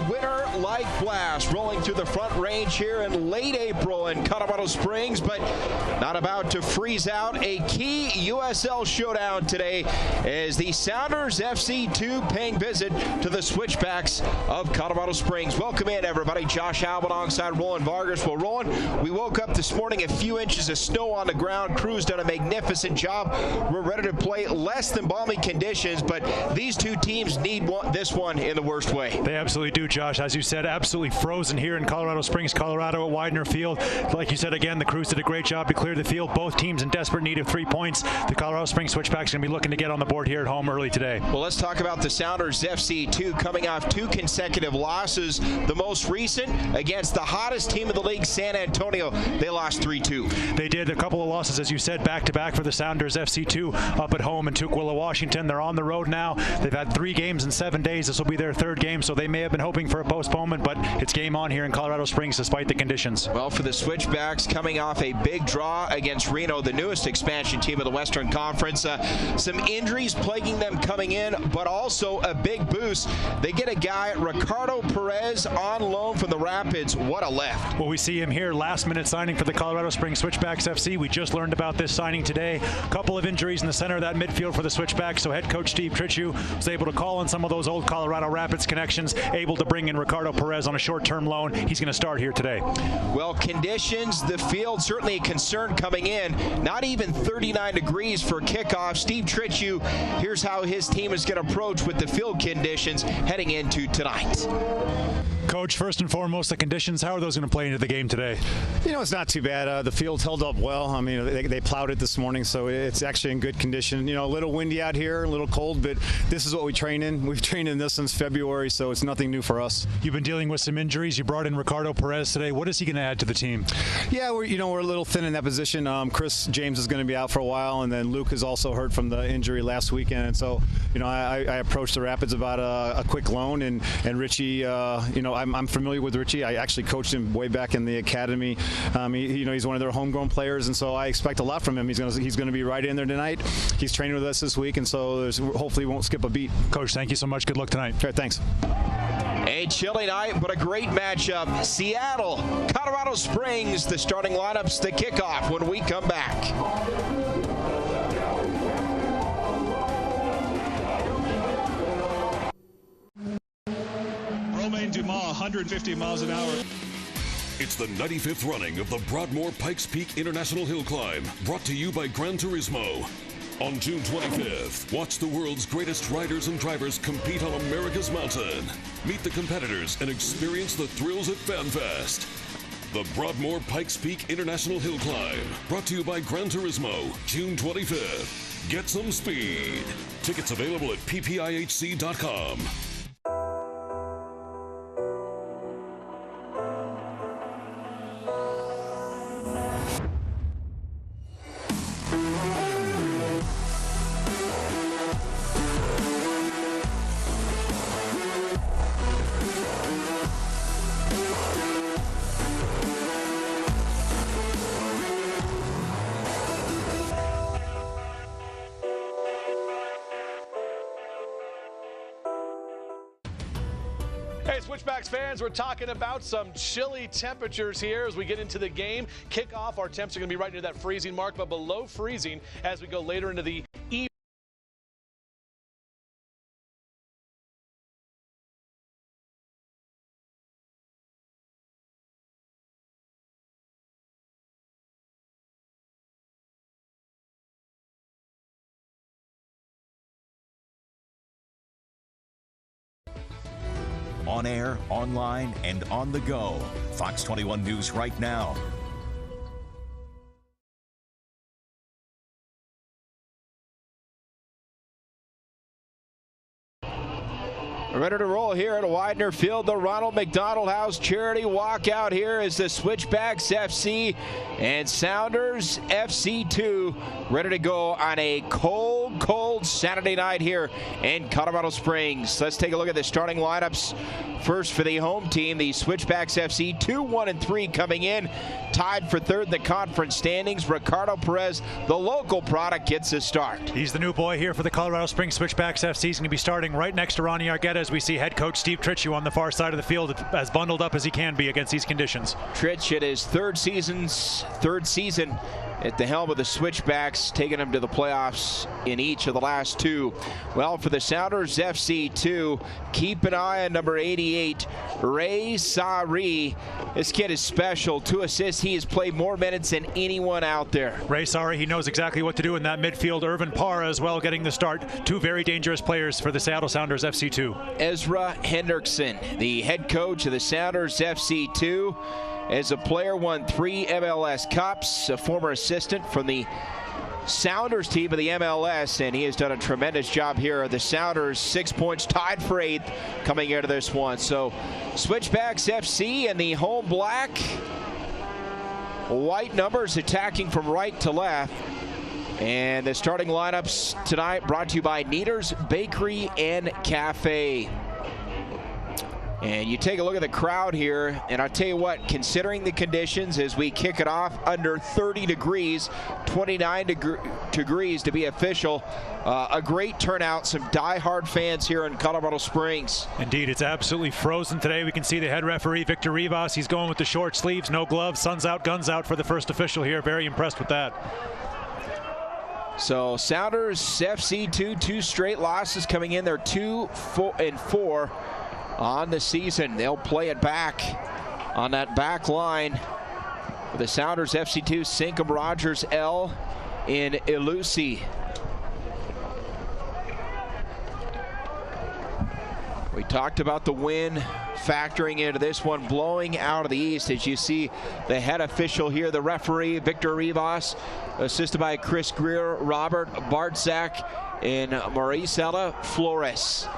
winter-like blast rolling through the Front Range here in late April in Colorado Springs, but not about to freeze out. A key USL showdown today as the Sounders FC2 paying visit to the Switchbacks of Colorado Springs. Welcome in, everybody. Josh Alba alongside Roland Vargas. Well, Roland, we woke up this morning a few inches of snow on the ground. Crew's done a magnificent job. We're ready to play less than balmy conditions, but these two teams need this one in the worst way. They absolutely do, Josh. As you said, absolutely frozen here in Colorado Springs, Colorado at Widener Field. Like you said, again, the Crews did a great job to clear the field. Both teams in desperate need of 3 points. The Colorado Springs Switchbacks going to be looking to get on the board here at home early today. Well, let's talk about the Sounders FC2 coming off 2 consecutive losses. The most recent against the hottest team of the league, San Antonio. They lost 3-2. They did a couple of losses, as you said, back-to-back for the Sounders FC2 up at home in Tukwila, Washington. They're on the road now. They've had 3 games in 7 days. This will be their 3rd game, so they may have been hoping for a postponement, but it's game on here in Colorado Springs despite the conditions. Well, for the Switchbacks, coming off a big draw against Reno, the newest expansion team of the Western Conference. Some injuries plaguing them coming in, but also a big boost. They get a guy, Ricardo Perez, on loan from the Rapids. What a lift. Well, we see him here, last-minute signing for the Colorado Springs Switchbacks FC. We just learned about this signing today. A couple of injuries in the center of that midfield for the Switchbacks, so head coach Steve Trichu was able to call on some of those old Colorado Rapids connections, able to bring in Ricardo Perez on a short-term loan. He's going to start here today. Well, conditions, the field, certainly a concern coming in. Not even 39 degrees for kickoff. Steve Trichu, here's how his team is going to approach with the field conditions heading into tonight. Coach, first and foremost, the conditions, how are those going to play into the game today? You know, it's not too bad. The field held up well. I mean, they plowed it this morning, so it's actually in good condition. You know, a little windy out here, a little cold, but this is what we train in. We've trained in this since February, so it's nothing new for us. You've been dealing with some injuries. You brought in Ricardo Perez today. What is he going to add to the team? Yeah, we're a little thin in that position. Chris James is going to be out for a while, and then Luke is also hurt from the injury last weekend. And so, you know, I approached the Rapids about a quick loan, and Richie, you know, I'm familiar with Richie. I actually coached him way back in the academy. He's one of their homegrown players, and so I expect a lot from him. He's going to be right in there tonight. He's training with us this week, and so hopefully he won't skip a beat. Coach, thank you so much. Good luck tonight. Okay, thanks. A chilly night, but a great matchup. Seattle, Colorado Springs, the starting lineups, the kickoff when we come back. Dumas, 150 miles an hour. It's the 95th running of the Broadmoor Pikes Peak International Hill Climb, brought to you by Gran Turismo. On June 25th, watch the world's greatest riders and drivers compete on America's mountain. Meet the competitors and experience the thrills at FanFest. The Broadmoor Pikes Peak International Hill Climb, brought to you by Gran Turismo, June 25th. Get some speed. Tickets available at ppihc.com. Hey, Switchbacks fans, we're talking about some chilly temperatures here as we get into the game. Kickoff, our temps are going to be right near that freezing mark, but below freezing as we go later into the evening. On air, online, and on the go. Fox 21 News right now. Ready to roll here at Widener Field, the Ronald McDonald House charity walkout here is the Switchbacks FC and Sounders FC2 ready to go on a cold Saturday night here in Colorado Springs. Let's take a look at the starting lineups. First for the home team, the Switchbacks FC, 2-1-3 coming in, tied for third in the conference standings. Ricardo Perez, the local product, gets his start. He's the new boy here for the Colorado Springs Switchbacks FC. He's going to be starting right next to Ronnie Arguedas, as we see head coach Steve Tritchu on the far side of the field, as bundled up as he can be against these conditions. Tritch at his third season at the helm of the Switchbacks, taking them to the playoffs in each of the last two. Well, for the Sounders FC2, keep an eye on number 88, Ray Sari. This kid is special. 2 assists. He has played more minutes than anyone out there. Ray Sari, he knows exactly what to do in that midfield. Irvin Parra as well getting the start. 2 very dangerous players for the Seattle Sounders FC2. Ezra Hendrickson, the head coach of the Sounders FC2. As a player, won 3 MLS Cups, a former assistant from the Sounders team of the MLS, and he has done a tremendous job here. The Sounders 6 points, tied for 8th coming into this one. So Switchbacks FC and the home black. White numbers attacking from right to left. And the starting lineups tonight brought to you by Neater's Bakery and Cafe. And you take a look at the crowd here, and I'll tell you what, considering the conditions as we kick it off, under 30 degrees, 29 degrees to be official, a great turnout, some die-hard fans here in Colorado Springs. Indeed, it's absolutely frozen today. We can see the head referee, Victor Rivas. He's going with the short sleeves, no gloves, sun's out, guns out for the first official here. Very impressed with that. So Sounders FC2, 2 straight losses coming in. They're 2-4 on the season. They'll play it back on that back line for the Sounders FC2, Sinkham, Rogers, L in Ilusi. We talked about the wind factoring into this one, blowing out of the east. As you see the head official here, the referee, Victor Rivas, assisted by Chris Greer, Robert Bartzak, and Marisela Flores.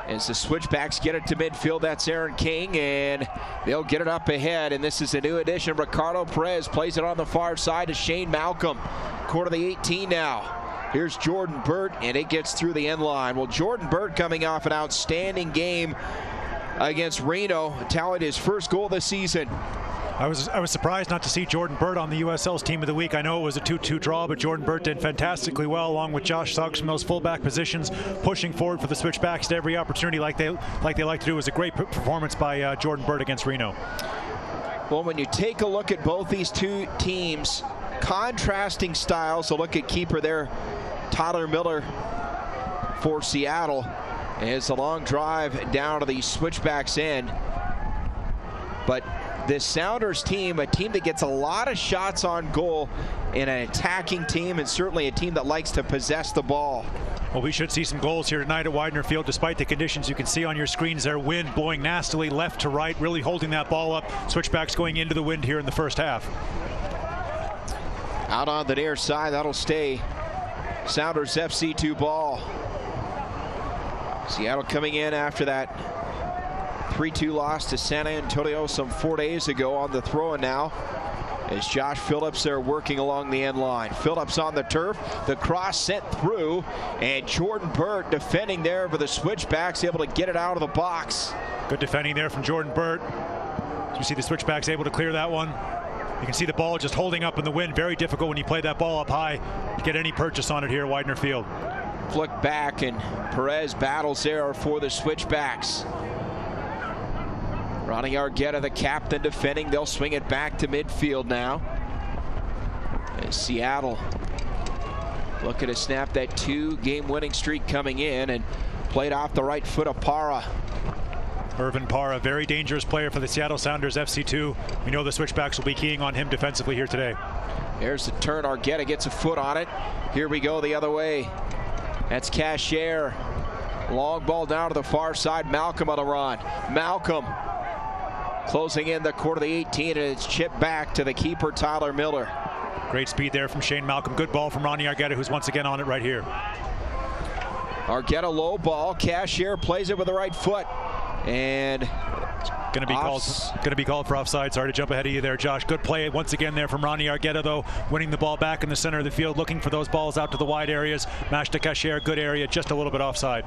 As the Switchbacks get it to midfield, that's Aaron King, and they'll get it up ahead. And this is a new addition. Ricardo Perez plays it on the far side to Shane Malcolm. Quarter of the 18 now. Here's Jordan Burt, and it gets through the end line. Well, Jordan Burt coming off an outstanding game against Reno, tallied his first goal this season. I was surprised not to see Jordan Burt on the USL's Team of the Week. I know it was a 2-2 draw, but Jordan Burt did fantastically well, along with Josh Suggs from those fullback positions, pushing forward for the Switchbacks to every opportunity like they like to do. It was a great performance by Jordan Burt against Reno. Well, when you take a look at both these two teams, contrasting styles. A look at keeper there, Tyler Miller for Seattle. As the long drive down to the Switchbacks end. But this Sounders team, a team that gets a lot of shots on goal, and an attacking team, and certainly a team that likes to possess the ball. Well, we should see some goals here tonight at Widener Field, despite the conditions you can see on your screens there. Wind blowing nastily left to right, really holding that ball up. Switchbacks going into the wind here in the first half. Out on the near side, that'll stay Sounders FC2 ball. Seattle coming in after that 3-2 loss to San Antonio some 4 days ago on the throw-in now. As Josh Phillips there working along the end line. Phillips on the turf, the cross sent through, and Jordan Burt defending there for the Switchbacks, able to get it out of the box. Good defending there from Jordan Burt. You see the Switchbacks able to clear that one. You can see the ball just holding up in the wind. Very difficult when you play that ball up high to get any purchase on it here at Widener Field. Flick back, and Perez battles there for the Switchbacks. Ronnie Argueta, the captain, defending. They'll swing it back to midfield now. As Seattle looking to snap that 2-game winning streak coming in, and played off the right foot of Parra. Irvin Parra, very dangerous player for the Seattle Sounders FC2. We know the Switchbacks will be keying on him defensively here today. There's the turn. Argueta gets a foot on it. Here we go the other way. That's Cashier. Long ball down to the far side. Malcolm on the run. Malcolm closing in the quarter of the 18, and it's chipped back to the keeper, Tyler Miller. Great speed there from Shane Malcolm. Good ball from Ronnie Argueta, who's once again on it right here. Argueta low ball. Cashier plays it with the right foot, and going to be called for offside. Sorry to jump ahead of you there, Josh. Good play once again there from Ronnie Argueta, though, winning the ball back in the center of the field, looking for those balls out to the wide areas. Mash to Cashier, good area, just a little bit offside.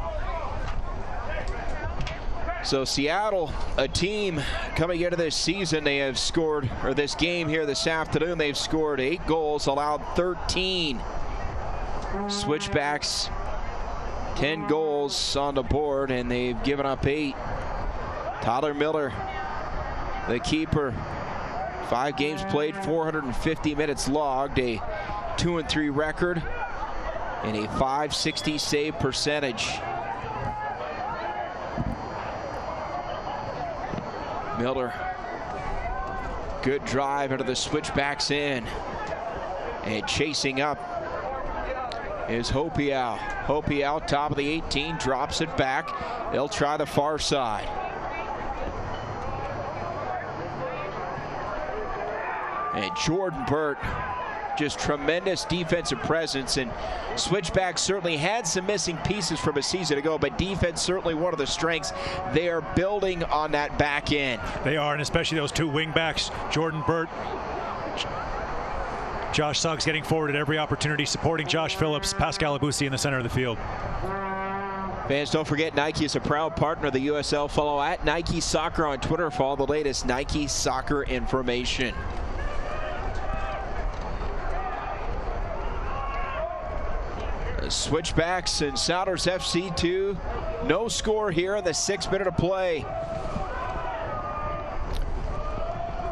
So Seattle, a team coming into this season, they have scored, or this game here this afternoon, they've scored 8 goals, allowed 13. Switchbacks 10 goals on the board, and they've given up 8. Tyler Miller, the keeper, 5 games played, 450 minutes logged, a 2-3 record, and a .560 save percentage. Miller, good drive into the Switchbacks in, and chasing up is Hopiau. Hopiau, top of the 18, drops it back. They'll try the far side. And Jordan Burt, just tremendous defensive presence, and Switchbacks certainly had some missing pieces from a season ago, but defense certainly one of the strengths. They are building on that back end. They are, and especially those 2 wing backs, Jordan Burt, Josh Suggs getting forward at every opportunity, supporting Josh Phillips, Pascal Abusi in the center of the field. Fans, don't forget Nike is a proud partner of the USL. Follow at Nike Soccer on Twitter for all the latest Nike soccer information. The Switchbacks and Souders FC 2. No score here in the 6th minute of play.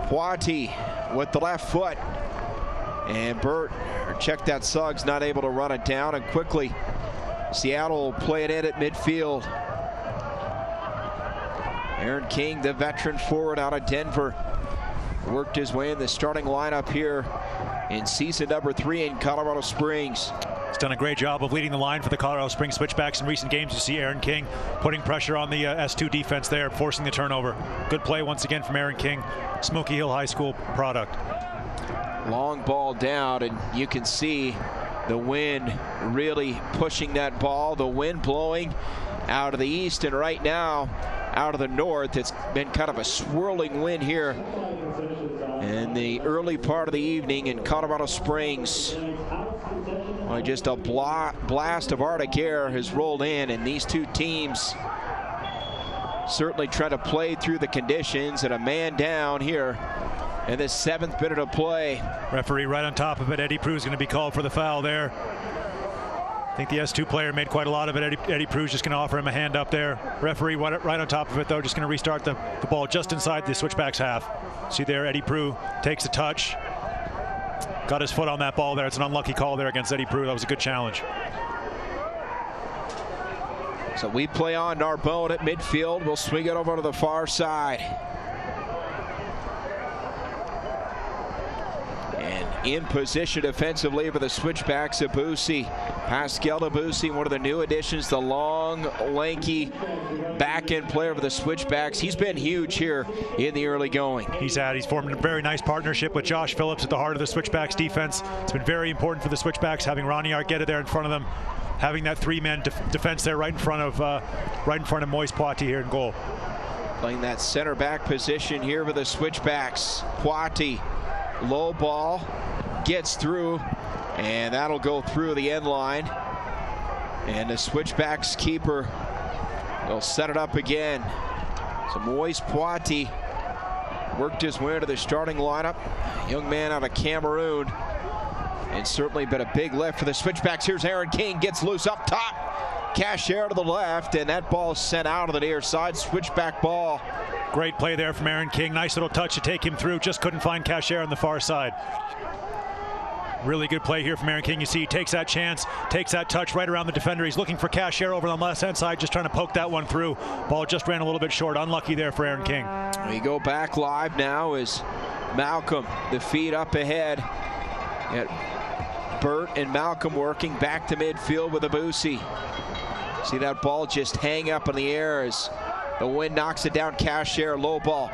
Poiti with the left foot. And Burt, check that, Suggs, not able to run it down, and quickly Seattle will play it in at midfield. Aaron King, the veteran forward out of Denver, worked his way in the starting lineup here in season number 3 in Colorado Springs. He's done a great job of leading the line for the Colorado Springs Switchbacks in recent games. You see Aaron King putting pressure on the S2 defense there, forcing the turnover. Good play once again from Aaron King, Smoky Hill High School product. Long ball down, and you can see the wind really pushing that ball. The wind blowing out of the east, and right now out of the north. It's been kind of a swirling wind here in the early part of the evening in Colorado Springs. Well, just a blast of Arctic air has rolled in, and these two teams certainly try to play through the conditions, and a man down here in the 7th minute of play. Referee right on top of it. Eddie Prue is going to be called for the foul there. I think the S2 player made quite a lot of it. Eddie Prue just going to offer him a hand up there. Referee right on top of it, though, just going to restart the ball just inside the Switchbacks half. See there, Eddie Prue takes a touch. Got his foot on that ball there. It's an unlucky call there against Eddie Prue. That was a good challenge. So we play on Narbonne at midfield. We'll swing it over to the far side. In position defensively for the Switchbacks, Abusi. Pascal Abusi, one of the new additions, the long, lanky back-end player for the Switchbacks. He's been huge here in the early going. He's formed a very nice partnership with Josh Phillips at the heart of the Switchbacks defense. It's been very important for the Switchbacks, having Ronnie Arquette there in front of them, having that three-man defense there right in front of Moise Poiti here in goal. Playing that center back position here for the Switchbacks. Poiti, low ball, gets through, and that'll go through the end line. And the Switchbacks keeper will set it up again. So Moise Poiti worked his way into the starting lineup. Young man out of Cameroon, and certainly been a big lift for the Switchbacks. Here's Aaron King, gets loose up top. Cashier to the left, and that ball sent out of the near side. Switchback ball. Great play there from Aaron King. Nice little touch to take him through. Just couldn't find Cashier on the far side. Really good play here from Aaron King. You see he takes that chance, takes that touch right around the defender. He's looking for Cashier over on the left-hand side, just trying to poke that one through. Ball just ran a little bit short. Unlucky there for Aaron King. We go back live now as Malcolm, the feed up ahead. Burt and Malcolm working back to midfield with Abusi. See that ball just hang up in the air as the wind knocks it down. Cashier, low ball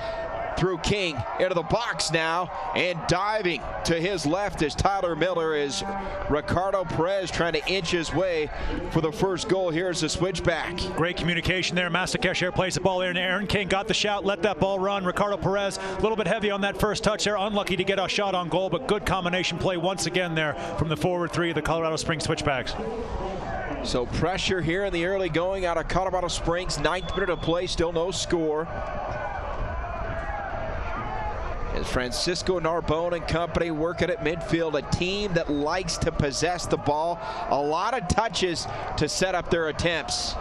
through King into the box now, and diving to his left is Tyler Miller, is Ricardo Perez trying to inch his way for the first goal. Here's the Switchback. Great communication there. Master Cashier plays the ball there, and Aaron King got the shout, let that ball run. Ricardo Perez a little bit heavy on that first touch there, unlucky to get a shot on goal, but good combination play once again there from the forward three of the Colorado Springs Switchbacks. So pressure here in the early going out of Colorado Springs. 9th minute of play, still no score. As Francisco Narbonne and company working at midfield, a team that likes to possess the ball. A lot of touches to set up their attempts.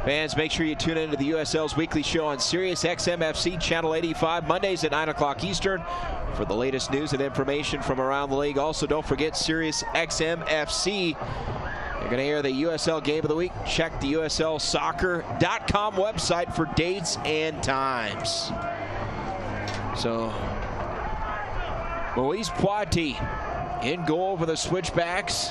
Fans, make sure you tune into the USL's weekly show on Sirius XM FC Channel 85, Mondays at 9 o'clock Eastern for the latest news and information from around the league. Also, don't forget Sirius XM FC. You're going to hear the USL Game of the Week. Check the USLsoccer.com website for dates and times. So, Moise Poitier in goal for the Switchbacks.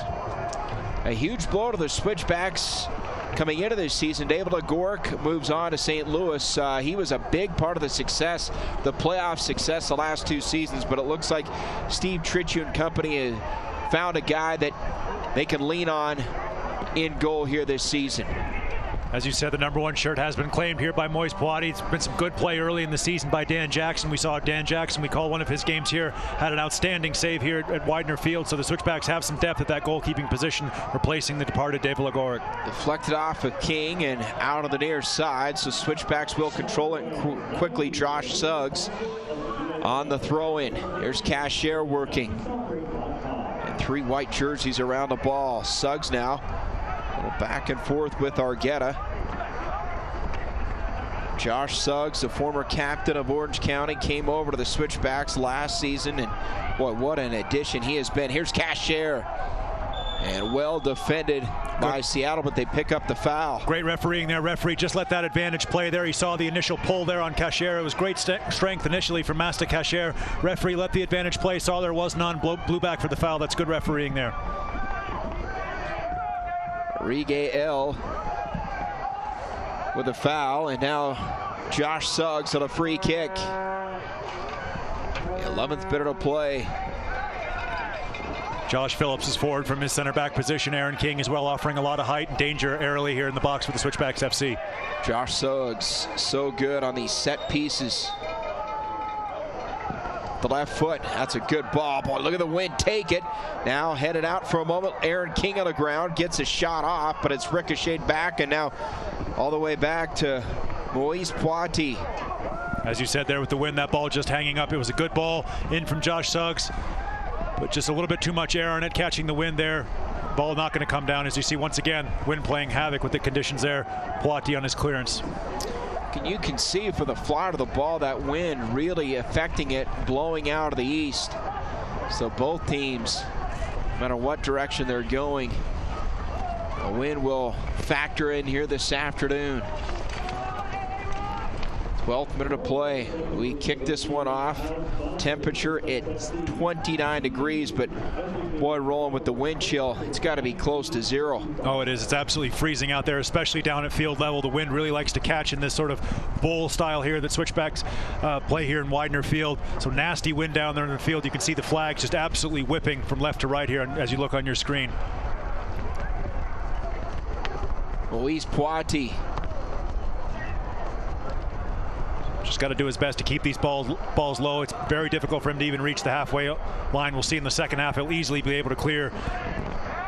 A huge blow to the Switchbacks coming into this season. David Legork moves on to St. Louis. He was a big part of the success, the playoff success the last 2 seasons, but it looks like Steve Tritchu and company have found a guy that they can lean on in goal here this season. As you said, the #1 shirt has been claimed here by Moise Poitier. It's been some good play early in the season by Dan Jackson. We saw Dan Jackson, we call one of his games here, had an outstanding save here at Widener Field. So the Switchbacks have some depth at that goalkeeping position, replacing the departed David Legork. Deflected off of King and out on the near side. So Switchbacks will control it quickly. Josh Suggs on the throw-in. Here's Cashier working. And 3 white jerseys around the ball. Suggs now. A little back and forth with Argueta. Josh Suggs, the former captain of Orange County, came over to the Switchbacks last season, and boy, what an addition he has been. Here's Cashier, and well defended by Seattle, but they pick up the foul. Great refereeing there. Referee just let that advantage play there. He saw the initial pull there on Cashier. It was great strength initially from Master Cashier. Referee let the advantage play, saw there was none, blew back for the foul. That's good refereeing there. Rigael with a foul, and now Josh Suggs on a free kick. The 11th minute of play. Josh Phillips is forward from his center back position. Aaron King as well, offering a lot of height and danger early here in the box for the Switchbacks FC. Josh Suggs so good on these set pieces. The left foot, that's a good ball. Boy, look at the wind take it. Now headed out for a moment. Aaron King on the ground, gets a shot off, but it's ricocheted back, and now all the way back to Moise Poitier. As you said there with the wind, that ball just hanging up. It was a good ball in from Josh Suggs, but just a little bit too much air on it, catching the wind there. Ball not going to come down, as you see once again, wind playing havoc with the conditions there. Poitier on his clearance. You can see for the flight of the ball, that wind really affecting it, blowing out of the east. So both teams, no matter what direction they're going, the wind will factor in here this afternoon. 12th minute of play. We kick this one off. Temperature at 29 degrees, but boy, rolling with the wind chill, it's got to be close to 0. Oh, it is. It's absolutely freezing out there, especially down at field level. The wind really likes to catch in this sort of bowl style here that Switchbacks play here in Widener Field. So nasty wind down there in the field. You can see the flags just absolutely whipping from left to right here as you look on your screen. Moise Poitier. Just got to do his best to keep these balls low. It's very difficult for him to even reach the halfway line. We'll see in the second half he'll easily be able to clear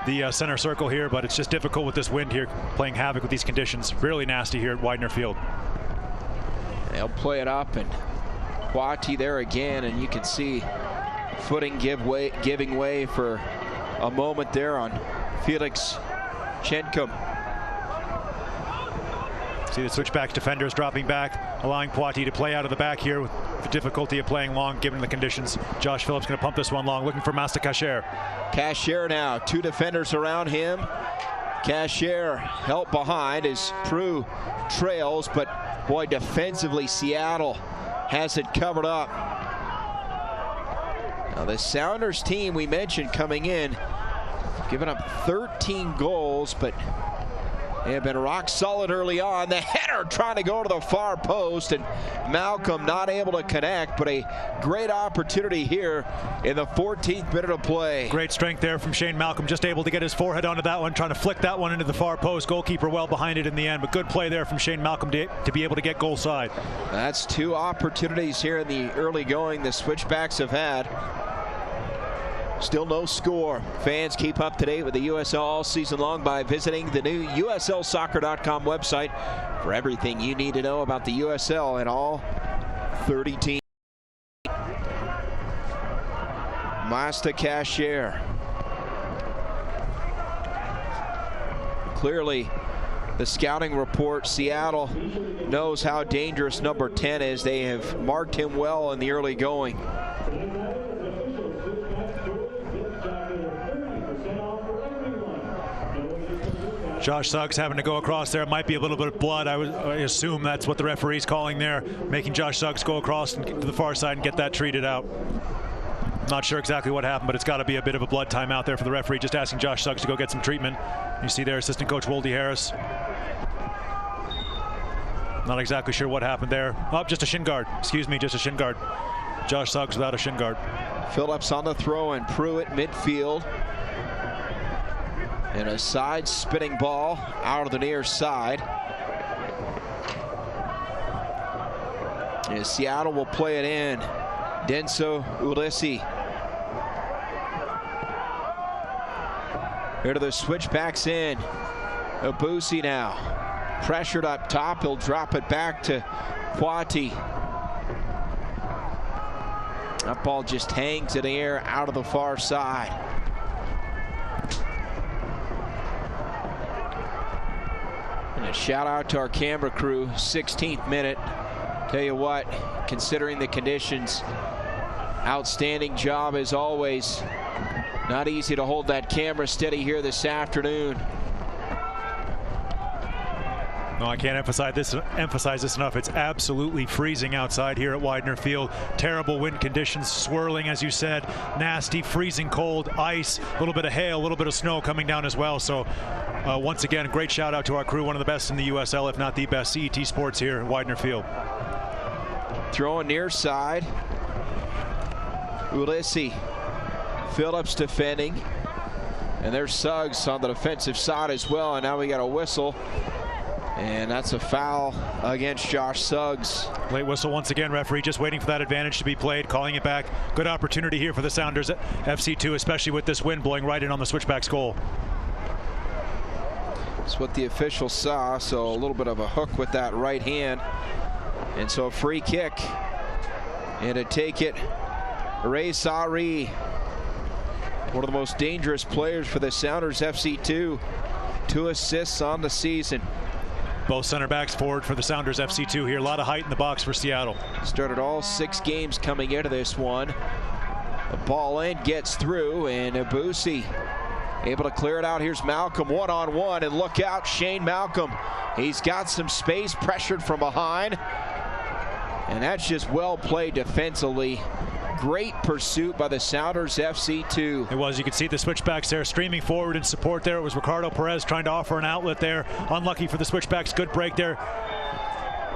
the center circle here, but it's just difficult with this wind here, playing havoc with these conditions. Really nasty here at Widener Field. They'll play it up, and Poitier there again, and you can see footing giving way for a moment there on Felix Chenkum. See the Switchbacks defenders dropping back, allowing Poitier to play out of the back here with the difficulty of playing long given the conditions. Josh Phillips going to pump this one long, looking for Master Cashier. Cashier now, 2 defenders around him. Cashier help behind as Prue trails, but boy, defensively Seattle has it covered up. Now the Sounders team we mentioned coming in, giving up 13 goals, but they have been rock solid early on. The header trying to go to the far post, and Malcolm not able to connect, but a great opportunity here in the 14th minute of play. Great strength there from Shane Malcolm, just able to get his forehead onto that one, trying to flick that one into the far post. Goalkeeper well behind it in the end, but good play there from Shane Malcolm to be able to get goal side. That's 2 opportunities here in the early going the Switchbacks have had. Still no score. Fans keep up to date with the USL all season long by visiting the new USLsoccer.com website for everything you need to know about the USL and all 30 teams. Masta Cashier. Clearly, the scouting report, Seattle knows how dangerous number 10 is. They have marked him well in the early going. Josh Suggs having to go across there. It might be a little bit of blood. I assume that's what the referee's calling there, making Josh Suggs go across and get to the far side and get that treated out. Not sure exactly what happened, but it's got to be a bit of a blood timeout there for the referee, just asking Josh Suggs to go get some treatment. You see there, assistant coach Wolde Harris. Not exactly sure what happened there. Oh, just a shin guard. Excuse me, just a shin guard. Josh Suggs without a shin guard. Phillips on the throw and Pruitt midfield. And a side spinning ball out of the near side. And Seattle will play it in. Denso Ulisi. Here to the switchbacks in. Obusi now. Pressured up top. He'll drop it back to Kwati. That ball just hangs in the air out of the far side. And a shout out to our camera crew. 16th minute. Tell you what, considering the conditions, outstanding job as always. Not easy to hold that camera steady here this afternoon. No, I can't emphasize this enough. It's absolutely freezing outside here at Widener Field. Terrible wind conditions, swirling, as you said, nasty, freezing cold, ice, a little bit of hail, a little bit of snow coming down as well. So once again, great shout out to our crew, one of the best in the USL, if not the best. CET Sports here at Widener Field. Throwing near side. Ulisi. Phillips defending. And there's Suggs on the defensive side as well. And now we got a whistle. And that's a foul against Josh Suggs. Late whistle once again, referee just waiting for that advantage to be played, calling it back. Good opportunity here for the Sounders FC2, especially with this wind blowing right in on the switchbacks goal. That's what the official saw, so a little bit of a hook with that right hand. And so a free kick. And to take it, Ray Sari, one of the most dangerous players for the Sounders FC2. 2 assists on the season. Both center backs forward for the Sounders FC2 here. A lot of height in the box for Seattle. Started all 6 games coming into this one. The ball in, gets through, and Obusi able to clear it out. Here's Malcolm one-on-one, and look out, Shane Malcolm. He's got some space, pressured from behind. And that's just well played defensively. Great pursuit by the Sounders FC2. It was. You could see the switchbacks there streaming forward in support there. It was Ricardo Perez trying to offer an outlet there. Unlucky for the switchbacks. Good break there.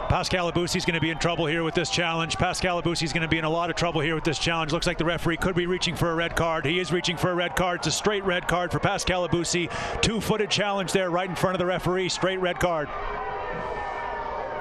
Pascal Abusi's going to be in trouble here with this challenge. Pascal Abusi's going to be in a lot of trouble here with this challenge. Looks like the referee could be reaching for a red card. He is reaching for a red card. It's a straight red card for Pascal Abusi. 2-footed challenge there right in front of the referee. Straight red card.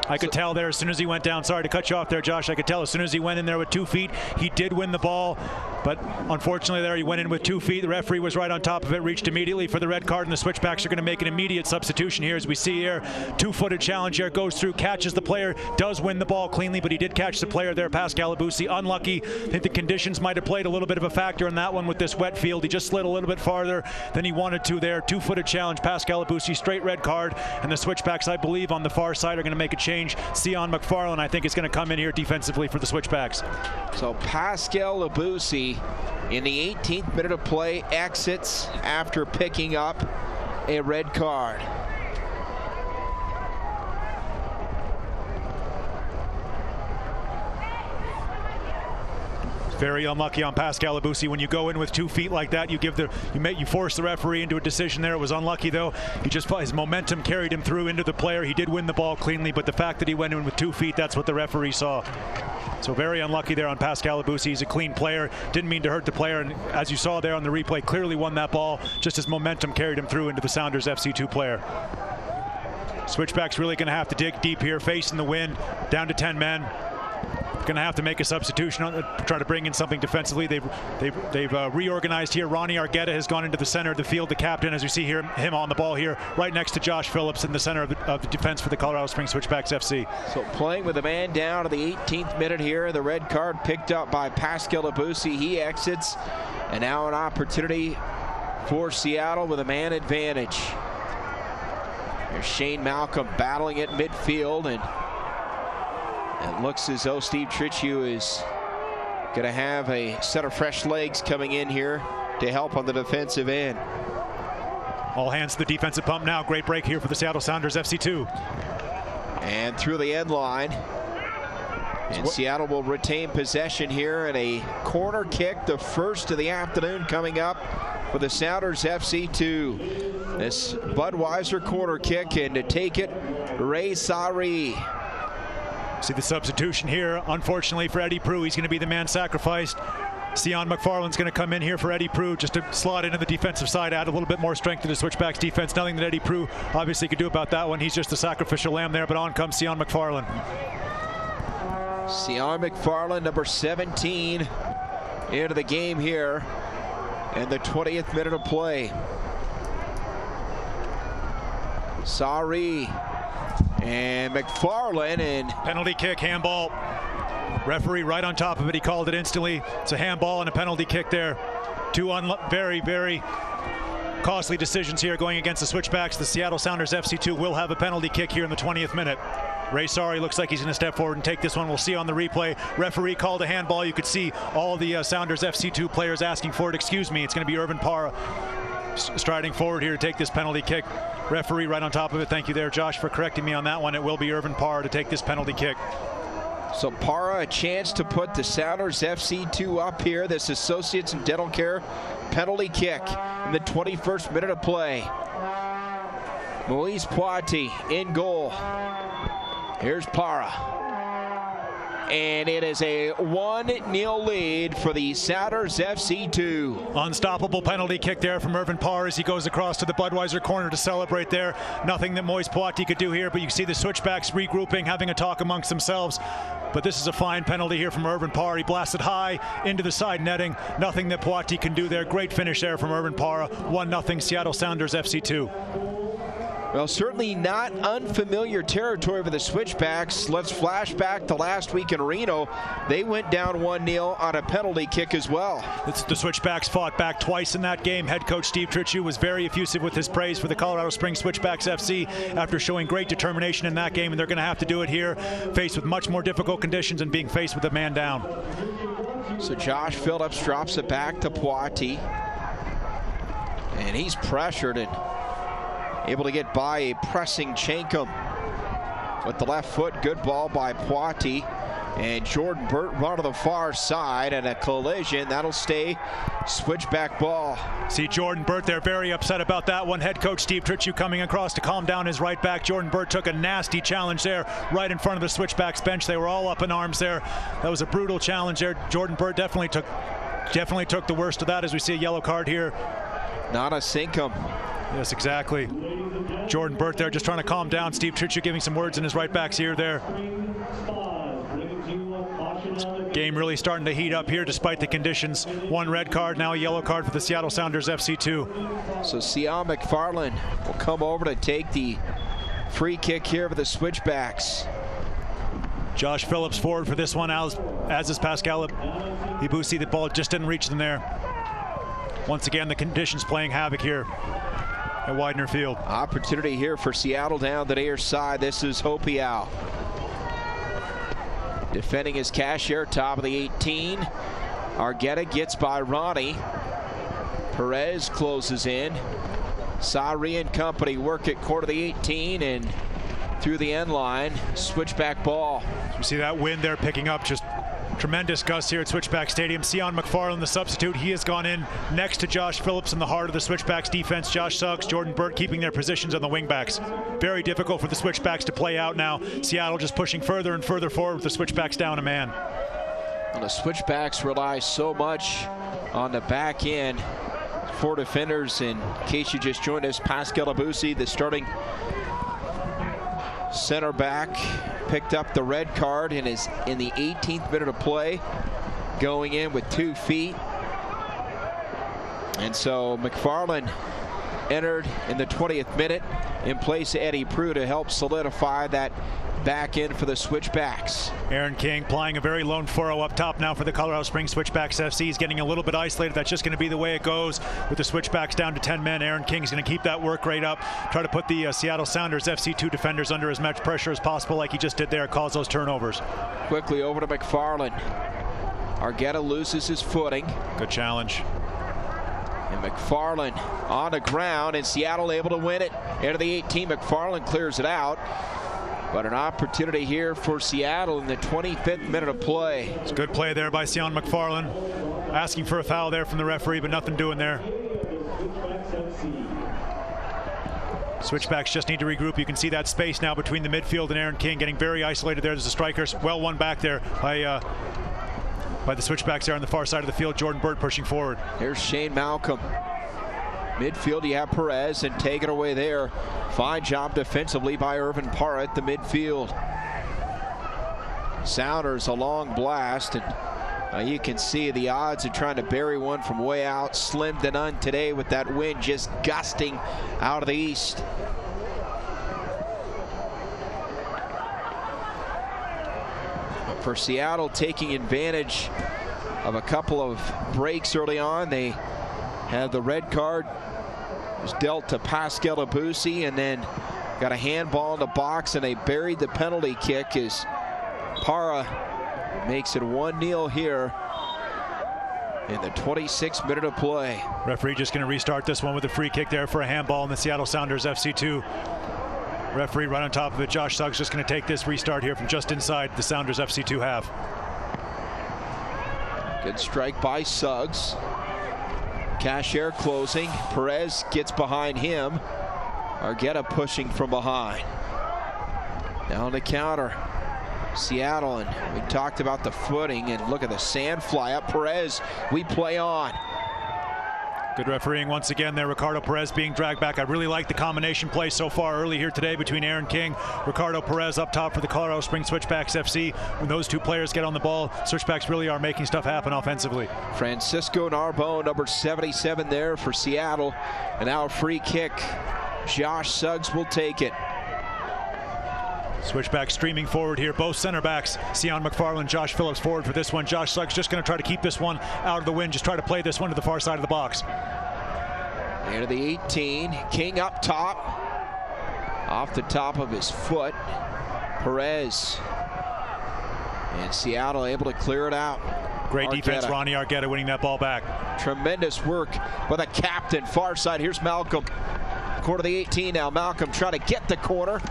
I could tell there as soon as he went down. Sorry to cut you off there, Josh. I could tell as soon as he went in there with 2 feet, he did win the ball. But unfortunately there, he went in with 2 feet. The referee was right on top of it, reached immediately for the red card, and the switchbacks are going to make an immediate substitution here. As we see here, 2-footed challenge here, goes through, catches the player, does win the ball cleanly, but he did catch the player there, Pascal Abusi. Unlucky. I think the conditions might have played a little bit of a factor in that one with this wet field. He just slid a little bit farther than he wanted to there. 2-footed challenge, Pascal Abusi, straight red card, and the switchbacks, I believe, on the far side are going to make a change. Sion McFarland, I think, is going to come in here defensively for the switchbacks. So Pascal Abusi, in the 18th minute of play, exits after picking up a red card. Very unlucky on Pascal Abusi. When you go in with 2 feet like that, you force the referee into a decision there. It was unlucky though. His momentum carried him through into the player. He did win the ball cleanly, but the fact that he went in with 2 feet, that's what the referee saw. So very unlucky there on Pascal Abusi. He's a clean player. Didn't mean to hurt the player, and as you saw there on the replay, clearly won that ball. Just his momentum carried him through into the Sounders FC2 player. Switchback's really going to have to dig deep here, facing the wind, down to 10 men. going to have to make a substitution, try to bring in something defensively. They've reorganized here. Ronnie Argueta has gone into the center of the field, the captain, as you see here, him on the ball here, right next to Josh Phillips in the center of the defense for the Colorado Springs Switchbacks FC. So playing with a man down to the 18th minute here. The red card picked up by Pascal Abusi. He exits, and now an opportunity for Seattle with a man advantage. There's Shane Malcolm battling at midfield, and it looks as though Steve Tritchie is going to have a set of fresh legs coming in here to help on the defensive end. All hands to the defensive pump now. Great break here for the Seattle Sounders FC2. And through the end line. And Seattle will retain possession here, and a corner kick, the first of the afternoon, coming up for the Sounders FC2. This Budweiser corner kick, and to take it, Ray Sari. See the substitution here. Unfortunately for Eddie Prue, he's going to be the man sacrificed. Sion McFarland's going to come in here for Eddie Prue just to slot into the defensive side, add a little bit more strength to the Switchbacks defense. Nothing that Eddie Prue obviously could do about that one. He's just the sacrificial lamb there, but on comes Sion McFarland. Sion McFarland, number 17, into the game here in the 20th minute of play. Sari and McFarland, and penalty kick, handball. Referee right on top of it. He called it instantly. It's a handball and a penalty kick there. Two very, very costly decisions here going against the Switchbacks. The Seattle Sounders FC2 will have a penalty kick here in the 20th minute. Ray Sari looks like he's going to step forward and take this one. We'll see on the replay. Referee called a handball. You could see all the Sounders FC2 players asking for it. Excuse me, it's going to be Irvin Parra striding forward here to take this penalty kick. Referee right on top of it. Thank you there, Josh, for correcting me on that one. It will be Irvin Parra to take this penalty kick. So Parra, a chance to put the Sounders FC2 up here. This Associates in Dental Care penalty kick in the 21st minute of play. Moise Poiti in goal. Here's Parra. And it is a 1-0 lead for the Sounders FC2. Unstoppable penalty kick there from Irvin Parra as he goes across to the Budweiser corner to celebrate there. Nothing that Moise Poiti could do here, but you can see the Switchbacks regrouping, having a talk amongst themselves. But this is a fine penalty here from Irvin Parra. He blasted high into the side netting. Nothing that Poiti can do there. Great finish there from Irvin Parra. 1-0 Seattle Sounders FC2. Well, certainly not unfamiliar territory for the Switchbacks. Let's flash back to last week in Reno. They went down 1-0 on a penalty kick as well. The Switchbacks fought back twice in that game. Head coach Steve Tritchie was very effusive with his praise for the Colorado Springs Switchbacks FC after showing great determination in that game, and they're going to have to do it here, faced with much more difficult conditions and being faced with a man down. So Josh Phillips drops it back to Poiti, and he's pressured and able to get by a pressing Chenkum with the left foot. Good ball by Poiti, and Jordan Burt run to the far side, and a collision that'll stay Switchback ball. See Jordan Burt there very upset about that one. Head coach Steve Tritchie coming across to calm down his right back. Jordan Burt took a nasty challenge there right in front of the Switchbacks bench. They were all up in arms there. That was a brutal challenge there. Jordan Burt definitely took the worst of that, as we see a yellow card here. Nana Sinkum. Yes, exactly. Jordan Burt there just trying to calm down. Steve Tritchie giving some words in his right back's ear there. Game really starting to heat up here despite the conditions. One red card, now a yellow card for the Seattle Sounders FC2. So Sion McFarland will come over to take the free kick here for the Switchbacks. Josh Phillips forward for this one, as is Pascal Abusi. The ball just didn't reach them there. Once again, the conditions playing havoc here at Widener Field. Opportunity here for Seattle down the near side. This is Hopiau. Defending his cashier, top of the 18. Argueta gets by Ronnie. Perez closes in. Sari and company work at quarter of the 18 and through the end line. Switchback ball. You see that wind there picking up, just tremendous gusts here at Switchback Stadium. Sion McFarland, the substitute, he has gone in next to Josh Phillips in the heart of the Switchbacks defense. Josh Suggs, Jordan Burt keeping their positions on the wingbacks. Very difficult for the Switchbacks to play out now. Seattle just pushing further and further forward with the Switchbacks down a man. And the Switchbacks rely so much on the back end. Four defenders, in case you just joined us, Pascal Abusi, the starting center back, picked up the red card and is in the 18th minute of play, going in with 2 feet. And so McFarland entered in the 20th minute in place of Eddie Prue to help solidify that back in for the Switchbacks. Aaron King plying a very lone furrow up top now for the Colorado Springs Switchbacks FC. He's getting a little bit isolated. That's just going to be the way it goes with the Switchbacks down to 10 men. Aaron King's going to keep that work rate up, try to put the Seattle Sounders FC2 defenders under as much pressure as possible like he just did there, cause those turnovers. Quickly over to McFarland. Argueta loses his footing. Good challenge. And McFarland on the ground, and Seattle able to win it. Into the 18, McFarland clears it out. But an opportunity here for Seattle in the 25th minute of play. It's a good play there by Sion McFarland. Asking for a foul there from the referee, but nothing doing there. Switchbacks just need to regroup. You can see that space now between the midfield and Aaron King, getting very isolated there. There's a striker, well won back there by the Switchbacks there on the far side of the field. Jordan Burt pushing forward. Here's Shane Malcolm. Midfield, you have Perez, and take it away there. Fine job defensively by Irvin Parra at the midfield. Sounders a long blast, and you can see the odds of trying to bury one from way out slim to none today with that wind just gusting out of the east. For Seattle, taking advantage of a couple of breaks early on, they had the red card was dealt to Pascal Abusi, and then got a handball in the box, and they buried the penalty kick as Parra makes it 1-0 here in the 26th minute of play. Referee just going to restart this one with a free kick there for a handball in the Seattle Sounders FC2. Referee right on top of it. Josh Suggs just going to take this restart here from just inside the Sounders FC2 half. Good strike by Suggs. Cashier closing. Perez gets behind him. Argueta pushing from behind. Down the counter. Seattle, and we talked about the footing, and look at the sand fly up. Perez, we play on. Good refereeing once again there. Ricardo Perez being dragged back. I really like the combination play so far early here today between Aaron King, Ricardo Perez up top for the Colorado Springs Switchbacks FC. When those two players get on the ball, Switchbacks really are making stuff happen offensively. Francisco Narbonne, number 77 there for Seattle. And now a free kick. Josh Suggs will take it. Switchback streaming forward here. Both center backs, Sion McFarland, Josh Phillips forward for this one. Josh Suggs just going to try to keep this one out of the wind. Just try to play this one to the far side of the box. Into the 18. King up top. Off the top of his foot. Perez. And Seattle able to clear it out. Great defense, Ronnie Argueta winning that ball back. Tremendous work by the captain. Far side, here's Malcolm. Corner of the 18 now. Malcolm trying to get the corner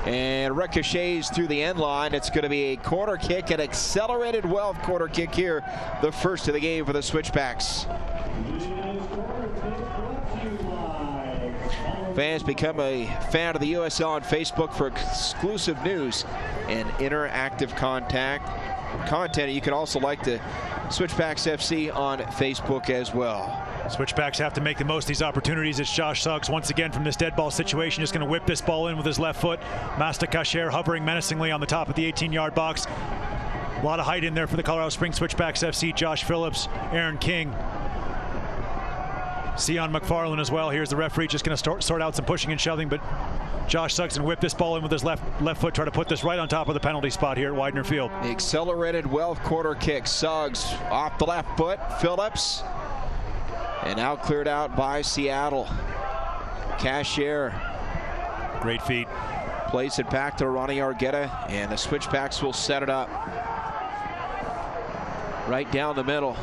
and ricochets through the end line. It's going to be a corner kick, an accelerated Welf corner kick here, the first of the game for the Switchbacks. Fans, become a fan of the USL on Facebook for exclusive news and interactive content. You can also like the Switchbacks FC on Facebook as well. Switchbacks have to make the most of these opportunities. It's Josh Suggs once again from this dead ball situation, just going to whip this ball in with his left foot. Masta Kasher hovering menacingly on the top of the 18-yard box. A lot of height in there for the Colorado Springs Switchbacks FC. Josh Phillips, Aaron King, Sion McFarland as well. Here's the referee just going to sort out some pushing and shoving, but Josh Suggs can whip this ball in with his left foot, try to put this right on top of the penalty spot here at Widener Field. The accelerated Welf corner kick. Suggs off the left foot. Phillips. And now cleared out by Seattle. Cashier. Great feet. Plays it back to Ronnie Argueta, and the Switchbacks will set it up. Right down the middle.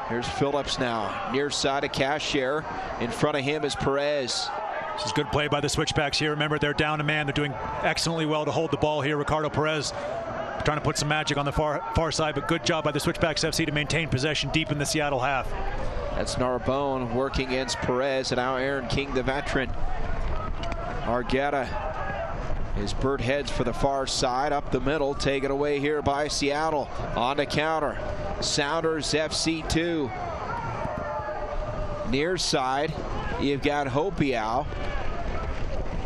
Here's Phillips now. Near side of Cashier. In front of him is Perez. This is good play by the Switchbacks here. Remember, they're down a man. They're doing excellently well to hold the ball here. Ricardo Perez trying to put some magic on the far side, but good job by the Switchbacks FC to maintain possession deep in the Seattle half. That's Narbonne working against Perez, and now Aaron King, the veteran. Argueta is Burt heads for the far side, up the middle, taken away here by Seattle. On the counter, Sounders FC2. Near side, you've got Hopiau.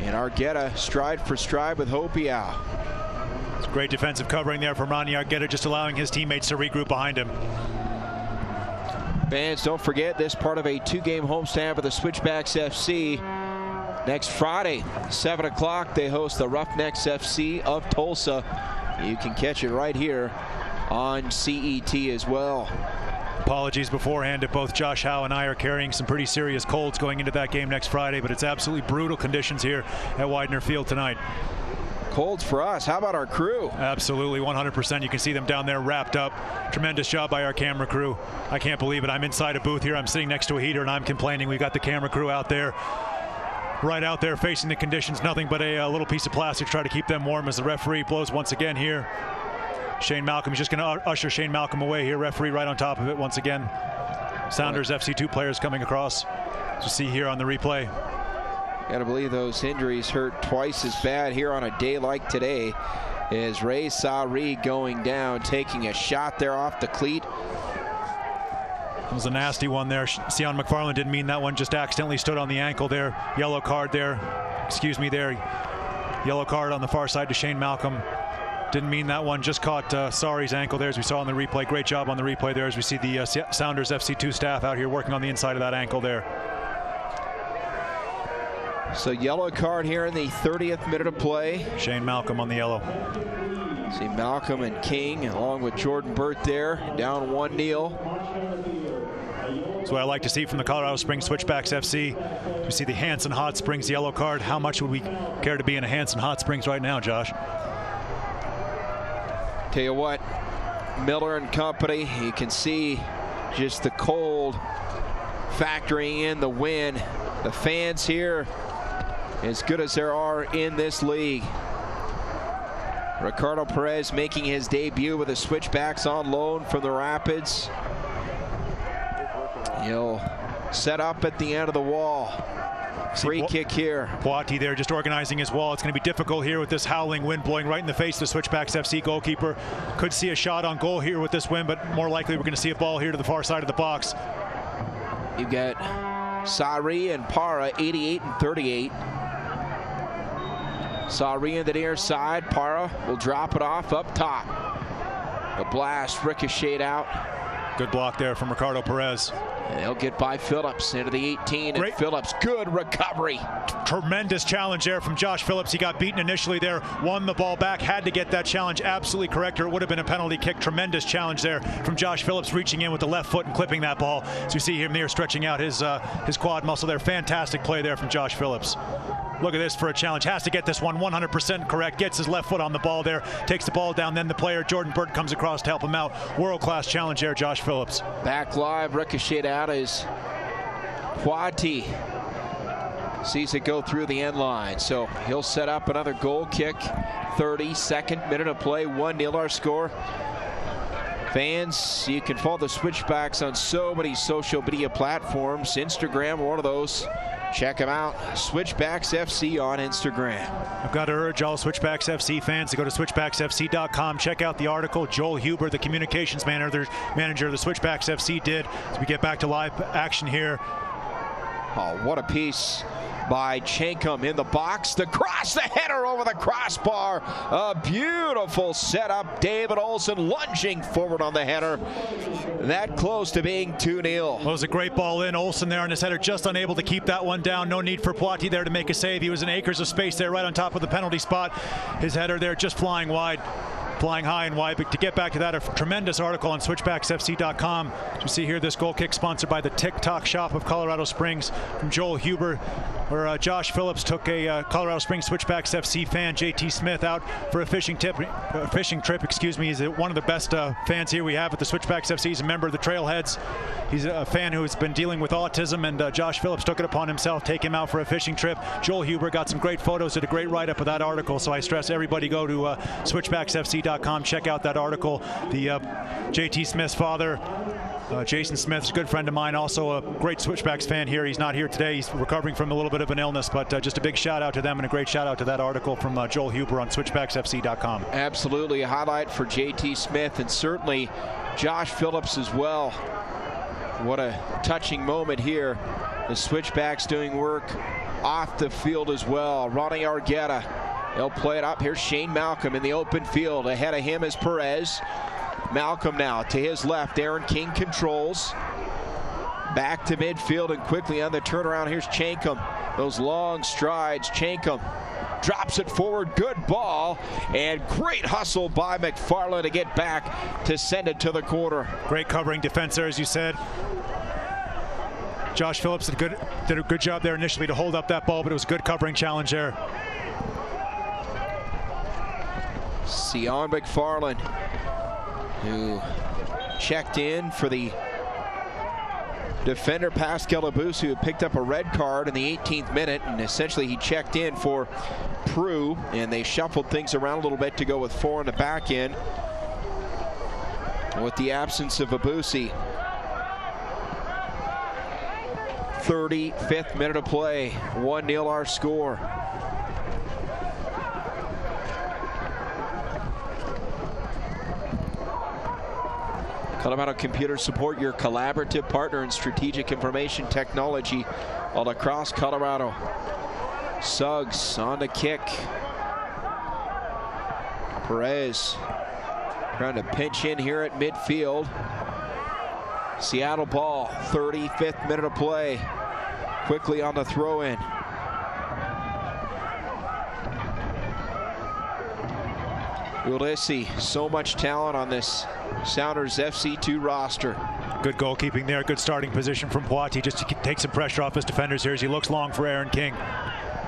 And Argueta stride for stride with Hopia. It's great defensive covering there from Ronnie Argueta, just allowing his teammates to regroup behind him. Fans, don't forget this part of a 2-game homestand for the Switchbacks FC. Next Friday, 7 o'clock, they host the Roughnecks FC of Tulsa. You can catch it right here on CET as well. Apologies beforehand if both Josh Howe and I are carrying some pretty serious colds going into that game next Friday, but it's absolutely brutal conditions here at Widener Field tonight. Colds for us. How about our crew? Absolutely, 100%. You can see them down there wrapped up. Tremendous job by our camera crew. I can't believe it. I'm inside a booth here. I'm sitting next to a heater and I'm complaining. We've got the camera crew out there, right out there facing the conditions. Nothing but a little piece of plastic to try to keep them warm as the referee blows once again here. Shane Malcolm is just going to usher Shane Malcolm away here. Referee right on top of it once again. Sounders FC2 players coming across. As you see here on the replay. Gotta believe those injuries hurt twice as bad here on a day like today. As Ray Sari going down, taking a shot there off the cleat. It was a nasty one there. Sion McFarland didn't mean that one, just accidentally stood on the ankle there. Yellow card there. Excuse me there. Yellow card on the far side to Shane Malcolm. Didn't mean that one, just caught Sari's ankle there as we saw on the replay. Great job on the replay there as we see the Sounders FC2 staff out here working on the inside of that ankle there. So yellow card here in the 30th minute of play. Shane Malcolm on the yellow. See Malcolm and King along with Jordan Burt there, down 1-0. That's what I like to see from the Colorado Springs Switchbacks FC. We see the Hanson Hot Springs yellow card. How much would we care to be in a Hanson Hot Springs right now, Josh? Tell you what, Miller and company, you can see just the cold factoring in the wind. The fans here, as good as there are in this league. Ricardo Perez making his debut with the Switchbacks on loan from the Rapids. He'll set up at the end of the wall. Free kick here. Poiti there just organizing his wall. It's going to be difficult here with this howling wind blowing right in the face of the Switchbacks FC goalkeeper. Could see a shot on goal here with this wind, but more likely we're going to see a ball here to the far side of the box. You got Sari and Para, 88 and 38. Sari in the near side. Para will drop it off up top. The blast ricocheted out. Good block there from Ricardo Perez. And they'll get by Phillips into the 18. Great. And Phillips, good recovery. Tremendous challenge there from Josh Phillips. He got beaten initially there, won the ball back, had to get that challenge absolutely correct or it would have been a penalty kick. Tremendous challenge there from Josh Phillips, reaching in with the left foot and clipping that ball. As you see him there stretching out his quad muscle there. Fantastic play there from Josh Phillips. Look at this for a challenge. Has to get this one 100% correct. Gets his left foot on the ball there. Takes the ball down. Then the player, Jordan Burt, comes across to help him out. World-class challenge there, Josh Phillips. Back live, ricochet out as Poiti sees it go through the end line. So he'll set up another goal kick. 32nd minute of play. 1-0 our score. Fans, you can follow the Switchbacks on so many social media platforms. Instagram, one of those. Check them out. Switchbacks FC on Instagram. I've got to urge all Switchbacks FC fans to go to switchbacksfc.com. Check out the article Joel Huber, the communications manager of the Switchbacks FC, did as we get back to live action here. Oh, what a piece by Chankum in the box. The cross, the header over the crossbar. A beautiful setup. David Olsen lunging forward on the header. That close to being 2-0. Well, it was a great ball in. Olsen there on his header, just unable to keep that one down. No need for Poiti there to make a save. He was in acres of space there right on top of the penalty spot. His header there just flying wide. Flying high and wide. But to get back to that, a tremendous article on switchbacksfc.com. You see here this goal kick sponsored by the TikTok shop of Colorado Springs from Joel Huber, where Josh Phillips took a Colorado Springs Switchbacks FC fan, JT Smith, out for a fishing trip. He's one of the best fans here we have at the Switchbacks FC. He's a member of the Trailheads. He's a fan who has been dealing with autism, and Josh Phillips took it upon himself, take him out for a fishing trip. Joel Huber got some great photos, did a great write-up of that article, so I stress everybody go to switchbacksfc.com. Check out that article. The JT Smith's father, Jason Smith's a good friend of mine, also a great Switchbacks fan here. He's not here today. He's recovering from a little bit of an illness, but just a big shout out to them and a great shout out to that article from Joel Huber on switchbacksfc.com. Absolutely a highlight for JT Smith and certainly Josh Phillips as well. What a touching moment here. The Switchbacks doing work off the field as well. Ronnie Argueta. He'll play it up. Here's Shane Malcolm in the open field. Ahead of him is Perez. Malcolm now to his left. Aaron King controls. Back to midfield and quickly on the turnaround. Here's Chankum. Those long strides. Chankum drops it forward. Good ball. And great hustle by McFarland to get back to send it to the corner. Great covering defense there, as you said. Josh Phillips did a good job there initially to hold up that ball, but it was a good covering challenge there. Sion McFarland, who checked in for the defender Pascal Abusu, who picked up a red card in the 18th minute, and essentially he checked in for Prue, and they shuffled things around a little bit to go with 4 in the back end with the absence of Abusi. 35th minute of play, 1-0 our score. Colorado Computer Support, your collaborative partner in strategic information technology all across Colorado. Suggs on the kick. Perez trying to pinch in here at midfield. Seattle ball, 35th minute of play. Quickly on the throw-in. Ulysses, so much talent on this Sounders FC2 roster. Good goalkeeping there, good starting position from Poitiers just to take some pressure off his defenders here as he looks long for Aaron King.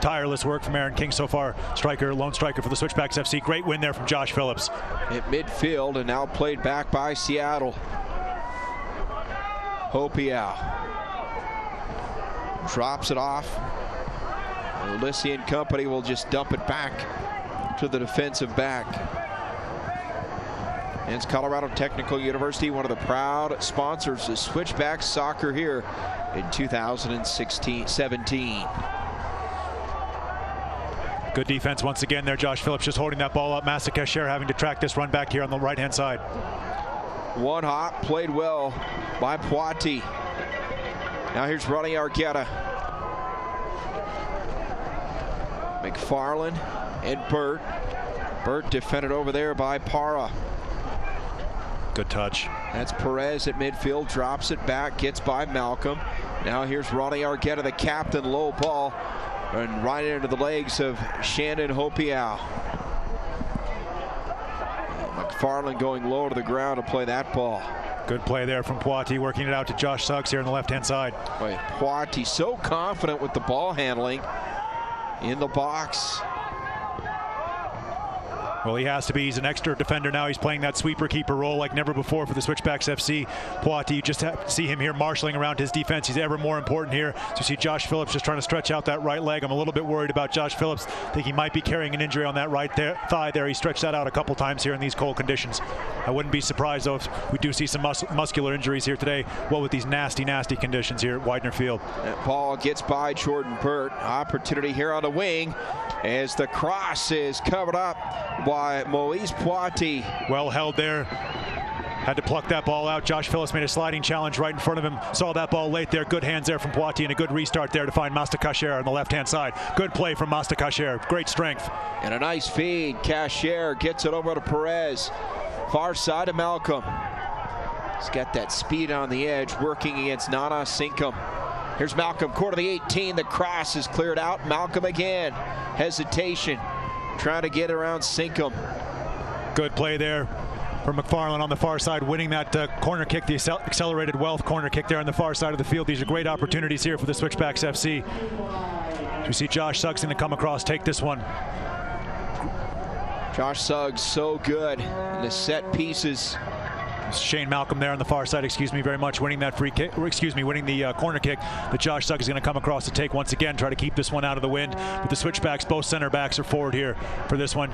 Tireless work from Aaron King so far. Lone striker for the Switchbacks FC. Great win there from Josh Phillips. At midfield and now played back by Seattle. Hopiau drops it off. Ulysses and company will just dump it back to the defensive back. And it's Colorado Technical University, one of the proud sponsors of Switchbacks soccer here in 2016-17. Good defense once again there. Josh Phillips just holding that ball up. Masakasher having to track this run back here on the right-hand side. One hop, played well by Poitiers. Now here's Ronnie Argueta. McFarland and Burt. Burt defended over there by Para. Good touch. That's Perez at midfield, drops it back, gets by Malcolm. Now here's Ronnie Argueta, the captain, low ball, and right into the legs of Shandon Hopiau. McFarland going low to the ground to play that ball. Good play there from Poitiers, working it out to Josh Suggs here on the left-hand side. Boy, Poitiers so confident with the ball handling in the box. Well, he has to be. He's an extra defender now. He's playing that sweeper-keeper role like never before for the Switchbacks FC. Poitiers, you just have to see him here marshaling around his defense. He's ever more important here. So you see Josh Phillips just trying to stretch out that right leg. I'm a little bit worried about Josh Phillips. I think he might be carrying an injury on that right thigh there. He stretched that out a couple times here in these cold conditions. I wouldn't be surprised, though, if we do see some muscular injuries here today. Well, with these nasty, nasty conditions here at Widener Field. That ball gets by Jordan Burt. Opportunity here on the wing as the cross is covered up by Moise Poitiers. Well held there. Had to pluck that ball out. Josh Phillips made a sliding challenge right in front of him. Saw that ball late there. Good hands there from Poitiers and a good restart there to find Mastakasher on the left-hand side. Good play from Mastakasher. Great strength. And a nice feed. Cashier gets it over to Perez. Far side of Malcolm. He's got that speed on the edge working against Nana Sinkum. Here's Malcolm, quarter of the 18. The cross is cleared out. Malcolm again. Hesitation. Trying to get around Sinkum. Good play there for McFarland on the far side, winning that corner kick, the accelerated wealth corner kick there on the far side of the field. These are great opportunities here for the Switchbacks FC. We see Josh Suggs going to come across, take this one. Josh Suggs so good in the set pieces. Shane Malcolm there on the far side, excuse me very much, winning that free kick, or excuse me, winning the corner kick that Josh Suggs is going to come across to take once again, try to keep this one out of the wind. But the Switchbacks, both center backs are forward here for this one.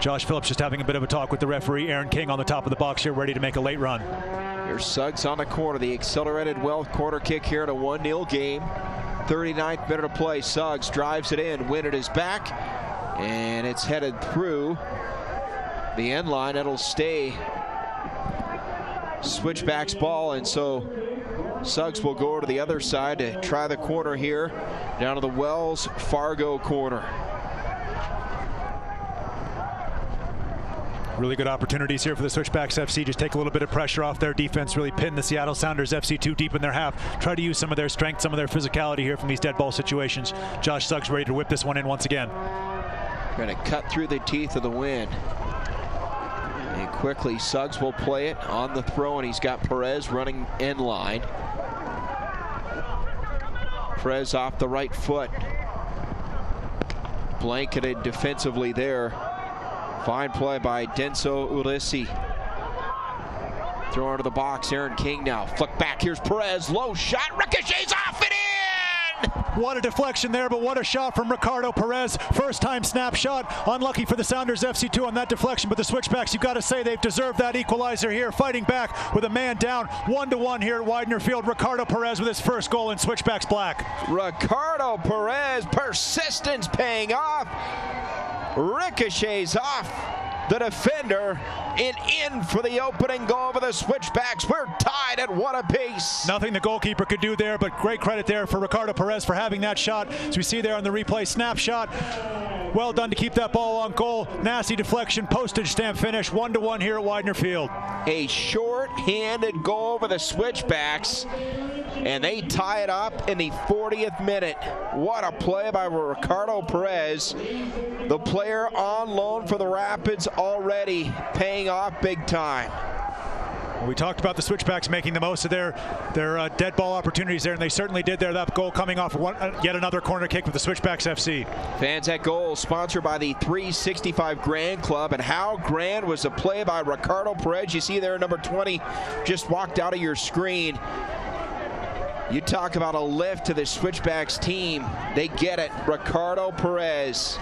Josh Phillips just having a bit of a talk with the referee. Aaron King on the top of the box here, ready to make a late run. Here's Suggs on the corner, the accelerated wealth corner kick here in a 1-0 game. 39th minute of play. Suggs drives it in, Winnett is back, and it's headed through the end line. It'll stay Switchbacks ball, and so Suggs will go to the other side to try the corner here, down to the Wells Fargo corner. Really good opportunities here for the Switchbacks FC. Just take a little bit of pressure off their defense, really pin the Seattle Sounders FC too deep in their half. Try to use some of their strength, some of their physicality here from these dead ball situations. Josh Suggs ready to whip this one in once again. Going to cut through the teeth of the wind. And quickly, Suggs will play it on the throw, and he's got Perez running in line. Perez off the right foot. Blanketed defensively there. Fine play by Denso Ulisi. Throw into the box. Aaron King now. Flick back. Here's Perez. Low shot. Ricochets off and in! What a deflection there, but what a shot from Ricardo Perez. First time snapshot. Unlucky for the Sounders FC2 on that deflection, but the Switchbacks, you've got to say they've deserved that equalizer here. Fighting back with a man down. 1-1 here at Widener Field. Ricardo Perez with his first goal in Switchbacks black. Ricardo Perez. Persistence paying off. Ricochets off the defender and in for the opening goal for the Switchbacks. We're tied at 1 apiece. Nothing the goalkeeper could do there, but great credit there for Ricardo Perez for having that shot. As we see there on the replay, snapshot. Well done to keep that ball on goal. Nasty deflection, postage stamp finish. 1-1 here at Widener Field. A short-handed goal for the Switchbacks, and they tie it up in the 40th minute. What a play by Ricardo Perez, the player on loan for the Rapids, already paying off big time. Well, we talked about the Switchbacks making the most of their dead ball opportunities there, and they certainly did there. That goal coming off yet another corner kick with the Switchbacks FC. Fans at Goal, sponsored by the 365 Grand Club. And how grand was the play by Ricardo Perez? You see there, number 20 just walked out of your screen. You talk about a lift to the Switchbacks team. They get it. Ricardo Perez.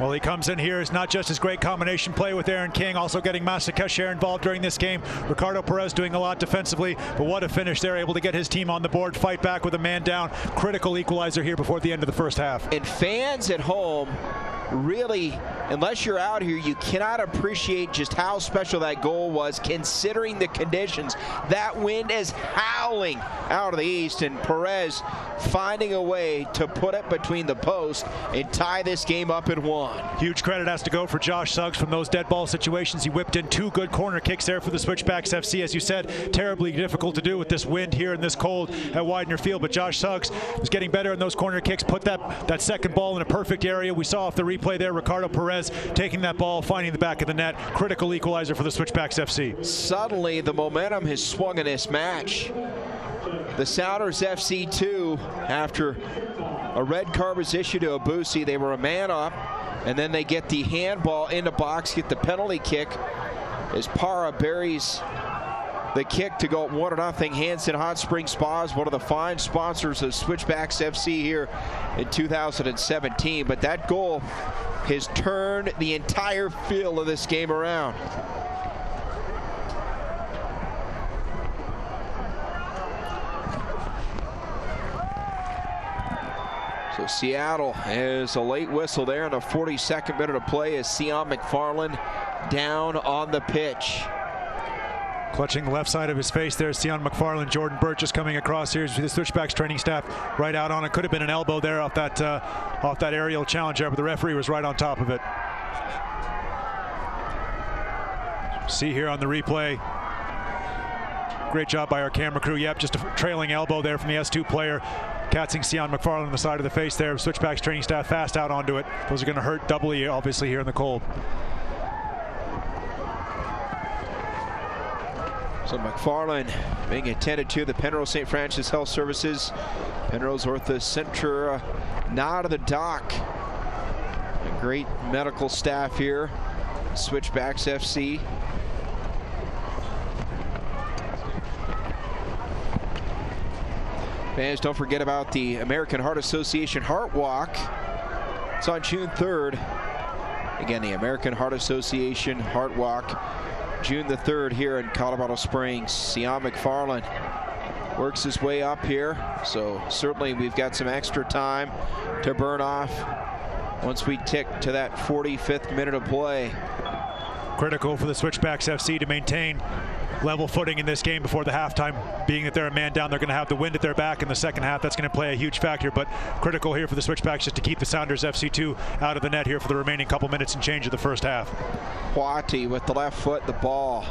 Well, he comes in here. It's not just his great combination play with Aaron King, also getting Masakesher involved during this game. Ricardo Perez doing a lot defensively, but what a finish. They're able to get his team on the board, fight back with a man down. Critical equalizer here before the end of the first half. And fans at home, really, unless you're out here, you cannot appreciate just how special that goal was, considering the conditions. That wind is howling out of the east, and Perez finding a way to put it between the posts and tie this game up at 1. Huge credit has to go for Josh Suggs from those dead ball situations. He whipped in 2 good corner kicks there for the Switchbacks FC. As you said, terribly difficult to do with this wind here and this cold at Widener Field, but Josh Suggs was getting better in those corner kicks, put that second ball in a perfect area. We saw off the replay there, Ricardo Perez taking that ball, finding the back of the net. Critical equalizer for the Switchbacks FC. Suddenly, the momentum has swung in this match. The Sounders FC2, after a red card was issued to Abusi, they were a man up, and then they get the handball in the box, get the penalty kick as Para buries the kick to go 1-0. Hanson Hot Spring Spas, one of the fine sponsors of Switchbacks FC here in 2017. But that goal has turned the entire feel of this game around. So Seattle has a late whistle there in the 42nd minute of play as Sion McFarland down on the pitch. Clutching the left side of his face there, Sion McFarland. Jordan Burgess coming across here. The Switchbacks training staff right out on it. Could have been an elbow there off that aerial challenge there, but the referee was right on top of it. See here on the replay. Great job by our camera crew. Yep, just a trailing elbow there from the S2 player. Catching Sion McFarland on the side of the face there. Switchbacks training staff fast out onto it. Those are going to hurt doubly, obviously, here in the cold. So McFarland being attended to, the Penrose St. Francis Health Services. Penrose Ortho Center now to the dock. A great medical staff here. Switchbacks FC. Fans, don't forget about the American Heart Association Heart Walk. It's on June 3rd. Again, the American Heart Association Heart Walk, June the 3rd here in Colorado Springs. Sion McFarland works his way up here, so certainly we've got some extra time to burn off once we tick to that 45th minute of play. Critical for the Switchbacks FC to maintain level footing in this game before the halftime, being that they're a man down. They're going to have the wind at their back in the second half. That's going to play a huge factor, but critical here for the Switchbacks just to keep the Sounders FC2 out of the net here for the remaining couple minutes and change of the first half. Poiti with the left foot, the ball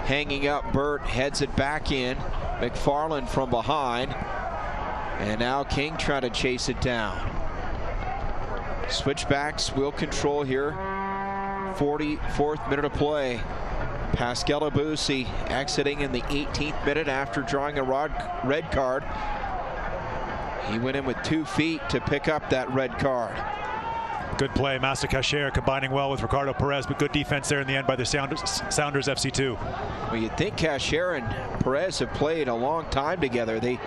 hanging up. Burt heads it back in. McFarland from behind. And now King trying to chase it down. Switchbacks will control here. 44th minute of play. Pascal Abusi exiting in the 18th minute after drawing a red card. He went in with 2 feet to pick up that red card. Good play. Massa Cacher combining well with Ricardo Perez, but good defense there in the end by the Sounders FC2. Well, you'd think Cacher and Perez have played a long time together. They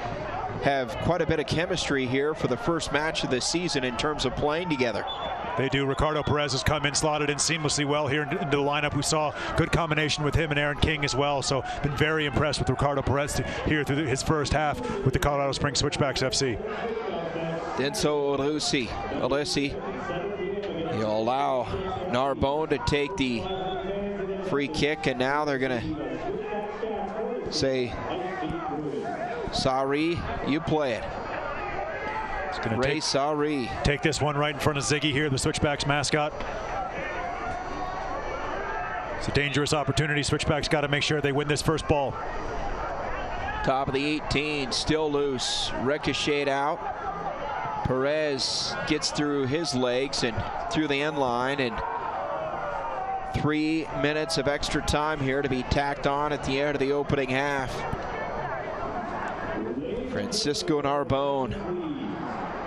have quite a bit of chemistry here for the first match of the season in terms of playing together. They do. Ricardo Perez has come in, slotted in seamlessly well here into the lineup. We saw good combination with him and Aaron King as well. So been very impressed with Ricardo Perez here through his first half with the Colorado Springs Switchbacks FC. Denso Alessi. He'll allow Narbonne to take the free kick, and now they're going to say, Sari, you play it. It's going Ray Sari. Take this one right in front of Ziggy here, the Switchbacks mascot. It's a dangerous opportunity. Switchbacks got to make sure they win this first ball. Top of the 18, still loose. Ricocheted out. Perez gets through his legs and through the end line, and 3 minutes of extra time here to be tacked on at the end of the opening half. Francisco Narbonne.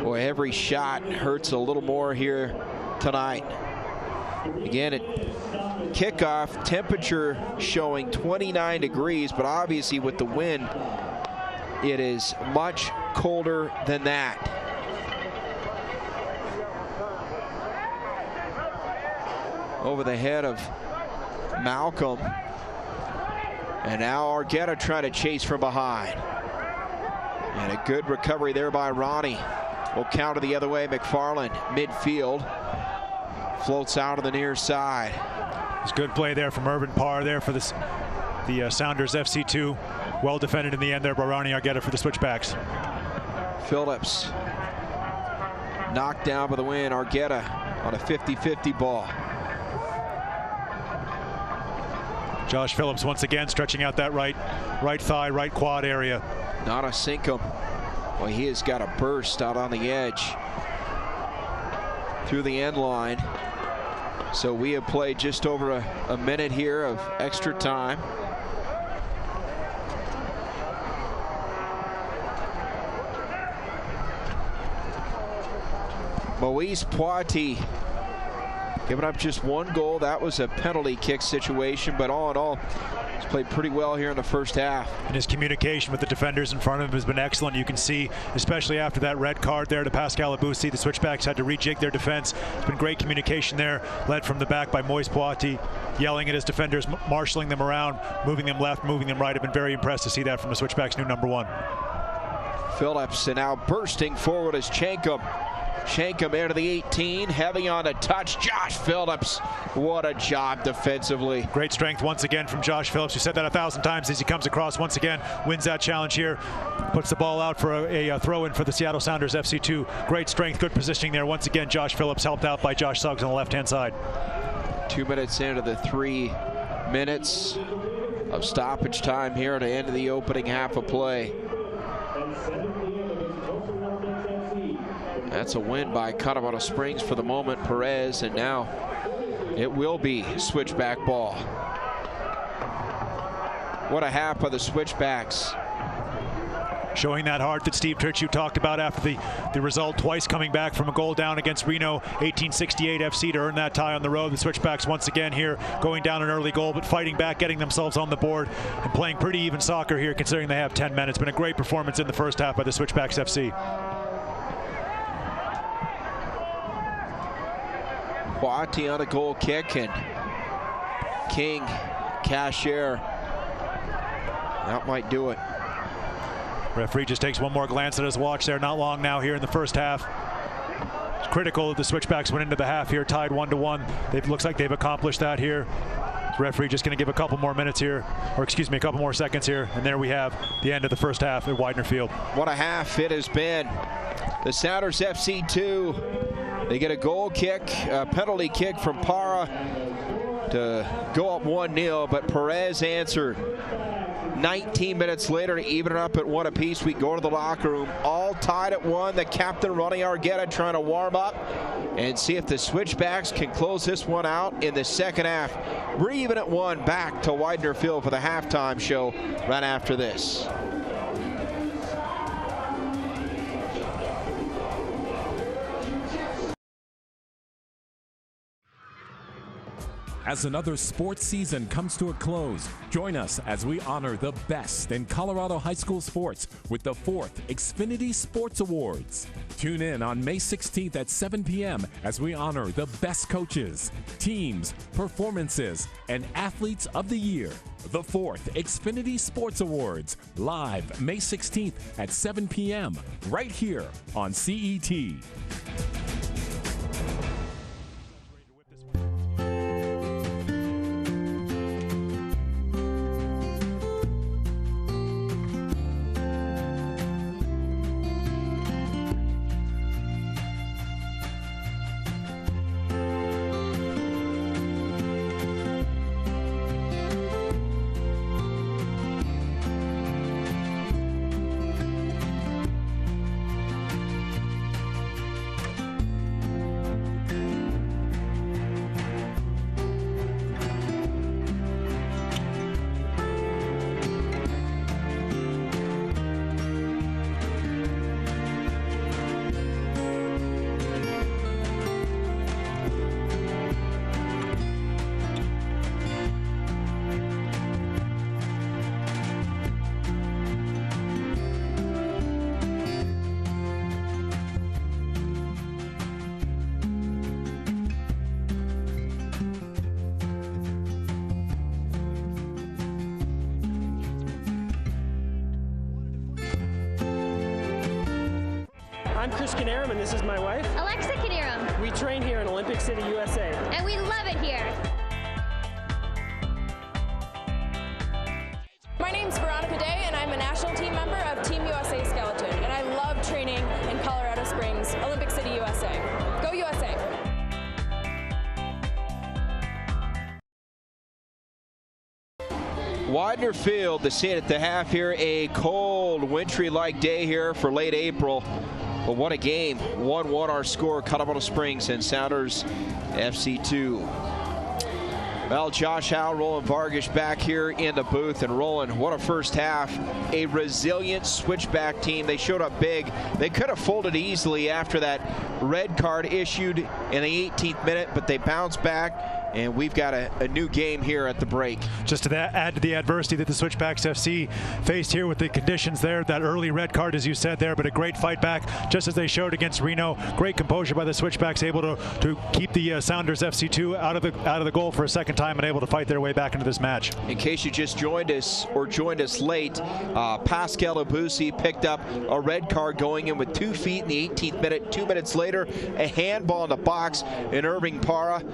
Boy, every shot hurts a little more here tonight. Again, at kickoff, temperature showing 29 degrees, but obviously with the wind, it is much colder than that. Over the head of Malcolm. And now Argueta trying to chase from behind. And a good recovery there by Ronnie. Will counter the other way. McFarland, midfield. Floats out to the near side. It's good play there from Urban Parr there for the Sounders FC2. Well defended in the end there by Ronnie Argueta for the Switchbacks. Phillips. Knocked down by the wind. Argueta on a 50-50 ball. Josh Phillips once again stretching out that right thigh, right quad area. Not a Sinkum. Well, he has got a burst out on the edge through the end line. So we have played just over a minute here of extra time. Moise Poiti giving up just 1 goal. That was a penalty kick situation, but all in all, he's played pretty well here in the first half. And his communication with the defenders in front of him has been excellent. You can see, especially after that red card there to Pascal Abusi, the Switchbacks had to rejig their defense. It's been great communication there, led from the back by Moise Poiti, yelling at his defenders, marshaling them around, moving them left, moving them right. I've been very impressed to see that from the Switchbacks' new #1. Phillips, and now bursting forward is Chankum. Chankum into the 18, heavy on the touch. Josh Phillips, what a job defensively. Great strength once again from Josh Phillips. We said that 1,000 times as he comes across once again, wins that challenge here, puts the ball out for a throw-in for the Seattle Sounders FC2. Great strength, good positioning there. Once again, Josh Phillips helped out by Josh Suggs on the left-hand side. 2 minutes into the 3 minutes of stoppage time here at the end of the opening half of play. That's a win by Colorado Springs for the moment. Perez, and now it will be Switchback ball. What a half by the Switchbacks. Showing that heart that Steve Tritchu talked about after the result, twice coming back from a goal down against Reno 1868 FC to earn that tie on the road. The Switchbacks once again here going down an early goal, but fighting back, getting themselves on the board and playing pretty even soccer here considering they have 10 men. It's been a great performance in the first half by the Switchbacks FC. Poiti on a goal kick, and King, Cacher, that might do it. Referee just takes one more glance at his watch there. Not long now here in the first half. It's critical that the Switchbacks went into the half here tied 1-1. It looks like they've accomplished that here. The referee just going to give a couple more minutes here, or excuse me, a couple more seconds here, and there we have the end of the first half at Widener Field. What a half it has been. The Sounders FC 2, they get a goal kick, a penalty kick from Para to go up 1-0, but Perez answered. 19 minutes later to even it up at 1 apiece. We go to the locker room, all tied at 1. The captain, Ronnie Argueta, trying to warm up and see if the Switchbacks can close this one out in the second half. We're even at 1, back to Widener Field for the halftime show right after this. As another sports season comes to a close, join us as we honor the best in Colorado high school sports with the 4th Xfinity Sports Awards. Tune in on May 16th at 7 p.m. as we honor the best coaches, teams, performances, and athletes of the year. The 4th Xfinity Sports Awards, live May 16th at 7 p.m. right here on CET. I'm Chris Canarum, and this is my wife, Alexa Canarum. We train here in Olympic City, USA. And we love it here. My name's Veronica Day, and I'm a national team member of Team USA Skeleton, and I love training in Colorado Springs, Olympic City, USA. Go USA! Widener Field, the scene at the half here, a cold, wintry-like day here for late April. But what a game. 1-1 our score, Colorado Springs and Sounders FC 2. Well, Josh Howe, Roland Vargas back here in the booth. And Roland, what a first half. A resilient Switchback team. They showed up big. They could have folded easily after that red card issued in the 18th minute, but they bounced back. And we've got a new game here at the break. Just to add to the adversity that the Switchbacks FC faced here with the conditions there, that early red card, as you said there, but a great fight back, just as they showed against Reno. Great composure by the Switchbacks, able to keep the Sounders FC2 out of the goal for a second time and able to fight their way back into this match. In case you just joined us or joined us late, Pascal Abusi picked up a red card going in with 2 feet in the 18th minute. 2 minutes later, a handball in the box, and Irvin Para,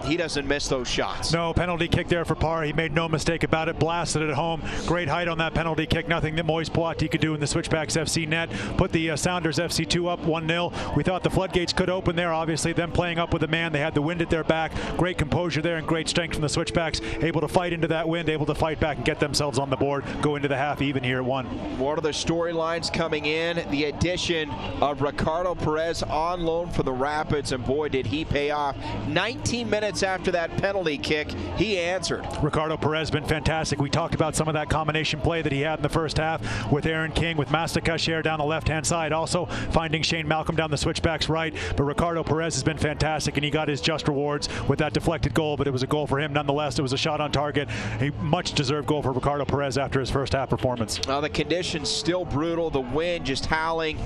he doesn't miss those shots. No, penalty kick there for Parr. He made no mistake about it. Blasted it home. Great height on that penalty kick. Nothing that Moise Poitiers could do in the Switchbacks FC net. Put the Sounders FC2 up 1-0. We thought the floodgates could open there. Obviously, them playing up with a man. They had the wind at their back. Great composure there and great strength from the Switchbacks. Able to fight into that wind, able to fight back and get themselves on the board. Go into the half even here at 1. What are the storylines coming in? The addition of Ricardo Perez on loan for the Rapids, and boy, did he pay off. 19 minutes after that penalty kick, he answered. Ricardo Perez been fantastic. We talked about some of that combination play that he had in the first half with Aaron King, with Mastakasher down the left-hand side, also finding Shane Malcolm down the Switchbacks right. But Ricardo Perez has been fantastic, and he got his just rewards with that deflected goal, but it was a goal for him nonetheless. It was a shot on target. A much-deserved goal for Ricardo Perez after his first half performance. The conditions still brutal. The wind just howling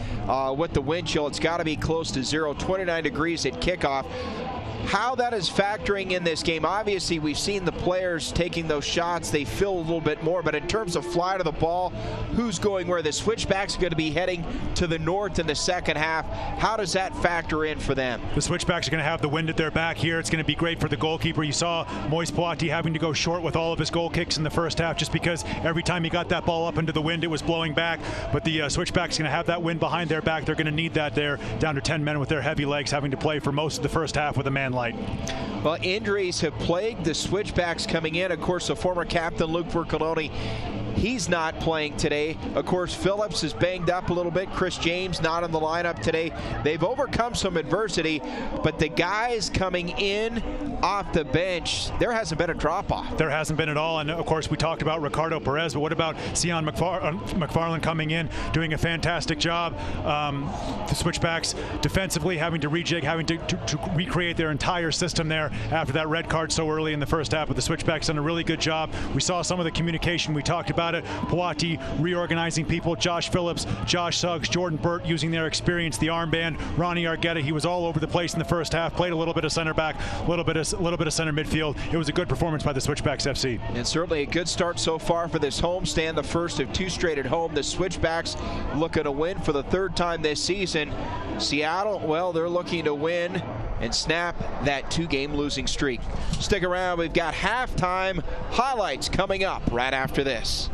with the wind chill. It's got to be close to 0, 29 degrees at kickoff. how that is factoring in this game. Obviously, we've seen the players taking those shots. They feel a little bit more, but in terms of fly to the ball, who's going where? The Switchbacks are going to be heading to the north in the second half. How does that factor in for them? The Switchbacks are going to have the wind at their back here. It's going to be great for the goalkeeper. You saw Moise Poiti having to go short with all of his goal kicks in the first half just because every time he got that ball up into the wind, it was blowing back. But the Switchbacks are going to have that wind behind their back. They're going to need that there, down to 10 men with their heavy legs, having to play for most of the first half with a man light. Well, injuries have plagued the Switchbacks coming in. Of course, the former captain, Luke Vercoloni, he's not playing today. Of course, Phillips is banged up a little bit. Chris James not in the lineup today. They've overcome some adversity, but the guys coming in off the bench, there hasn't been a drop-off. There hasn't been at all, and of course we talked about Ricardo Perez, but what about Sion McFarland coming in, doing a fantastic job. The Switchbacks defensively having to rejig, having to recreate their entire system there after that red card so early in the first half, but the Switchbacks done a really good job. We saw some of the communication, we talked about it. Poiti reorganizing people, Josh Phillips, Josh Suggs, Jordan Burt using their experience, the armband, Ronnie Argueta, he was all over the place in the first half, played a little bit of center back, a little bit of center midfield. It was a good performance by the Switchbacks FC. And certainly a good start so far for this homestand, the first of two straight at home. The Switchbacks looking to win for the third time this season. Seattle, well, they're looking to win and snap that two-game losing streak. Stick around, we've got halftime highlights coming up right after this.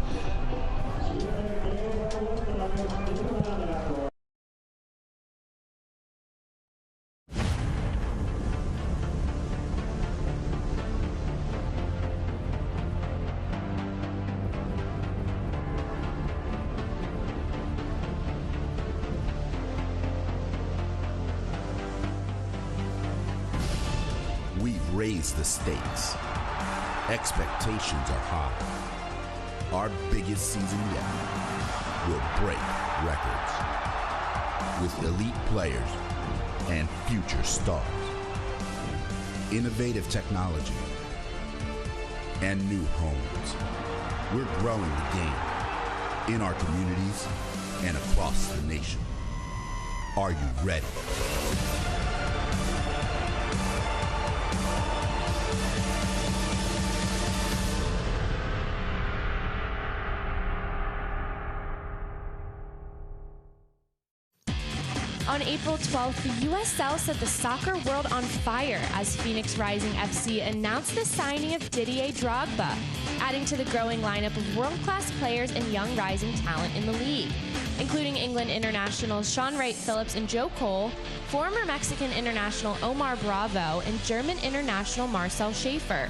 We've raised the stakes. Expectations are high. Our biggest season yet will break records with elite players and future stars, innovative technology, and new homes. We're growing the game in our communities and across the nation. Are you ready? On April 12th, the USL set the soccer world on fire as Phoenix Rising FC announced the signing of Didier Drogba, adding to the growing lineup of world-class players and young rising talent in the league, including England internationals Sean Wright-Phillips and Joe Cole, former Mexican international Omar Bravo, and German international Marcel Schaefer.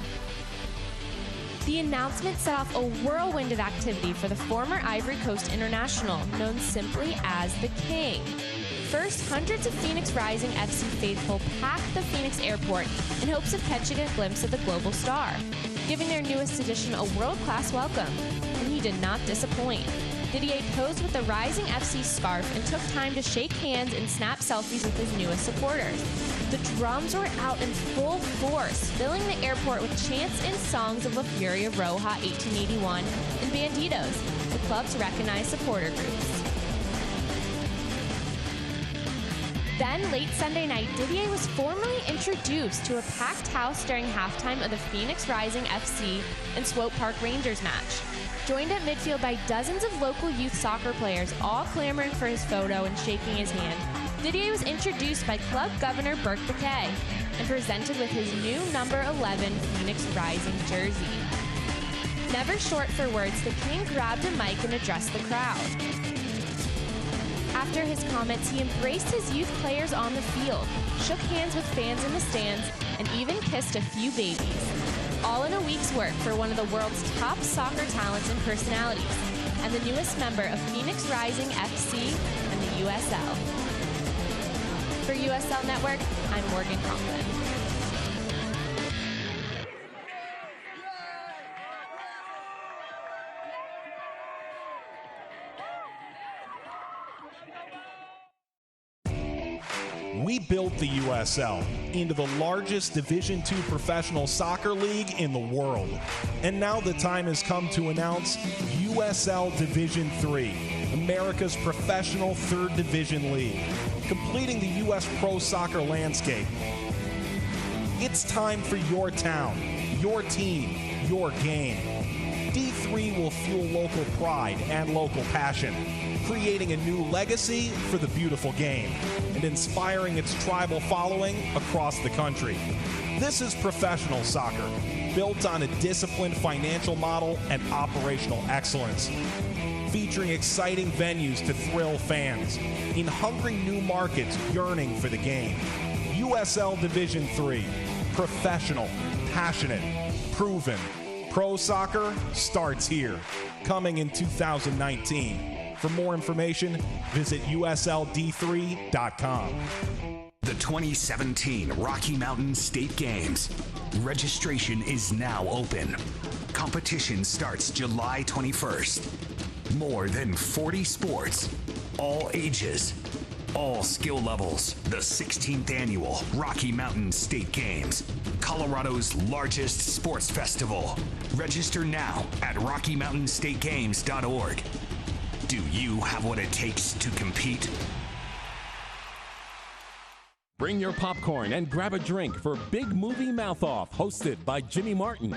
The announcement set off a whirlwind of activity for the former Ivory Coast international, known simply as the King. First, hundreds of Phoenix Rising FC faithful packed the Phoenix airport in hopes of catching a glimpse of the global star, giving their newest addition a world-class welcome. And he did not disappoint. Didier posed with the Rising FC scarf and took time to shake hands and snap selfies with his newest supporters. The drums were out in full force, filling the airport with chants and songs of La Furia Roja 1881 and Bandidos, the club's recognized supporter groups. Then, late Sunday night, Didier was formally introduced to a packed house during halftime of the Phoenix Rising FC and Swope Park Rangers match. Joined at midfield by dozens of local youth soccer players, all clamoring for his photo and shaking his hand, Didier was introduced by Club Governor Burke Bakay and presented with his new number 11 Phoenix Rising jersey. Never short for words, the King grabbed a mic and addressed the crowd. After his comments, he embraced his youth players on the field, shook hands with fans in the stands, and even kissed a few babies. All in a week's work for one of the world's top soccer talents and personalities, and the newest member of Phoenix Rising FC and the USL. For USL Network, I'm Morgan Conklin. We built the USL into the largest Division II professional soccer league in the world. And now the time has come to announce USL Division III, America's professional third division league, completing the U.S. pro soccer landscape. It's time for your town, your team, your game. D3 will fuel local pride and local passion, creating a new legacy for the beautiful game and inspiring its tribal following across the country. This is professional soccer, built on a disciplined financial model and operational excellence, featuring exciting venues to thrill fans in hungry new markets yearning for the game. USL Division III, professional, passionate, proven. Pro soccer starts here, coming in 2019. For more information, visit USLD3.com. The 2017 Rocky Mountain State Games. Registration is now open. Competition starts July 21st. More than 40 sports, all ages, all skill levels. The 16th annual Rocky Mountain State Games, Colorado's largest sports festival. Register now at RockyMountainStateGames.org. Do you have what it takes to compete? Bring your popcorn and grab a drink for Big Movie Mouth Off, hosted by Jimmy Martin.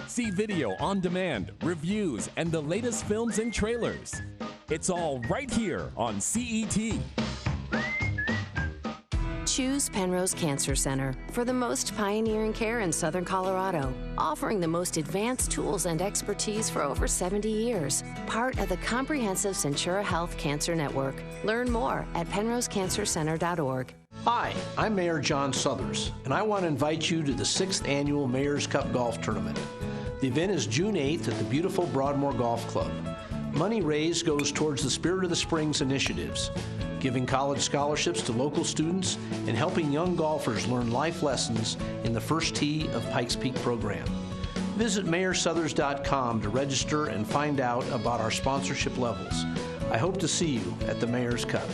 See video on demand, reviews, and the latest films and trailers. It's all right here on CET. Choose Penrose Cancer Center for the most pioneering care in Southern Colorado, offering the most advanced tools and expertise for over 70 years. Part of the comprehensive Centura Health Cancer Network. Learn more at penrosecancercenter.org. Hi, I'm Mayor John Suthers, and I want to invite you to the 6th Annual Mayor's Cup Golf Tournament. The event is June 8th at the beautiful Broadmoor Golf Club. Money raised goes towards the Spirit of the Springs initiatives, giving college scholarships to local students and helping young golfers learn life lessons in the First Tee of Pikes Peak program. Visit mayorsuthers.com to register and find out about our sponsorship levels. I hope to see you at the Mayor's Cup.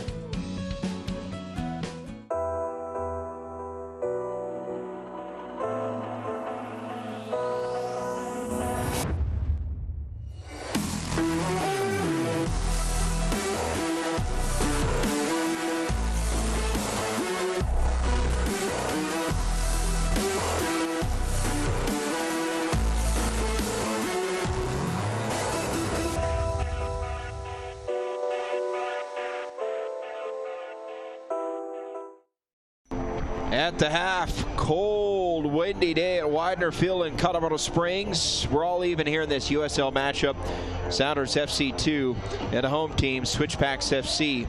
At the half, cold, windy day at Widener Field in Colorado Springs. We're all even here in this USL matchup. Sounders FC 2 and a home team, Switchbacks FC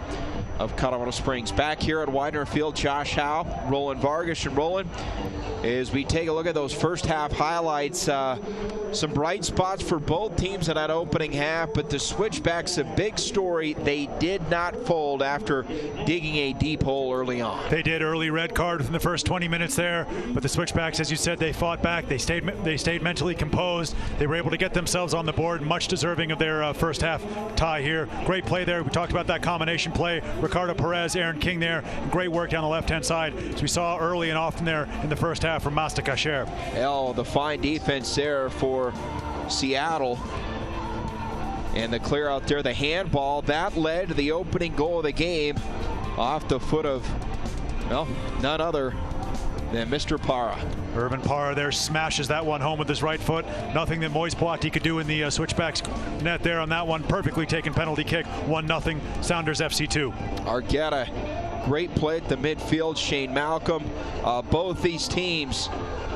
of Colorado Springs. Back here at Widener Field, Josh Howe, Roland Vargas, and Roland, as we take a look at those first half highlights, some bright spots for both teams in that opening half, but the Switchbacks, a big story. They did not fold after digging a deep hole early on. They did. Early red card within the first 20 minutes there, but the Switchbacks, as you said, they fought back. They stayed mentally composed. They were able to get themselves on the board, much deserving of their first half tie here. Great play there. We talked about that combination play. Ricardo Perez, Aaron King there. Great work down the left-hand side, as we saw early and often there in the first half from Masta Kacher. Oh, the fine defense there for Seattle. And the clear out there, the handball, that led to the opening goal of the game off the foot of, well, none other than Mr. Parra. Urban Parra there smashes that one home with his right foot. Nothing that Moise Plati could do in the Switchbacks net there on that one. Perfectly taken penalty kick. 1-0 Sounders FC 2. Argetta, great play at the midfield. Shane Malcolm. Both these teams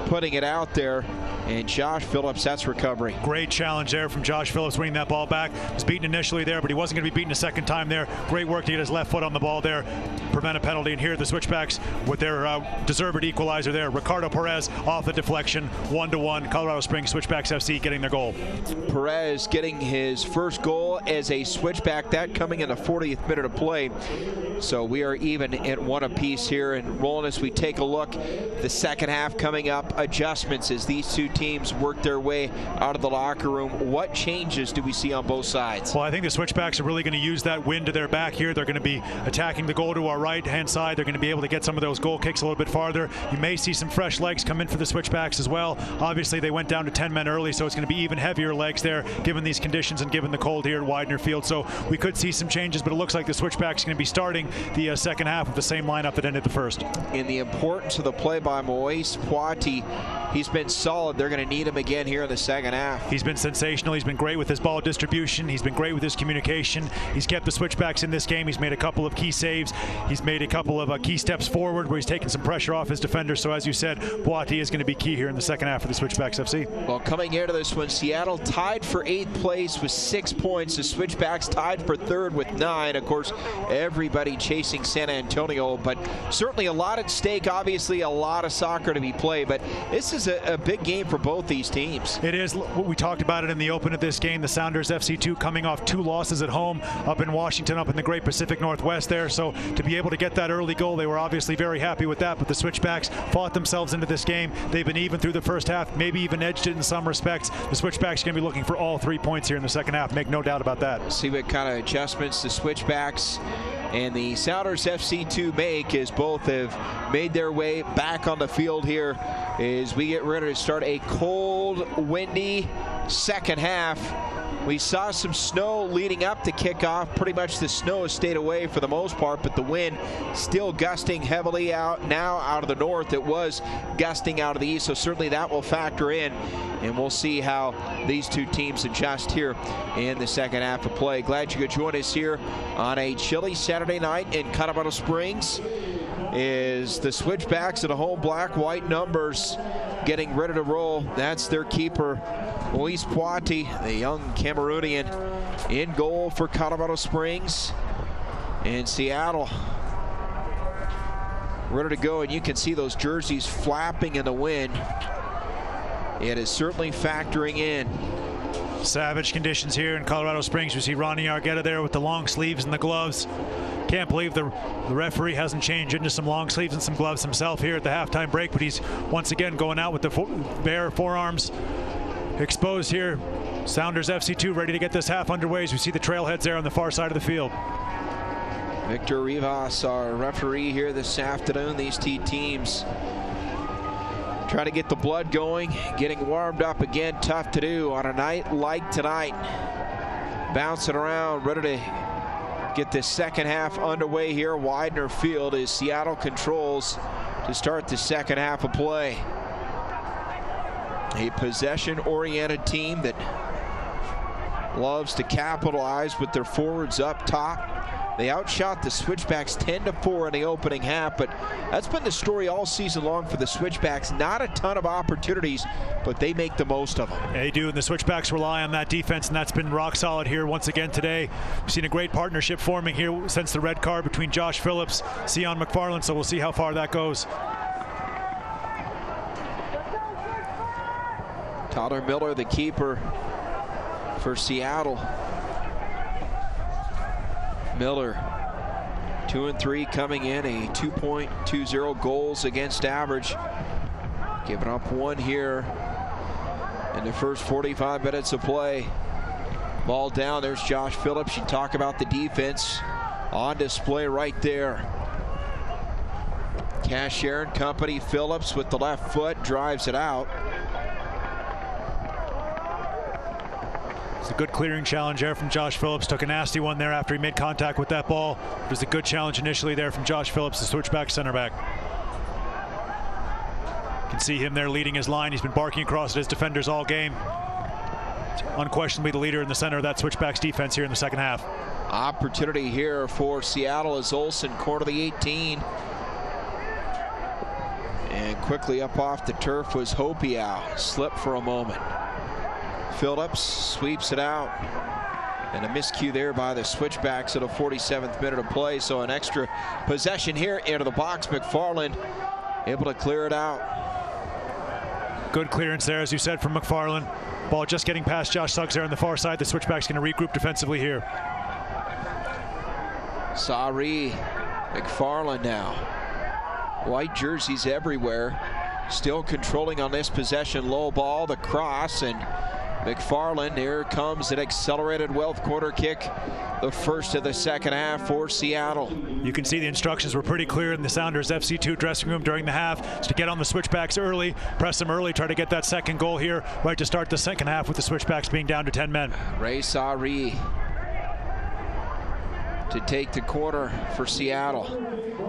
putting it out there. And Josh Phillips, that's recovery. Great challenge there from Josh Phillips, winning that ball back. Was beaten initially there, but he wasn't going to be beaten a second time there. Great work to get his left foot on the ball there, prevent a penalty. And here the Switchbacks with their deserved equalizer there. Ricardo Perez off the deflection, 1-1. Colorado Springs Switchbacks FC getting their goal. Perez getting his first goal as a Switchback, that coming in the 40th minute of play. So we are even at one apiece here. And rolling as we take a look, the second half coming up, adjustments as these two teams work their way out of the locker room. What changes do we see on both sides? Well, I think the Switchbacks are really going to use that wind to their back here. They're going to be attacking the goal to our right-hand side. They're going to be able to get some of those goal kicks a little bit farther. You may see some fresh legs come in for the Switchbacks as well. Obviously, they went down to 10 men early, so it's going to be even heavier legs there, given these conditions and given the cold here at Widener Field. So we could see some changes, but it looks like the Switchbacks are going to be starting the second half with the same lineup that ended the first. In the importance of the play by Moise Poiti, he's been solid. They're going to need him again here in the second half. He's been sensational. He's been great with his ball distribution. He's been great with his communication. He's kept the Switchbacks in this game. He's made a couple of key saves. He's made a couple of key steps forward where he's taken some pressure off his defenders. So as you said, Poiti is going to be key here in the second half for the Switchbacks FC. Well, coming into this one, Seattle tied for 8th place with 6 points. The Switchbacks tied for 3rd with 9. Of course, everybody chasing San Antonio, but certainly a lot at stake. Obviously, a lot of soccer to be played, but this is a big game for both these teams. It is. We talked about it in the open of this game. The Sounders FC2 coming off 2 losses at home up in Washington, up in the Great Pacific Northwest there. So to be able to get that early goal, they were obviously very happy with that, but the Switchbacks fought themselves into this game. They've been even through the first half, maybe even edged it in some respects. The Switchbacks are going to be looking for all 3 points here in the second half. Make no doubt about that. See what kind of adjustments the Switchbacks and the Sounders FC2 make, as both have made their way back on the field here as we get ready to start a cold, windy second half. We saw some snow leading up to kickoff. Pretty much the snow has stayed away for the most part, but the wind still gusting heavily out of the north. It was gusting out of the east, so certainly that will factor in, and we'll see how these two teams adjust here in the second half of play. Glad you could join us here on a chilly Saturday night in Colorado Springs. Is the Switchbacks at a home black-white numbers getting ready to roll. That's their keeper, Moise Poiti, the young Cameroonian, in goal for Colorado Springs. And Seattle ready to go, and you can see those jerseys flapping in the wind. It is certainly factoring in. Savage conditions here in Colorado Springs. We see Ronnie Argueta there with the long sleeves and the gloves. Can't believe the referee hasn't changed into some long sleeves and some gloves himself here at the halftime break, but he's once again going out with the bare forearms exposed here. Sounders FC2 ready to get this half underway as we see the trailheads there on the far side of the field. Victor Rivas, our referee here this afternoon. These two teams try to get the blood going, getting warmed up again. Tough to do on a night like tonight. Bouncing around, ready to get this second half underway here. Widener Field as Seattle controls to start the second half of play. A possession-oriented team that loves to capitalize with their forwards up top. They outshot the Switchbacks 10-4 in the opening half, but that's been the story all season long for the Switchbacks. Not a ton of opportunities, but they make the most of them. They do, and the Switchbacks rely on that defense, and that's been rock solid here once again today. We've seen a great partnership forming here since the red card between Josh Phillips, Sion McFarland, so we'll see how far that goes. Tyler Miller, the keeper for Seattle. Miller, 2-3 coming in, a 2.20 goals against average. Giving up one here in the first 45 minutes of play. Ball down, there's Josh Phillips. You talk about the defense on display right there. Cashier and company, Phillips with the left foot, drives it out. It's a good clearing challenge there from Josh Phillips. Took a nasty one there after he made contact with that ball. It was a good challenge initially there from Josh Phillips, the Switchback center back. You can see him there leading his line. He's been barking across at his defenders all game. Unquestionably the leader in the center of that Switchbacks defense here in the second half. Opportunity here for Seattle as Olsen, corner the 18. And quickly up off the turf was Hopiau. Slipped for a moment. Phillips sweeps it out, and a miscue there by the Switchbacks at a 47th minute of play. So an extra possession here into the box. McFarland able to clear it out. Good clearance there, as you said, from McFarland. Ball just getting past Josh Suggs there on the far side. The Switchbacks going to regroup defensively here. Sari, McFarland now. White jerseys everywhere. Still controlling on this possession. Low ball, the cross, and McFarland. Here comes an accelerated Wealth corner kick. The first of the second half for Seattle. You can see the instructions were pretty clear in the Sounders FC2 dressing room during the half to get on the switchbacks early, press them early, try to get that second goal here right to start the second half with the switchbacks being down to 10 men. Ray Sari to take the corner for Seattle.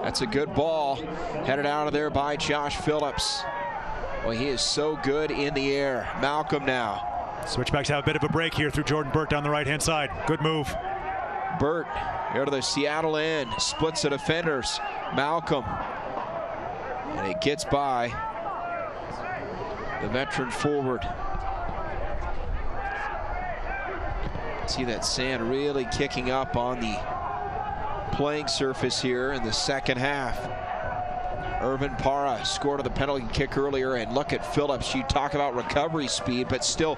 That's a good ball headed out of there by Josh Phillips. Well, he is so good in the air. Malcolm now. Switchbacks have a bit of a break here through Jordan Burt down the right-hand side. Good move. Burt here to the Seattle end. Splits the defenders. Malcolm. And it gets by the veteran forward. See that sand really kicking up on the playing surface here in the second half. Irvin Parra scored on the penalty kick earlier, and look at Phillips. You talk about recovery speed, but still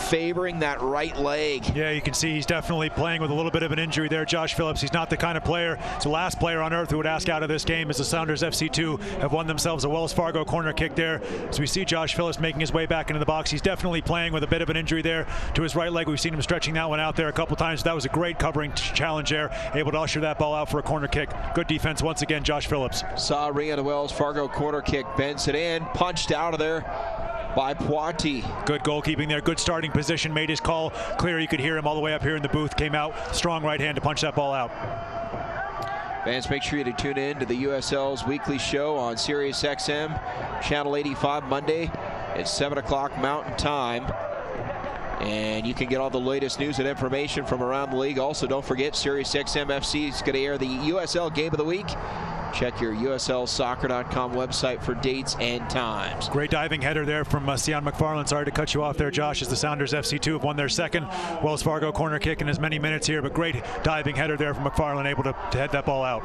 favoring that right leg. Yeah, you can see he's definitely playing with a little bit of an injury there. Josh Phillips, he's not the kind of player, it's the last player on earth who would ask out of this game, as the Sounders FC2 have won themselves a Wells Fargo corner kick there. So we see Josh Phillips making his way back into the box. He's definitely playing with a bit of an injury there to his right leg. We've seen him stretching that one out there a couple times. That was a great covering challenge there, able to usher that ball out for a corner kick. Good defense once again, Josh Phillips. Sari on the Wells Fargo corner kick, bends it in, punched out of there by Poiti. Good goalkeeping there, good starting position, made his call clear. You could hear him all the way up here in the booth, came out, strong right hand to punch that ball out. Fans, make sure you tune in to the USL's weekly show on Sirius XM, Channel 85, Monday at 7 o'clock Mountain Time. And you can get all the latest news and information from around the league. Also, don't forget, Sirius XM FC is going to air the USL Game of the Week. Check your USLsoccer.com website for dates and times. Great diving header there from Sion McFarland. Sorry to cut you off there, Josh, as the Sounders FC2 have won their second Wells Fargo corner kick in as many minutes here, but great diving header there from McFarland, able to head that ball out.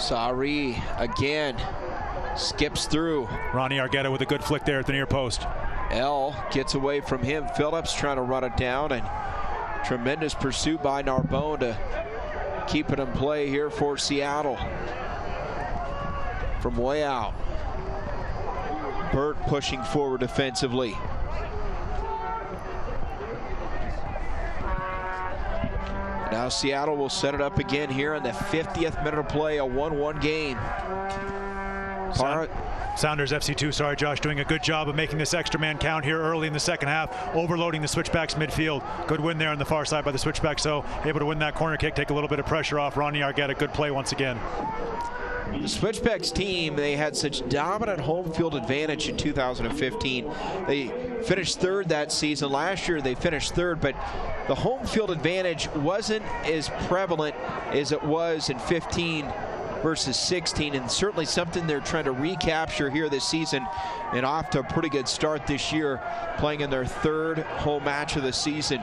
Sari again skips through. Ronnie Argueta with a good flick there at the near post. L gets away from him. Phillips trying to run it down, and tremendous pursuit by Narbonne to keep it in play here for Seattle. From way out. Burt pushing forward defensively. Now Seattle will set it up again here in the 50th minute of play, a 1-1 game. Sounders FC2, sorry Josh, doing a good job of making this extra man count here early in the second half, overloading the switchbacks midfield. Good win there on the far side by the switchback, so able to win that corner kick, take a little bit of pressure off Ronnie Argueta. Good play once again. The Switchbacks team, they had such dominant home field advantage in 2015. They finished third that season. Last year they finished third, but the home field advantage wasn't as prevalent as it was in 15 versus 16, and certainly something they're trying to recapture here this season, and off to a pretty good start this year, playing in their third home match of the season.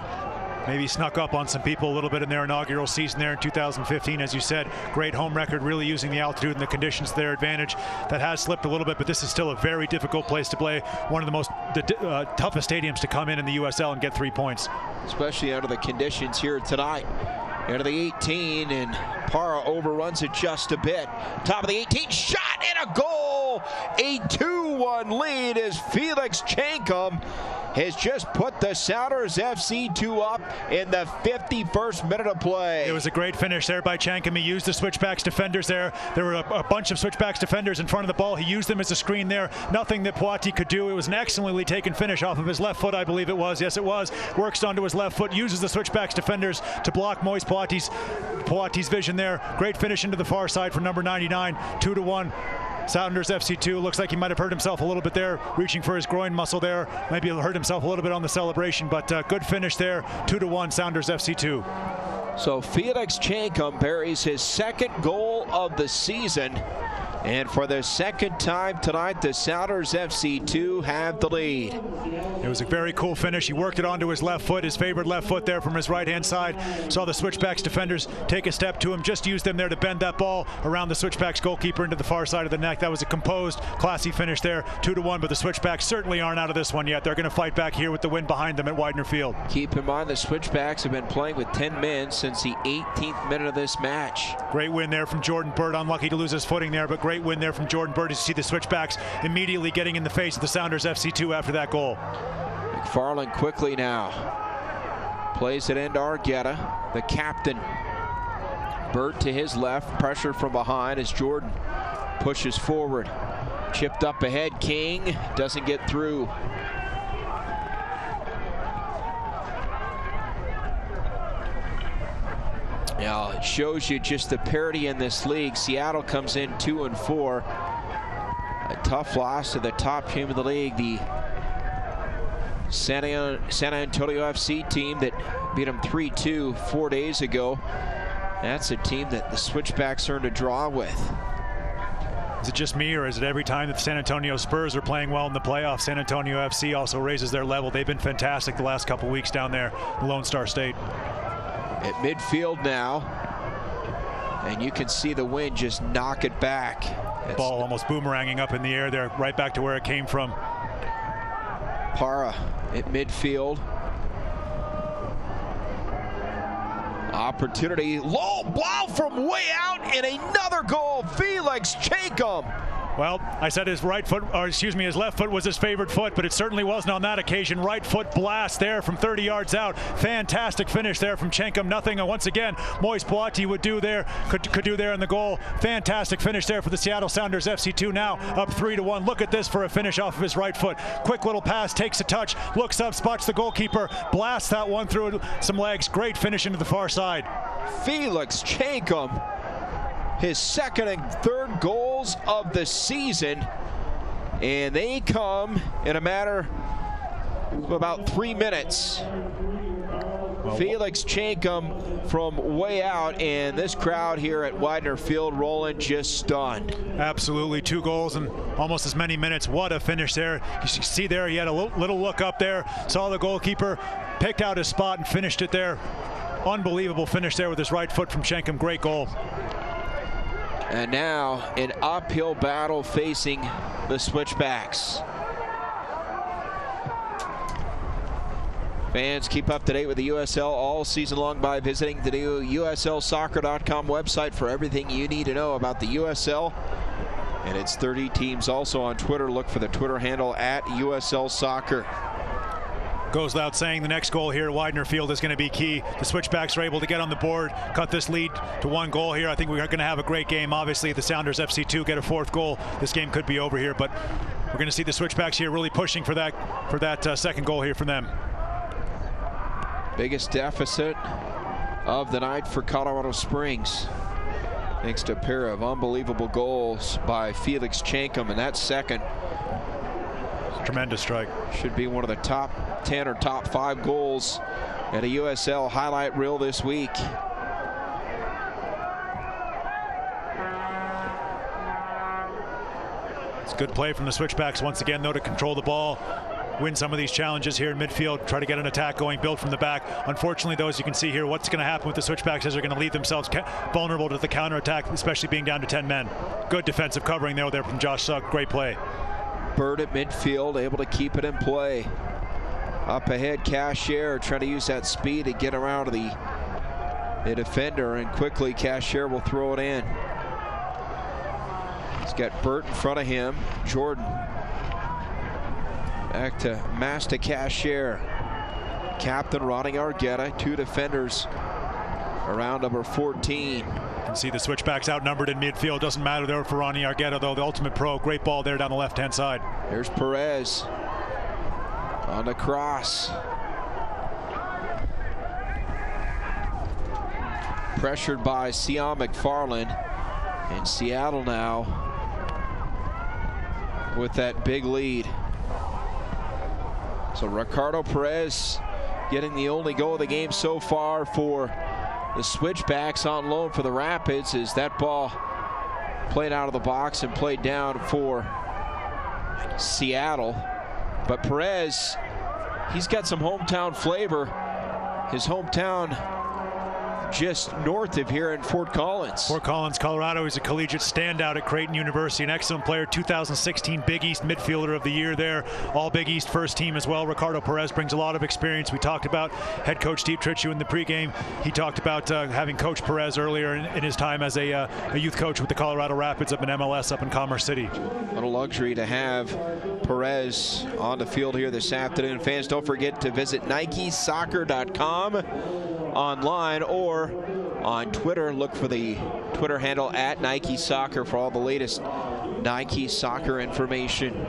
Maybe snuck up on some people a little bit in their inaugural season there in 2015. As you said, great home record, really using the altitude and the conditions to their advantage. That has slipped a little bit, but this is still a very difficult place to play. One of the toughest stadiums to come in the USL and get 3 points. Especially under the conditions here tonight. Into the 18, and Parra overruns it just a bit. Top of the 18, shot and a goal! A 2-1 lead as Felix Chankum has just put the Sounders FC2 up in the 51st minute of play. It was a great finish there by Chankum. He used the switchbacks defenders there. There were a bunch of switchbacks defenders in front of the ball. He used them as a screen there. Nothing that Poiti could do. It was an excellently taken finish off of his left foot, I believe it was. Yes, it was. Works onto his left foot, uses the switchbacks defenders to block Moise Poiti's vision there. Great finish into the far side for number 99, 2-1. Sounders FC2, looks like he might have hurt himself a little bit there, reaching for his groin muscle there. Maybe he'll hurt himself a little bit on the celebration, but good finish there, 2-1 Sounders FC2. So Felix Chankum buries his second goal of the season. And for the second time tonight, the Sounders FC2 have the lead. It was a very cool finish. He worked it onto his left foot, his favorite left foot there from his right-hand side. Saw the switchbacks defenders take a step to him, just used them there to bend that ball around the switchbacks goalkeeper into the far side of the neck. That was a composed, classy finish there, 2-1, but the switchbacks certainly aren't out of this one yet. They're going to fight back here with the win behind them at Widener Field. Keep in mind the switchbacks have been playing with 10 men since the 18th minute of this match. Great win there from Jordan Burt. Unlucky to lose his footing there, but great great win there from Jordan Bird. You see the Switchbacks immediately getting in the face of the Sounders FC2 after that goal. McFarland quickly now plays it into Argueta, the captain. Bird to his left, pressure from behind as Jordan pushes forward. Chipped up ahead, King doesn't get through. Now it shows you just the parity in this league. Seattle comes in 2-4. A tough loss to the top team of the league, the San Antonio FC team that beat them 3-2 4 days ago. That's a team that the Switchbacks earned a draw with. Is it just me, or is it every time that the San Antonio Spurs are playing well in the playoffs, San Antonio FC also raises their level? They've been fantastic the last couple weeks down there in Lone Star State. At midfield now, and you can see the wind just knock it back. Ball almost boomeranging up in the air there, right back to where it came from. Para at midfield. Opportunity, low ball from way out, and another goal. Felix Chacum. Well, I said his right foot, or excuse me, his left foot was his favorite foot, but it certainly wasn't on that occasion. Right foot blast there from 30 yards out. Fantastic finish there from Chenkum. Nothing, once again, Moise Boiti would do there, could do there in the goal. Fantastic finish there for the Seattle Sounders FC2, now up 3-1. Look at this for a finish off of his right foot. Quick little pass, takes a touch, looks up, spots the goalkeeper, blasts that one through some legs. Great finish into the far side. Felix Chacum, his second and third goals of the season, and they come in a matter of about 3 minutes. Felix Chacum from way out, and this crowd here at Widener Field, Roland, just stunned. Absolutely, 2 goals in almost as many minutes. What a finish there. You see there, he had a little look up there, saw the goalkeeper, picked out his spot and finished it there. Unbelievable finish there with his right foot from Chenkum. Great goal. And now an uphill battle facing the Switchbacks. Fans, keep up to date with the USL all season long by visiting the new USLsoccer.com website for everything you need to know about the USL and its 30 teams. Also on Twitter, look for the Twitter handle at USL Soccer. Goes without saying, the next goal here at Widener Field is going to be key. The Switchbacks are able to get on the board, cut this lead to 1 goal here. I think we're going to have a great game. Obviously, if the Sounders FC2 get a 4th goal, this game could be over here, but we're going to see the Switchbacks here really pushing for that second goal here from them. Biggest deficit of the night for Colorado Springs, thanks to a pair of unbelievable goals by Felix Chenkum, and that second tremendous strike. Should be one of the top 10 or top 5 goals at a USL highlight reel this week. It's good play from the Switchbacks once again, though, to control the ball, win some of these challenges here in midfield, try to get an attack going, build from the back. Unfortunately, though, as you can see here, what's going to happen with the Switchbacks is they're going to leave themselves vulnerable to the counterattack, especially being down to 10 men. Good defensive covering there from Josh Sugg. Great play. Bird at midfield, able to keep it in play. Up ahead, Cashier trying to use that speed to get around the defender, and quickly Cashier will throw it in. He's got Burt in front of him. Jordan back to Masta Cashier. Captain Ronnie Argueta, 2 defenders around number 14. You can see the Switchbacks outnumbered in midfield. Doesn't matter there for Ronnie Argueta, though, the ultimate pro. Great ball there down the left-hand side. Here's Perez on the cross. Pressured by Sion McFarland. And Seattle now with that big lead. So Ricardo Perez getting the only goal of the game so far for the Switchbacks on loan for the Rapids, as that ball played out of the box and played down for Seattle. But Perez, he's got some hometown flavor. His hometown just north of here in Fort Collins. Fort Collins, Colorado. He's a collegiate standout at Creighton University, an excellent player, 2016 Big East Midfielder of the Year there, all Big East first team as well. Ricardo Perez brings a lot of experience. We talked about head coach Steve Tritchue in the pregame. He talked about having coached Perez earlier in his time as a youth coach with the Colorado Rapids up in MLS up in Commerce City. What a luxury to have Perez on the field here this afternoon. Fans, don't forget to visit NikeSoccer.com online or on Twitter. Look for the Twitter handle at Nike Soccer for all the latest Nike Soccer information.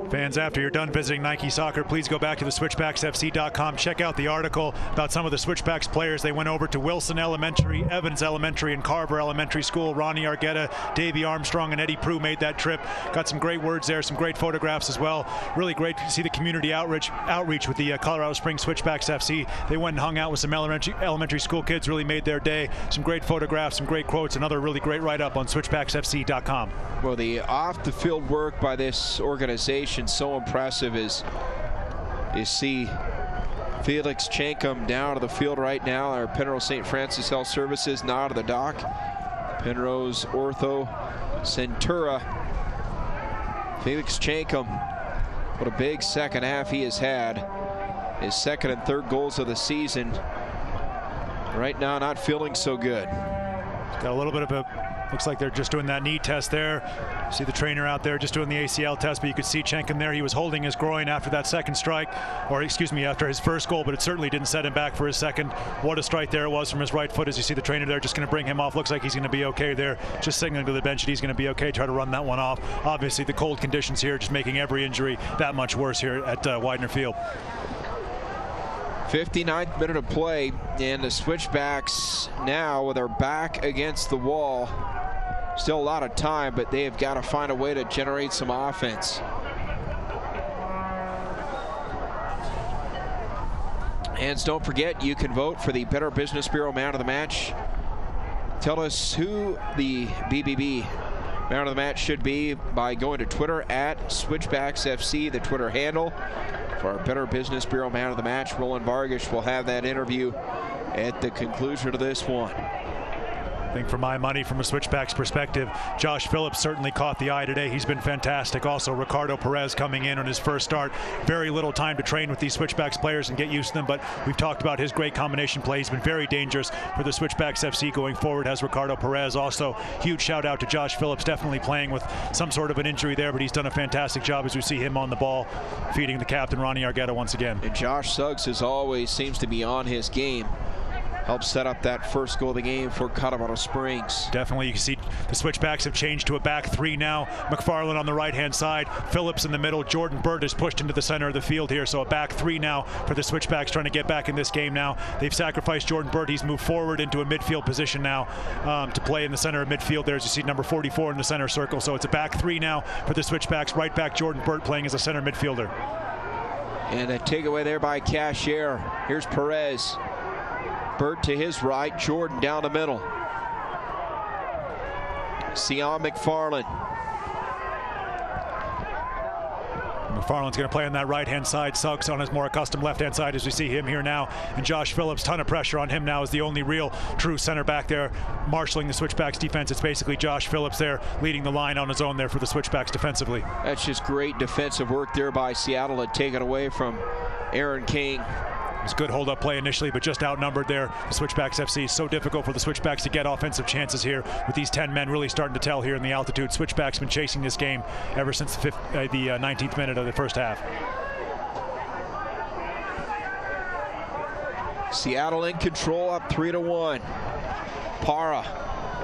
Fans, after you're done visiting Nike Soccer, please go back to the SwitchbacksFC.com. Check out the article about some of the Switchbacks players. They went over to Wilson Elementary, Evans Elementary, and Carver Elementary School. Ronnie Argueta, Davey Armstrong, and Eddie Prue made that trip. Got some great words there, some great photographs as well. Really great to see the community outreach with the Colorado Springs Switchbacks FC. They went and hung out with some elementary school kids, really made their day. Some great photographs, some great quotes, another really great write-up on SwitchbacksFC.com. Well, the off-the-field work by this organization so impressive is you see Felix Chankum down to the field right now. Our Penrose St. Francis Health Services now to the dock. Penrose Ortho Centura. Felix Chankum, what a big second half he has had. His second and third goals of the season. Right now not feeling so good. Got a little bit of looks like they're just doing that knee test there. See the trainer out there just doing the ACL test, but you could see Chenkin there. He was holding his groin after that second strike, or excuse me, after his first goal, but it certainly didn't set him back for his second. What a strike there it was from his right foot. As you see the trainer there, just going to bring him off. Looks like he's going to be okay there. Just signaling to the bench that he's going to be okay. Try to run that one off. Obviously, the cold conditions here just making every injury that much worse here at Widener Field. 59th minute of play, and the Switchbacks now with their back against the wall. Still a lot of time, but they have got to find a way to generate some offense. And don't forget, you can vote for the Better Business Bureau Man of the Match. Tell us who the BBB Man of the Match should be by going to Twitter at SwitchbacksFC, the Twitter handle. For our Better Business Bureau Man of the Match, Roland Vargas will have that interview at the conclusion of this one. I think for my money, from a Switchbacks perspective, Josh Phillips certainly caught the eye today. He's been fantastic. Also, Ricardo Perez coming in on his first start. Very little time to train with these Switchbacks players and get used to them, but we've talked about his great combination play. He's been very dangerous for the Switchbacks FC going forward, as Ricardo Perez. Also, huge shout out to Josh Phillips, definitely playing with some sort of an injury there, but he's done a fantastic job as we see him on the ball, feeding the captain, Ronnie Argueta, once again. And Josh Suggs, as always, seems to be on his game. Helped set up that first goal of the game for Colorado Springs. Definitely, you can see the Switchbacks have changed to a back three now. McFarland on the right-hand side, Phillips in the middle, Jordan Burt is pushed into the center of the field here, so a back three now for the Switchbacks trying to get back in this game now. They've sacrificed Jordan Burt. He's moved forward into a midfield position now to play in the center of midfield there, as you see number 44 in the center circle. So it's a back three now for the Switchbacks. Right back Jordan Burt playing as a center midfielder. And a takeaway there by Cashier. Here's Perez. Burt to his right, Jordan down the middle. Sion McFarland. McFarland's going to play on that right-hand side. Suggs on his more accustomed left-hand side as we see him here now. And Josh Phillips, ton of pressure on him now as the only real true center back there, marshaling the Switchbacks defense. It's basically Josh Phillips there leading the line on his own there for the Switchbacks defensively. That's just great defensive work there by Seattle to take it away from Aaron King. It was good hold-up play initially, but just outnumbered there. The Switchbacks FC is so difficult for the Switchbacks to get offensive chances here with these 10 men really starting to tell here in the altitude. Switchbacks been chasing this game ever since the 19th minute of the first half. Seattle in control, up 3-1. Para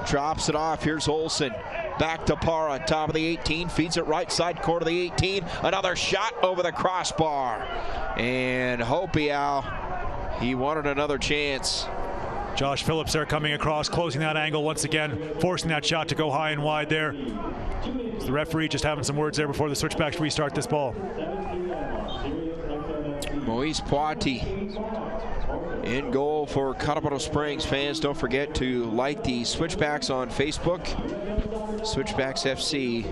drops it off. Here's Olsen. Back to Para, top of the 18, feeds it right side corner of the 18. Another shot over the crossbar. And Hopiau, he wanted another chance. Josh Phillips there coming across, closing that angle once again, forcing that shot to go high and wide there. The referee just having some words there before the Switchbacks restart this ball. Moise Poiti in goal for Colorado Springs. Fans, don't forget to like the Switchbacks on Facebook. Switchbacks FC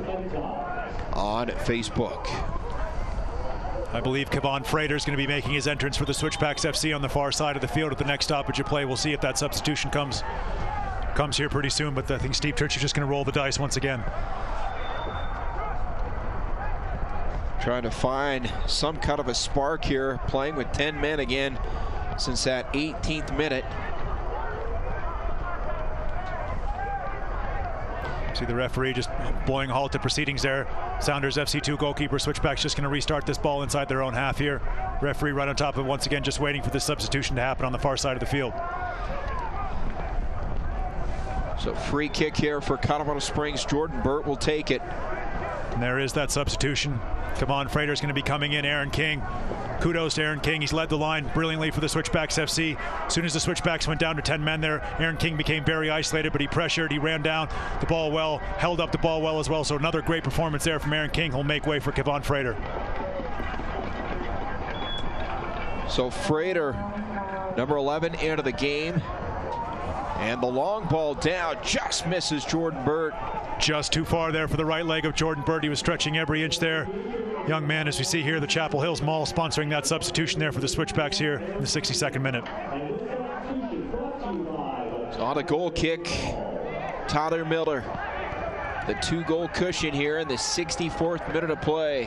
on Facebook. I believe Kevon Frater is going to be making his entrance for the Switchbacks FC on the far side of the field at the next stoppage of play. We'll see if that substitution comes here pretty soon, but I think Steve Tritch is just going to roll the dice once again. Trying to find some kind of a spark here, playing with 10 men again since that 18th minute. See the referee just blowing a halt to proceedings there. Sounders FC2 goalkeeper. Switchbacks just going to restart this ball inside their own half here. Referee right on top of it once again, just waiting for this substitution to happen on the far side of the field. So free kick here for Colorado Springs. Jordan Burt will take it. And there is that substitution. Kevon Frater is going to be coming in. Aaron King. Kudos to Aaron King. He's led the line brilliantly for the Switchbacks FC. As soon as the Switchbacks went down to 10 men there, Aaron King became very isolated, but he pressured, he ran down the ball well, held up the ball well as well. So another great performance there from Aaron King. He'll make way for Kevon Frater. So Frater, number 11, into the game. And the long ball down just misses Jordan Burt. Just too far there for the right leg of Jordan Burt. He was stretching every inch there. Young man, as we see here, the Chapel Hills Mall sponsoring that substitution there for the Switchbacks here in the 62nd minute. So on a goal kick, Tyler Miller. The 2-goal cushion here in the 64th minute of play.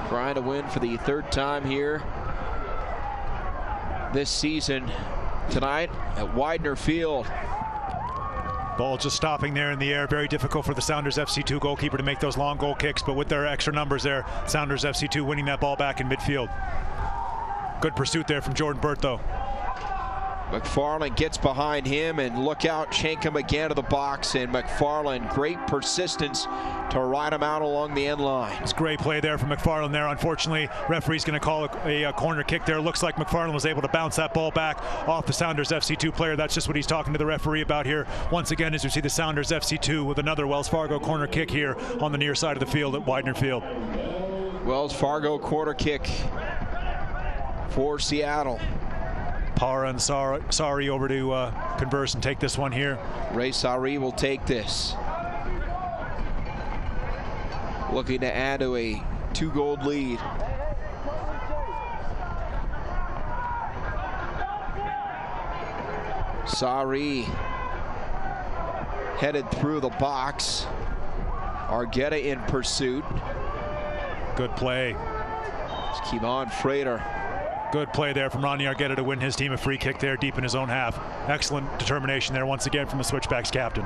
Trying to win for the 3rd time here this season tonight at Widener Field. Ball just stopping there in the air. Very difficult for the Sounders FC2 goalkeeper to make those long goal kicks, but with their extra numbers there, Sounders FC2 winning that ball back in midfield. Good pursuit there from Jordan Burt, though. McFarland gets behind him, and look out, Schenkum again to the box, and McFarland, great persistence to ride him out along the end line. It's great play there from McFarland there. Unfortunately, referee's going to call a corner kick there. Looks like McFarland was able to bounce that ball back off the Sounders FC2 player. That's just what he's talking to the referee about here. Once again, as we see the Sounders FC2 with another Wells Fargo corner kick here on the near side of the field at Widener Field. Wells Fargo corner kick for Seattle. Para and Sari over to converse and take this one here. Ray Sari will take this. Looking to add to a 2-goal lead. Sari headed through the box. Argueta in pursuit. Good play. It's Kevon Frater. Good play there from Ronnie Argueta to win his team a free kick there deep in his own half. Excellent determination there once again from the Switchbacks captain.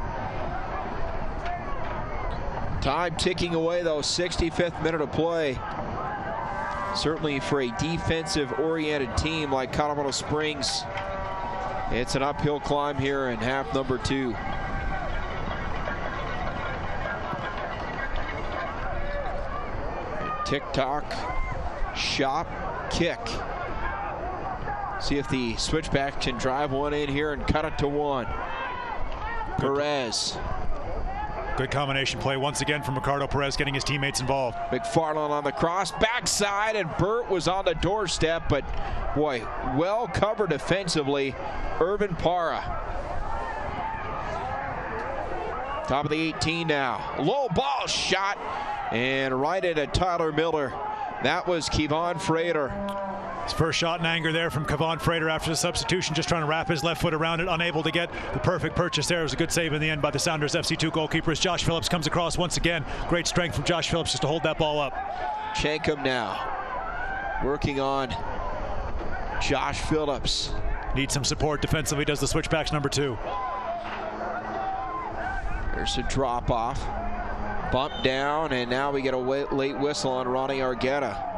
Time ticking away though, 65th minute of play. Certainly for a defensive-oriented team like Colorado Springs, it's an uphill climb here in half number 2. Tick-tock, shot, kick. See if the Switchback can drive one in here and cut it to 1. Perez. Good combination play once again from Ricardo Perez, getting his teammates involved. McFarland on the cross, backside, and Burt was on the doorstep, but boy, well covered defensively. Irvin Para. Top of the 18 now. Low ball shot, and right into Tyler Miller. That was Kevon Frater. His first shot in anger there from Kevon Frater after the substitution, just trying to wrap his left foot around it, unable to get the perfect purchase there. It was a good save in the end by the Sounders FC2 goalkeepers. Josh Phillips comes across once again. Great strength from Josh Phillips just to hold that ball up. Schenkum now working on Josh Phillips. Needs some support defensively, does the Switchbacks number 2. There's a drop off. Bump down, and now we get a late whistle on Ronnie Argueta.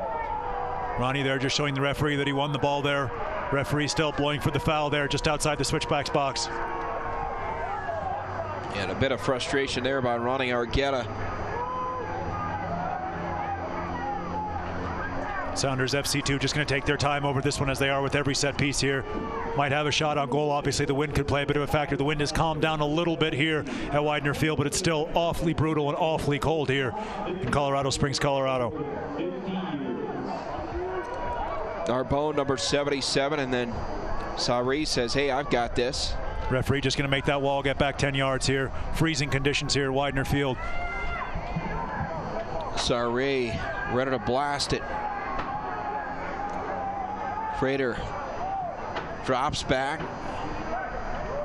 Ronnie there just showing the referee that he won the ball there. Referee still blowing for the foul there just outside the Switchbacks box. And a bit of frustration there by Ronnie Argueta. Sounders FC2 just going to take their time over this one, as they are with every set piece here. Might have a shot on goal. Obviously, the wind could play a bit of a factor. The wind has calmed down a little bit here at Widener Field, but it's still awfully brutal and awfully cold here in Colorado Springs, Colorado. Narbonne, number 77, and then Sari says, hey, I've got this. Referee just going to make that wall get back 10 yards here. Freezing conditions here at Widener Field. Sari ready to blast it. Frater drops back.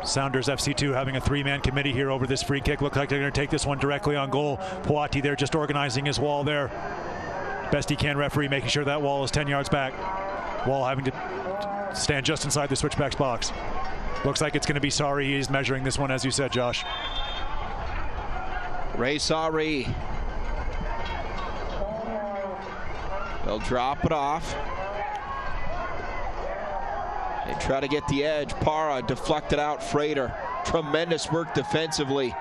Sounders FC2 having a three-man committee here over this free kick. Looks like they're going to take this one directly on goal. Poati there just organizing his wall there. Best he can, referee, making sure that wall is 10 yards back. Wall having to stand just inside the Switchbacks box. Looks like it's going to be Sari. He's measuring this one, as you said, Josh. Ray Sari. They'll drop it off. They try to get the edge. Para deflected out Frater. Tremendous work defensively.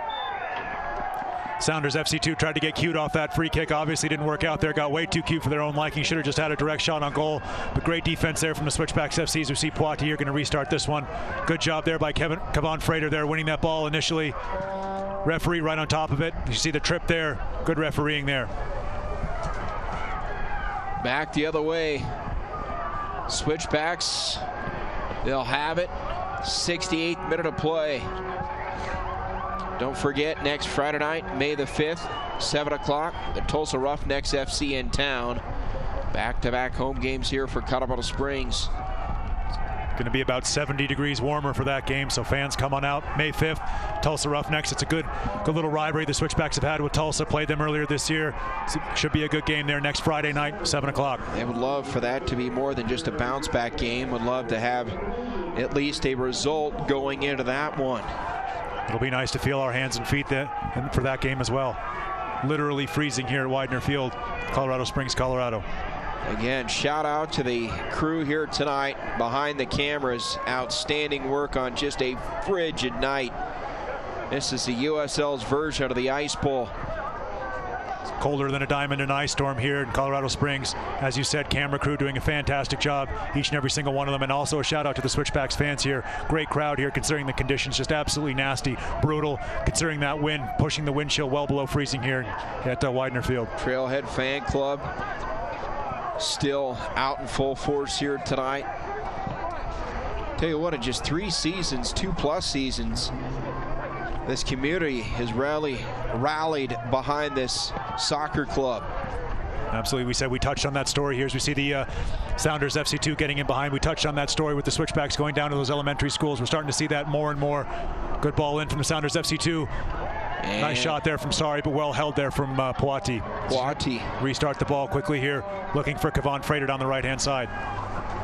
Sounders FC2 tried to get cute off that free kick. Obviously didn't work out there. Got way too cute for their own liking. Should have just had a direct shot on goal. But great defense there from the Switchbacks FCs. We see Poitiers here going to restart this one. Good job there by Kevon Frater there, winning that ball initially. Referee right on top of it. You see the trip there. Good refereeing there. Back the other way. Switchbacks. They'll have it. 68th minute of play. Don't forget, next Friday night, May the 5th, 7 o'clock, the Tulsa Roughnecks FC in town. Back-to-back home games here for Colorado Springs. Going to be about 70 degrees warmer for that game, so fans come on out. May 5th, Tulsa Roughnecks. It's a good little rivalry the Switchbacks have had with Tulsa. Played them earlier this year. So should be a good game there next Friday night, 7 o'clock. They would love for that to be more than just a bounce-back game. Would love to have at least a result going into that one. It'll be nice to feel our hands and feet for that game as well. Literally freezing here at Widener Field, Colorado Springs, Colorado. Again, shout out to the crew here tonight behind the cameras. Outstanding work on just a frigid night. This is the USL's version of the Ice Bowl. It's colder than a diamond in an ice storm here in Colorado Springs. As you said, camera crew doing a fantastic job, each and every single one of them. And also a shout out to the Switchbacks fans here. Great crowd here considering the conditions, just absolutely nasty, brutal, considering that wind, pushing the wind chill well below freezing here at Widener Field. Trailhead Fan Club still out in full force here tonight. Tell you what, in just 3 seasons, 2+ seasons, this community has rallied behind this soccer club. Absolutely. We said we touched on that story here as we see the Sounders FC2 getting in behind. We touched on that story with the Switchbacks going down to those elementary schools. We're starting to see that more and more. Good ball in from the Sounders FC2. And nice shot there from Sari, but well held there from Poitiers. Restart the ball quickly here, looking for Kevon Frater down the right-hand side.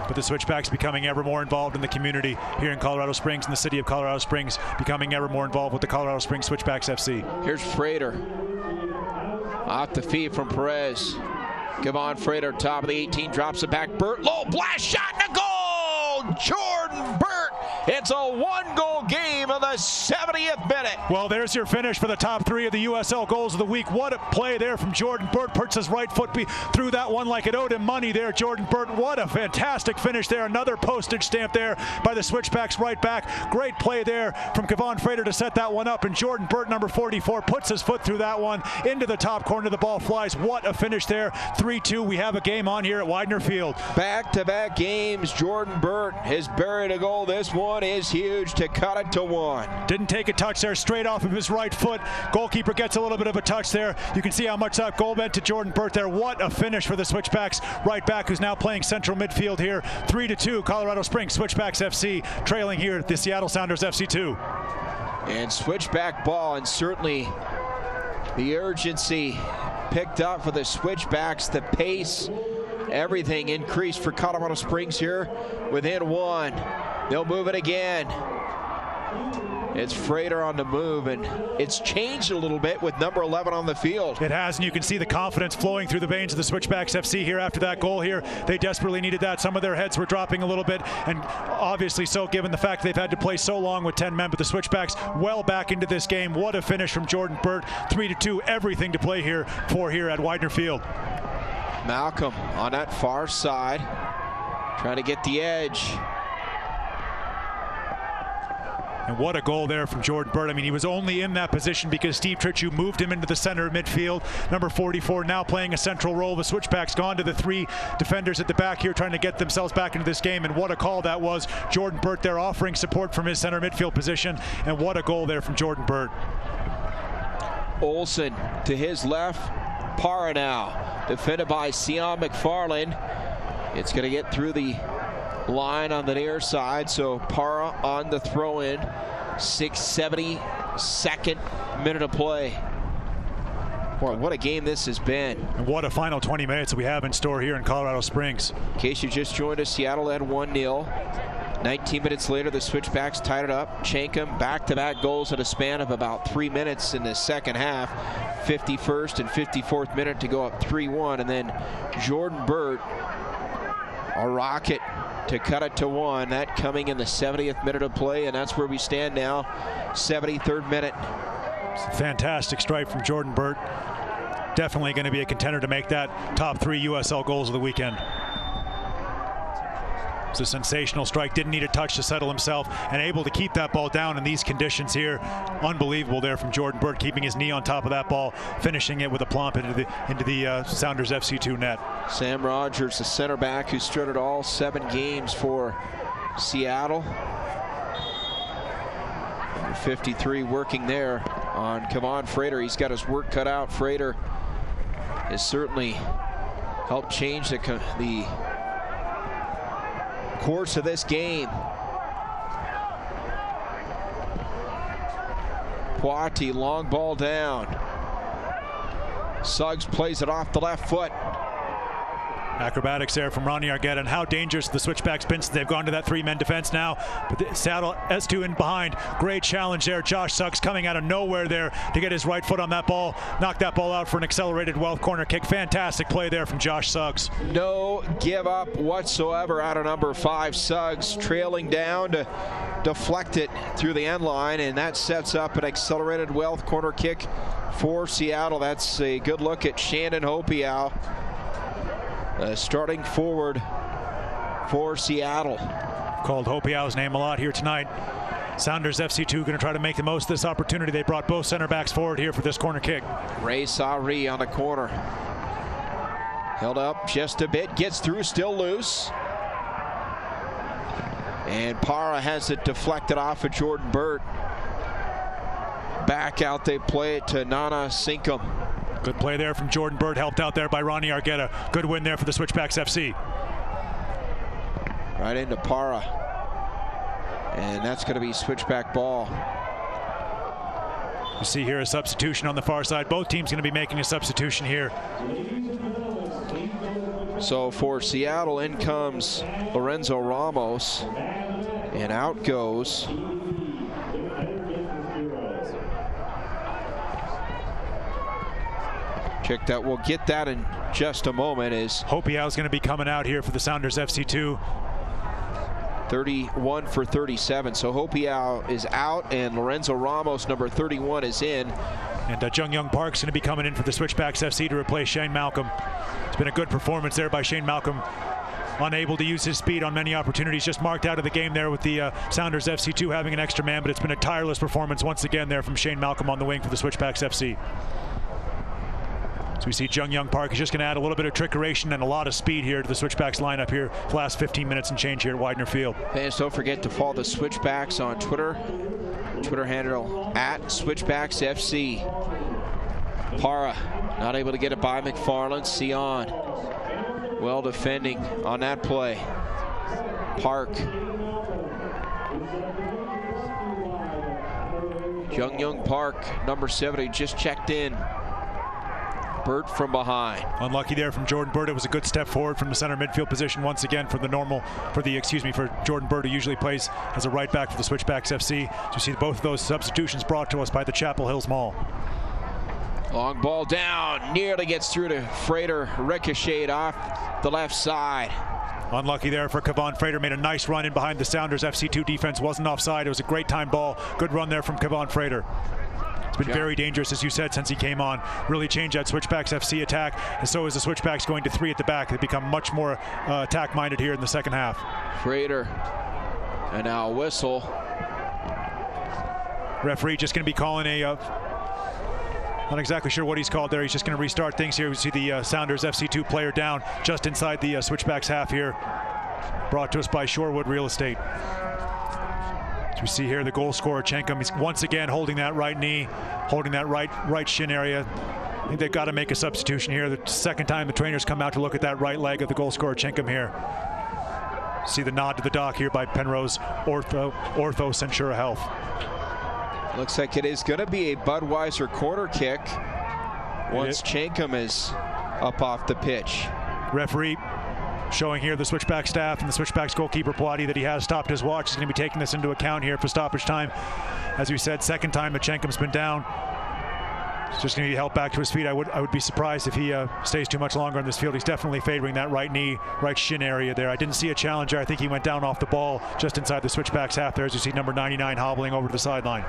But the Switchbacks becoming ever more involved in the community here in Colorado Springs, in the city of Colorado Springs, becoming ever more involved with the Colorado Springs Switchbacks FC. Here's Frater. Off the feet from Perez. Kevon Frater, top of the 18, drops it back. Burt, low blast shot and a goal! Jordan Burt! It's a 1-goal game in the 70th minute. Well, there's your finish for the top 3 of the USL goals of the week. What a play there from Jordan Burt. Puts his right foot through that one like it owed him money there. Jordan Burt, what a fantastic finish there. Another postage stamp there by the Switchbacks right back. Great play there from Kevon Frater to set that one up. And Jordan Burt, number 44, puts his foot through that one into the top corner. The ball flies. What a finish there. 3-2. We have a game on here at Widener Field. Back-to-back games. Jordan Burt has buried a goal. This one is huge to cut it to 1. Didn't take a touch there, straight off of his right foot. Goalkeeper gets a little bit of a touch there. You can see how much that goal meant to Jordan Burt there. What a finish for the Switchbacks right back, who's now playing central midfield here. 3-2, Colorado Springs Switchbacks FC trailing here at the Seattle Sounders FC2. And Switchback ball, and certainly the urgency picked up for the Switchbacks. The pace, everything increased for Colorado Springs here within 1. They'll move it again. It's Frater on the move, and it's changed a little bit with number 11 on the field. It has, and you can see the confidence flowing through the veins of the Switchbacks FC here after that goal here. They desperately needed that. Some of their heads were dropping a little bit, and obviously so given the fact they've had to play so long with 10 men, but the Switchbacks well back into this game. What a finish from Jordan Burt. 3-2, everything to play here at Widener Field. Malcolm on that far side, trying to get the edge. And what a goal there from Jordan Burt. I mean, he was only in that position because Steve Tritchu moved him into the center of midfield. Number 44 now playing a central role. The Switchbacks gone to the 3 defenders at the back here trying to get themselves back into this game. And what a call that was. Jordan Burt there offering support from his center midfield position. And what a goal there from Jordan Burt. Olsen to his left. Parra now, defended by Sion McFarland. It's going to get through the line on the near side, so Parra on the throw-in. 6:72 minute of play. Boy, what a game this has been. And what a final 20 minutes that we have in store here in Colorado Springs. In case you just joined us, Seattle led 1-0. 19 minutes later, the Switchbacks tied it up. Chenkum back-to-back goals in a span of about 3 minutes in the second half. 51st and 54th minute to go up 3-1. And then Jordan Burt, a rocket to cut it to 1. That coming in the 70th minute of play, and that's where we stand now. 73rd minute. Fantastic strike from Jordan Burt. Definitely going to be a contender to make that top 3 USL goals of the weekend. It's a sensational strike. Didn't need a touch to settle himself, and able to keep that ball down in these conditions here. Unbelievable there from Jordan Burt, keeping his knee on top of that ball, finishing it with a plump into the Sounders FC2 net. Sam Rogers, the center back who started all 7 games for Seattle. Number 53 working there on Kevon Frater. He's got his work cut out. Frater has certainly helped change the course of this game. Poiti, long ball down. Suggs plays it off the left foot. Acrobatics there from Ronnie Argueta, and how dangerous the Switchbacks been since they've gone to that 3-man defense now. But Seattle S2 in behind. Great challenge there. Josh Suggs coming out of nowhere there to get his right foot on that ball. Knocked that ball out for an accelerated Wealth corner kick. Fantastic play there from Josh Suggs. No give up whatsoever out of number 5. Suggs trailing down to deflect it through the end line, and that sets up an accelerated Wealth corner kick for Seattle. That's a good look at Shandon Hopiau. Starting forward for Seattle. Called Hopiau's name a lot here tonight. Sounders FC2 going to try to make the most of this opportunity. They brought both center backs forward here for this corner kick. Ray Sari on the corner. Held up just a bit, gets through, still loose. And Parra has it deflected off of Jordan Burt. Back out, they play it to Nana Sinkum. Good play there from Jordan Burt, helped out there by Ronnie Argueta. Good win there for the Switchbacks FC. Right into Parra. And that's going to be Switchback ball. You see here a substitution on the far side. Both teams going to be making a substitution here. So for Seattle, in comes Lorenzo Ramos. And out goes check that. We'll get that in just a moment. Is Hopiau's going to be coming out here for the Sounders FC2. 31 for 37. So Hopiau is out, and Lorenzo Ramos, number 31, is in. And Jung Young Park's going to be coming in for the Switchbacks FC to replace Shane Malcolm. It's been a good performance there by Shane Malcolm. Unable to use his speed on many opportunities, just marked out of the game there with the Sounders FC2 having an extra man, but it's been a tireless performance once again there from Shane Malcolm on the wing for the Switchbacks FC. So we see Jung Young Park is just going to add a little bit of trickeration and a lot of speed here to the Switchbacks lineup here for the last 15 minutes and change here at Widener Field. Fans, don't forget to follow the Switchbacks on Twitter. Twitter handle at SwitchbacksFC. Parra not able to get it by McFarland. Sion well defending on that play. Park. Jung Young Park, number 70, just checked in. Burt from behind. Unlucky there from Jordan Burt. It was a good step forward from the center midfield position once again for Jordan Burt, who usually plays as a right back for the Switchbacks FC. So you see both of those substitutions brought to us by the Chapel Hills Mall. Long ball down, nearly gets through to Frater, ricocheted off the left side. Unlucky there for Kevon Frater. Made a nice run in behind the Sounders FC2 defense. Wasn't offside. It was a great time ball. Good run there from Kevon Frater. It's been very dangerous, as you said, since he came on. Really changed that Switchbacks FC attack, and so is the Switchbacks going to 3 at the back. They become much more attack-minded here in the second half. Frater, and now a whistle. Referee just going to be calling a... not exactly sure what he's called there. He's just going to restart things here. We see the Sounders FC2 player down just inside the Switchbacks half here. Brought to us by Shorewood Real Estate. As we see here, the goal scorer, Chenkum, he's once again holding that right knee, holding that right shin area. I think they've got to make a substitution here. The second time the trainers come out to look at that right leg of the goal scorer Chinkum here. See the nod to the dock here by Penrose Ortho Centura Health. Looks like it is going to be a Budweiser corner kick once Chinkum is up off the pitch. Referee showing here the Switchback staff and the Switchbacks goalkeeper Puati that he has stopped his watch. He's going to be taking this into account here for stoppage time. As we said, second time that Chinkum's been down. He's just going to be helped back to his feet. I would be surprised if he stays too much longer on this field. He's definitely favoring that right knee, right shin area there. I didn't see a challenger. I think he went down off the ball just inside the Switchbacks half there, as you see number 99 hobbling over to the sideline.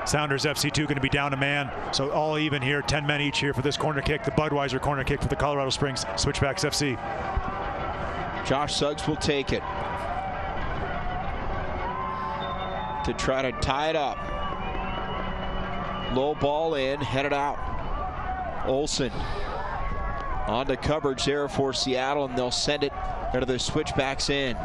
Sounders FC2 going to be down a man, so all even here, 10 men each here for this corner kick, the Budweiser corner kick for the Colorado Springs Switchbacks FC. Josh Suggs will take it to try to tie it up. Low ball in, headed out. Olsen on to coverage there for Seattle, and they'll send it into the Switchbacks in.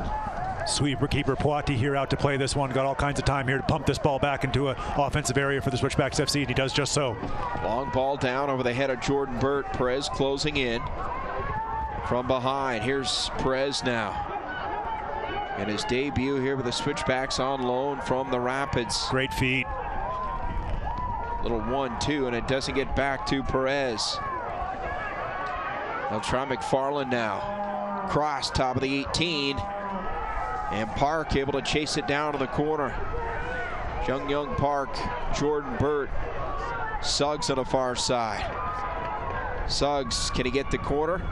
Sweeper Puati here out to play this one. Got all kinds of time here to pump this ball back into an offensive area for the Switchbacks FC, and he does just so. Long ball down over the head of Jordan Burt. Perez closing in from behind. Here's Perez now. And his debut here with the Switchbacks on loan from the Rapids. Great feed. Little 1-2, and it doesn't get back to Perez. They'll try McFarland now. Cross, top of the 18. And Park able to chase it down to the corner. Young Park, Jordan Burt, Suggs on the far side. Suggs, can he get the corner?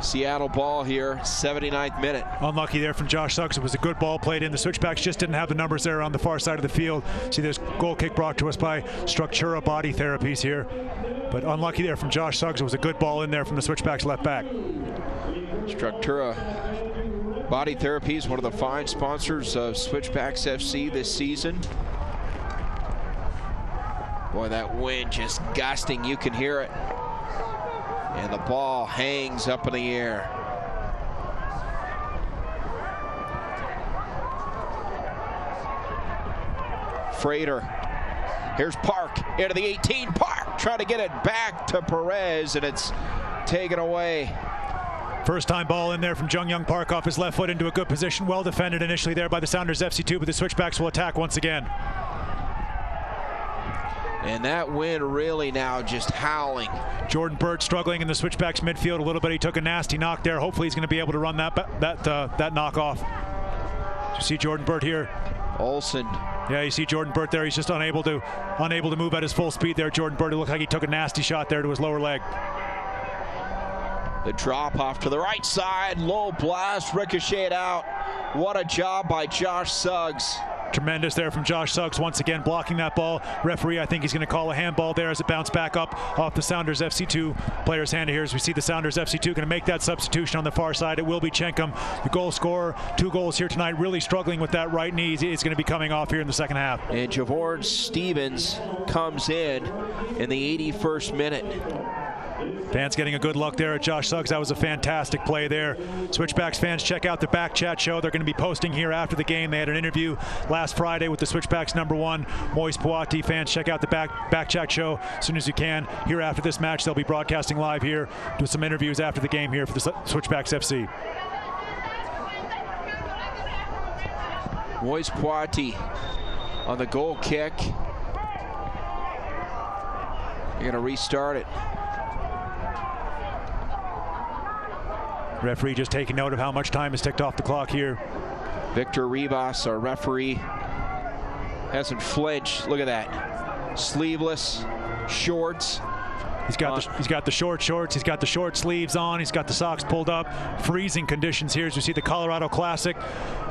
Seattle ball here, 79th minute. Unlucky there from Josh Suggs. It was a good ball played in. The Switchbacks just didn't have the numbers there on the far side of the field. See this goal kick brought to us by Structura Body Therapies here. But unlucky there from Josh Suggs. It was a good ball in there from the Switchbacks left back. Structura Body Therapies, one of the fine sponsors of Switchbacks FC this season. Boy, that wind just gusting, you can hear it. And the ball hangs up in the air. Frater. Here's Park into the 18. Park trying to get it back to Perez, and it's taken away. First time ball in there from Jung Park off his left foot into a good position. Well defended initially there by the Sounders FC2, but the Switchbacks will attack once again. And that wind really now just howling. Jordan Burt struggling in the Switchbacks midfield a little bit. He took a nasty knock there. Hopefully he's going to be able to run that knock off. You see Jordan Burt here. Olsen. Yeah, you see Jordan Burt there. He's just unable to move at his full speed there. Jordan Burt, it looked like he took a nasty shot there to his lower leg. The drop off to the right side. Low blast, ricocheted out. What a job by Josh Suggs. Tremendous there from Josh Suggs once again blocking that ball. Referee, I think he's going to call a handball there as it bounced back up off the Sounders FC2 player's hand here as we see the Sounders FC2 going to make that substitution on the far side. It will be Chinkum, the goal scorer. 2 goals here tonight, really struggling with that right knee. He's going to be coming off here in the second half. And Javon Stevens comes in the 81st minute. Fans getting a good look there at Josh Suggs. That was a fantastic play there. Switchbacks fans, check out the Back Chat show. They're going to be posting here after the game. They had an interview last Friday with the Switchbacks #1, Moise Puati. Fans, check out the Back Chat show as soon as you can. Here after this match, they'll be broadcasting live here, do some interviews after the game here for the Switchbacks FC. Moise Puati on the goal kick. You're going to restart it. Referee just taking note of how much time is ticked off the clock here. Victor Rivas, our referee, hasn't flinched. Look at that. Sleeveless, shorts. He's got the short shorts. He's got the short sleeves on. He's got the socks pulled up. Freezing conditions here as we see the Colorado Classic,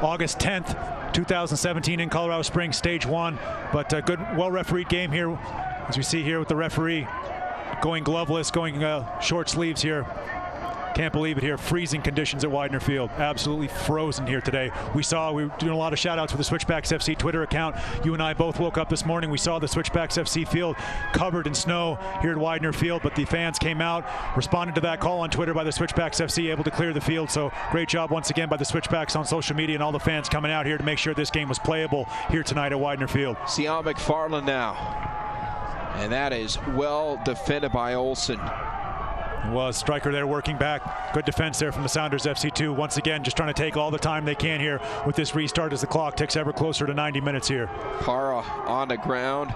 August 10th, 2017 in Colorado Springs, Stage 1. But a good, well-refereed game here, as we see here with the referee going gloveless, going short sleeves here. Can't believe it here. Freezing conditions at Widener Field. Absolutely frozen here today. We were doing a lot of shout-outs for the Switchbacks FC Twitter account. You and I both woke up this morning. We saw the Switchbacks FC field covered in snow here at Widener Field, but the fans came out, responded to that call on Twitter by the Switchbacks FC, able to clear the field. So great job once again by the Switchbacks on social media and all the fans coming out here to make sure this game was playable here tonight at Widener Field. Sion McFarland now. And that is well defended by Olsen. Was striker there working back. Good defense there from the Sounders FC2. Once again, just trying to take all the time they can here with this restart as the clock ticks ever closer to 90 minutes here. Para on the ground.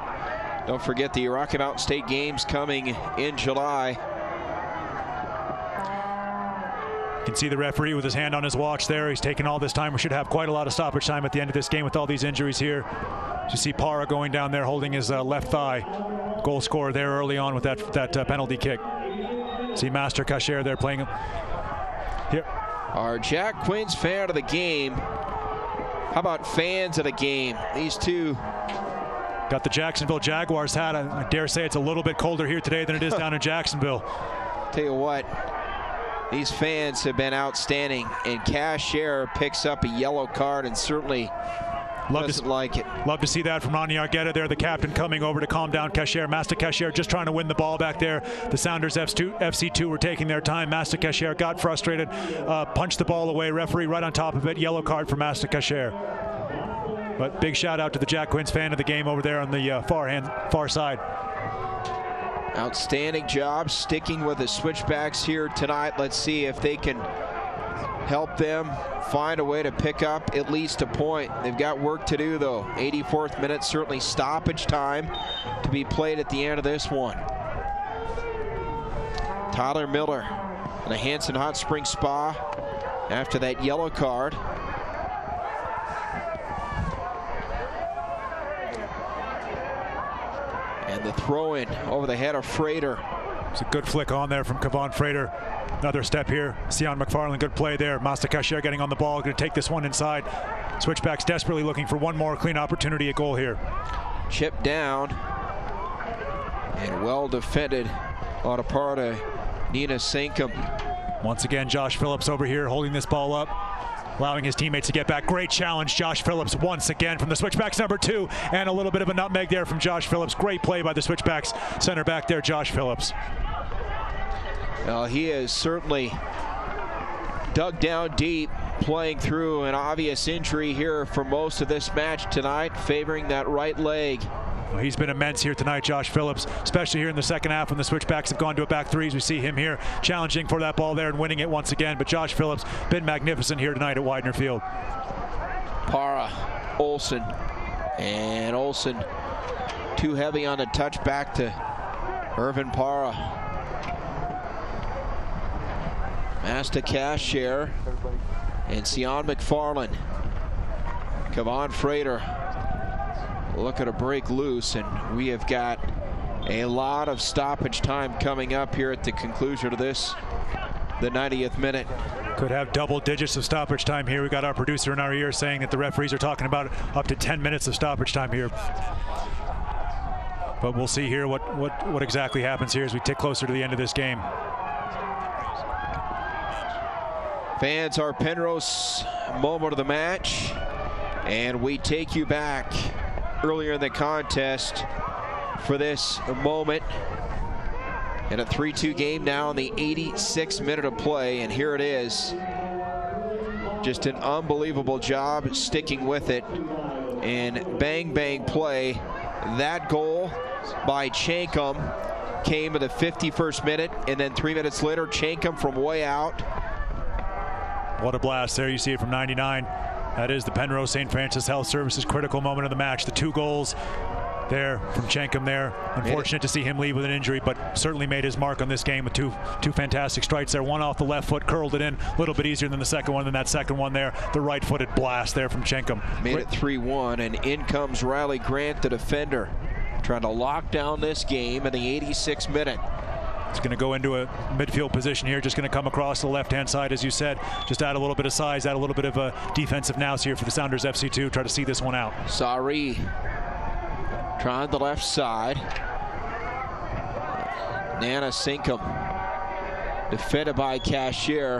Don't forget the Rocky Mountain State games coming in July. You can see the referee with his hand on his watch there. He's taking all this time. We should have quite a lot of stoppage time at the end of this game with all these injuries here. You see Para going down there holding his left thigh. Goal scorer there early on with that penalty kick. See Master Cacher there playing here. Our Jack Quinn's fan of the game. How about fans of the game? These two got the Jacksonville Jaguars hat. I dare say it's a little bit colder here today than it is down in Jacksonville. Tell you what, these fans have been outstanding, and Cacher picks up a yellow card and certainly doesn't like it. Love to see that from Ronnie Argueta there, the captain coming over to calm down Cacher. Master Cacher just trying to win the ball back there. The Sounders FC2 were taking their time. Master Cacher got frustrated, punched the ball away. Referee right on top of it. Yellow card for Master Cacher. But big shout out to the Jack Quinn's fan of the game over there on the far side. Outstanding job sticking with the Switchbacks here tonight. Let's see if they can help them find a way to pick up at least a point. They've got work to do though. 84th minute, certainly stoppage time to be played at the end of this one. Tyler Miller in the Hanson Hot Springs Spa after that yellow card. And the throw in over the head of Frater. It's a good flick on there from Kevon Frater. Another step here. Sion McFarland, good play there. Master Cacher getting on the ball, going to take this one inside. Switchbacks desperately looking for one more clean opportunity at goal here. Chip down and well defended on a part of Nina Sankum. Once again, Josh Phillips over here holding this ball up, allowing his teammates to get back. Great challenge, Josh Phillips once again from the Switchbacks number 2, and a little bit of a nutmeg there from Josh Phillips. Great play by the Switchbacks center back there, Josh Phillips. Well, he has certainly dug down deep, playing through an obvious injury here for most of this match tonight, favoring that right leg. Well, he's been immense here tonight, Josh Phillips, especially here in the second half when the Switchbacks have gone to a back threes. We see him here challenging for that ball there and winning it once again. But Josh Phillips been magnificent here tonight at Widener Field. Para, Olsen, and Olsen too heavy on the touch back to Irvin Para. Master Cacher and Sion McFarland. Kevon Frater looking to break loose, and we have got a lot of stoppage time coming up here at the conclusion of this, the 90th minute. Could have double digits of stoppage time here. We got our producer in our ear saying that the referees are talking about up to 10 minutes of stoppage time here. But we'll see here what exactly happens here as we tick closer to the end of this game. Fans, our Penrose moment of the match, and we take you back earlier in the contest for this moment. In a 3-2 game now in the 86th minute of play, and here it is. Just an unbelievable job sticking with it, and bang bang play. That goal by Chankum came in the 51st minute, and then 3 minutes later, Chankum from way out. What a blast there. You see it from 99. That is the Penrose St. Francis Health Services critical moment of the match. The 2 goals there from Chankum there. Unfortunate to see him leave with an injury, but certainly made his mark on this game with two fantastic strikes there. One off the left foot, curled it in a little bit easier than the second one. Than that second one there, the right-footed blast there from Chankum. Made it 3-1, and in comes Riley Grant, the defender, trying to lock down this game in the 86th minute. It's going to go into a midfield position here, just going to come across the left-hand side, as you said. Just add a little bit of size, add a little bit of a defensive nous here for the Sounders FC2. Try to see this one out. Sari trying the left side. Nana Sinkum defended by Cashier.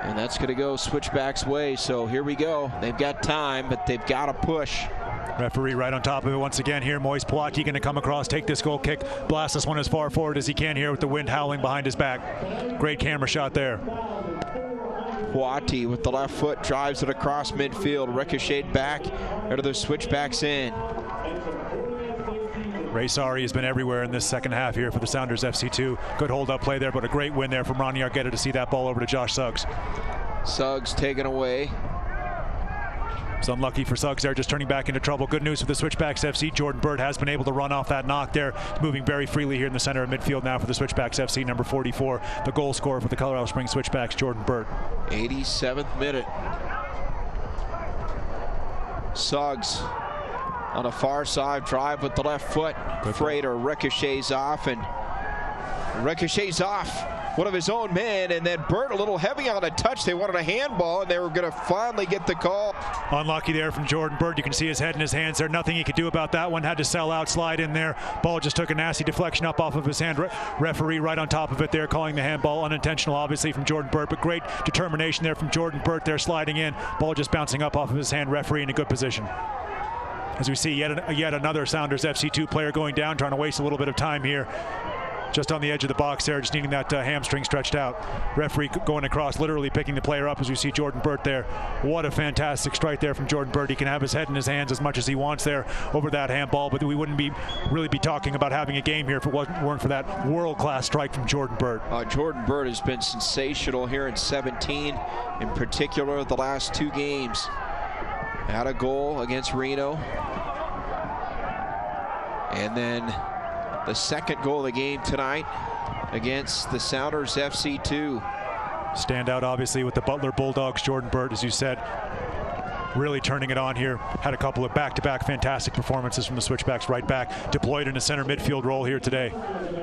And that's going to go Switchbacks' way. So here we go. They've got time, but they've got to push. Referee right on top of it once again here. Moise Plati going to come across, take this goal kick, blast this one as far forward as he can here with the wind howling behind his back. Great camera shot there. Plati with the left foot drives it across midfield, ricocheted back into the Switchbacks in. Ray Sari has been everywhere in this second half here for the Sounders FC2. Good hold-up play there, but a great win there from Ronnie Argetta to see that ball over to Josh Suggs. Suggs taken away. It's unlucky for Suggs there, just turning back into trouble. Good news for the Switchbacks FC. Jordan Bird has been able to run off that knock there. Moving very freely here in the center of midfield now for the Switchbacks FC, number 44. The goal scorer for the Colorado Springs Switchbacks, Jordan Bird. 87th minute. Suggs on the far side, drive with the left foot. Frater ricochets off one of his own men, and then Burt a little heavy on a touch. They wanted a handball, and they were going to finally get the call. Unlucky there from Jordan Bird. You can see his head in his hands there. Nothing he could do about that one. Had to sell out, slide in there. Ball just took a nasty deflection up off of his hand. Referee right on top of it there, calling the handball. Unintentional, obviously, from Jordan Bird, but great determination there from Jordan Bird there, sliding in. Ball just bouncing up off of his hand. Referee in a good position. As we see yet another Sounders FC2 player going down, trying to waste a little bit of time here. Just on the edge of the box there, just needing that hamstring stretched out. Referee going across, literally picking the player up as we see Jordan Burt there. What a fantastic strike there from Jordan Burt. He can have his head in his hands as much as he wants there over that handball, but we wouldn't really be talking about having a game here if it weren't for that world-class strike from Jordan Burt. Jordan Burt has been sensational here in 17, in particular the last 2 games. Had a goal against Reno. And then the second goal of the game tonight against the Sounders FC2. Standout, obviously, with the Butler Bulldogs. Jordan Burt, as you said, really turning it on here. Had a couple of back-to-back fantastic performances from the Switchbacks right back. Deployed in a center midfield role here today,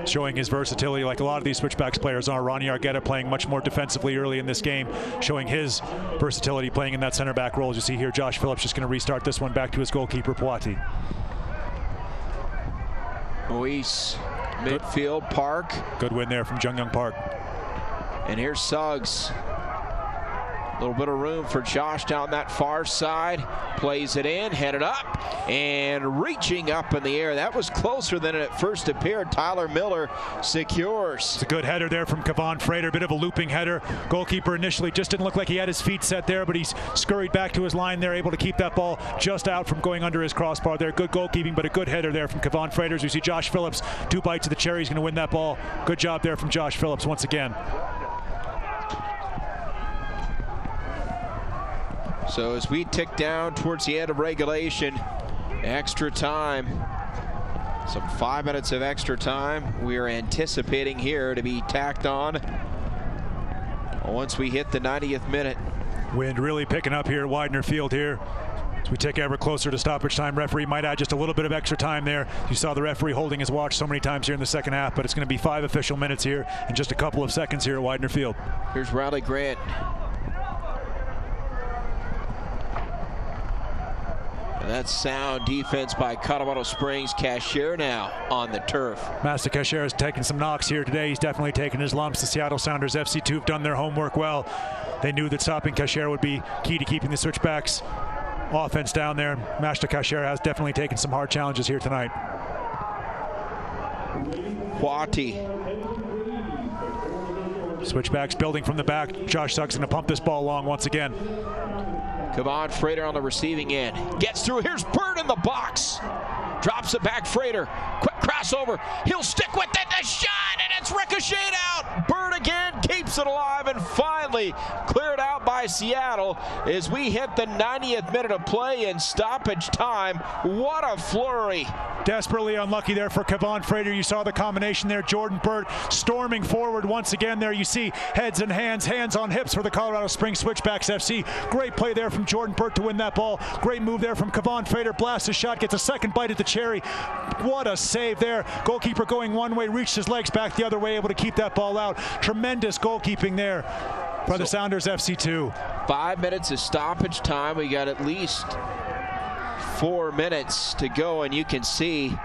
showing his versatility like a lot of these Switchbacks players are. Ronnie Argetta playing much more defensively early in this game, showing his versatility playing in that center back role. As you see here, Josh Phillips just going to restart this one back to his goalkeeper, Plati. Moise, midfield, Park. Good win there from Jung Young Park. And here's Suggs. A little bit of room for Josh down that far side. Plays it in, headed up, and reaching up in the air. That was closer than it at first appeared. Tyler Miller secures. It's a good header there from Kevon Frater. Bit of a looping header. Goalkeeper initially just didn't look like he had his feet set there, but he's scurried back to his line there, able to keep that ball just out from going under his crossbar there. Good goalkeeping, but a good header there from Kevon Frater. As we see Josh Phillips, 2 bites of the cherry. He's going to win that ball. Good job there from Josh Phillips once again. So as we tick down towards the end of regulation, extra time, some 5 minutes of extra time we are anticipating here to be tacked on once we hit the 90th minute. Wind really picking up here at Widener Field here. As we tick ever closer to stoppage time, referee might add just a little bit of extra time there. You saw the referee holding his watch so many times here in the second half, but it's going to be 5 official minutes here in just a couple of seconds here at Widener Field. Here's Riley Grant. That's sound defense by Colorado Springs. Cashier now on the turf. Master Cashier has taken some knocks here today. He's definitely taken his lumps. The Seattle Sounders FC2 have done their homework well. They knew that stopping Cashier would be key to keeping the Switchbacks offense down there. Master Cashier has definitely taken some hard challenges here tonight. Plati. Switchbacks building from the back. Josh Suggs going to pump this ball long once again. Kevon Frater on the receiving end. Gets through. Here's Bird in the box. Drops it back. Frater. Quick crossover. He'll stick with it. The shot, and it's ricocheted out. Bird again keeps it alive, and finally cleared out by Seattle as we hit the 90th minute of play in stoppage time. What a flurry. Desperately unlucky there for Kevon Frater. You saw the combination there. Jordan Burt storming forward once again there. You see heads and hands, hands on hips for the Colorado Springs Switchbacks FC. Great play there from Jordan Burt to win that ball. Great move there from Kevon Frater. Blasts his shot, gets a second bite at the cherry. What a save there. Goalkeeper going one way, reached his legs back the other way, able to keep that ball out. Tremendous goalkeeping there for the Sounders FC2. 5 minutes of stoppage time. We got at least 4 minutes to go, and you can see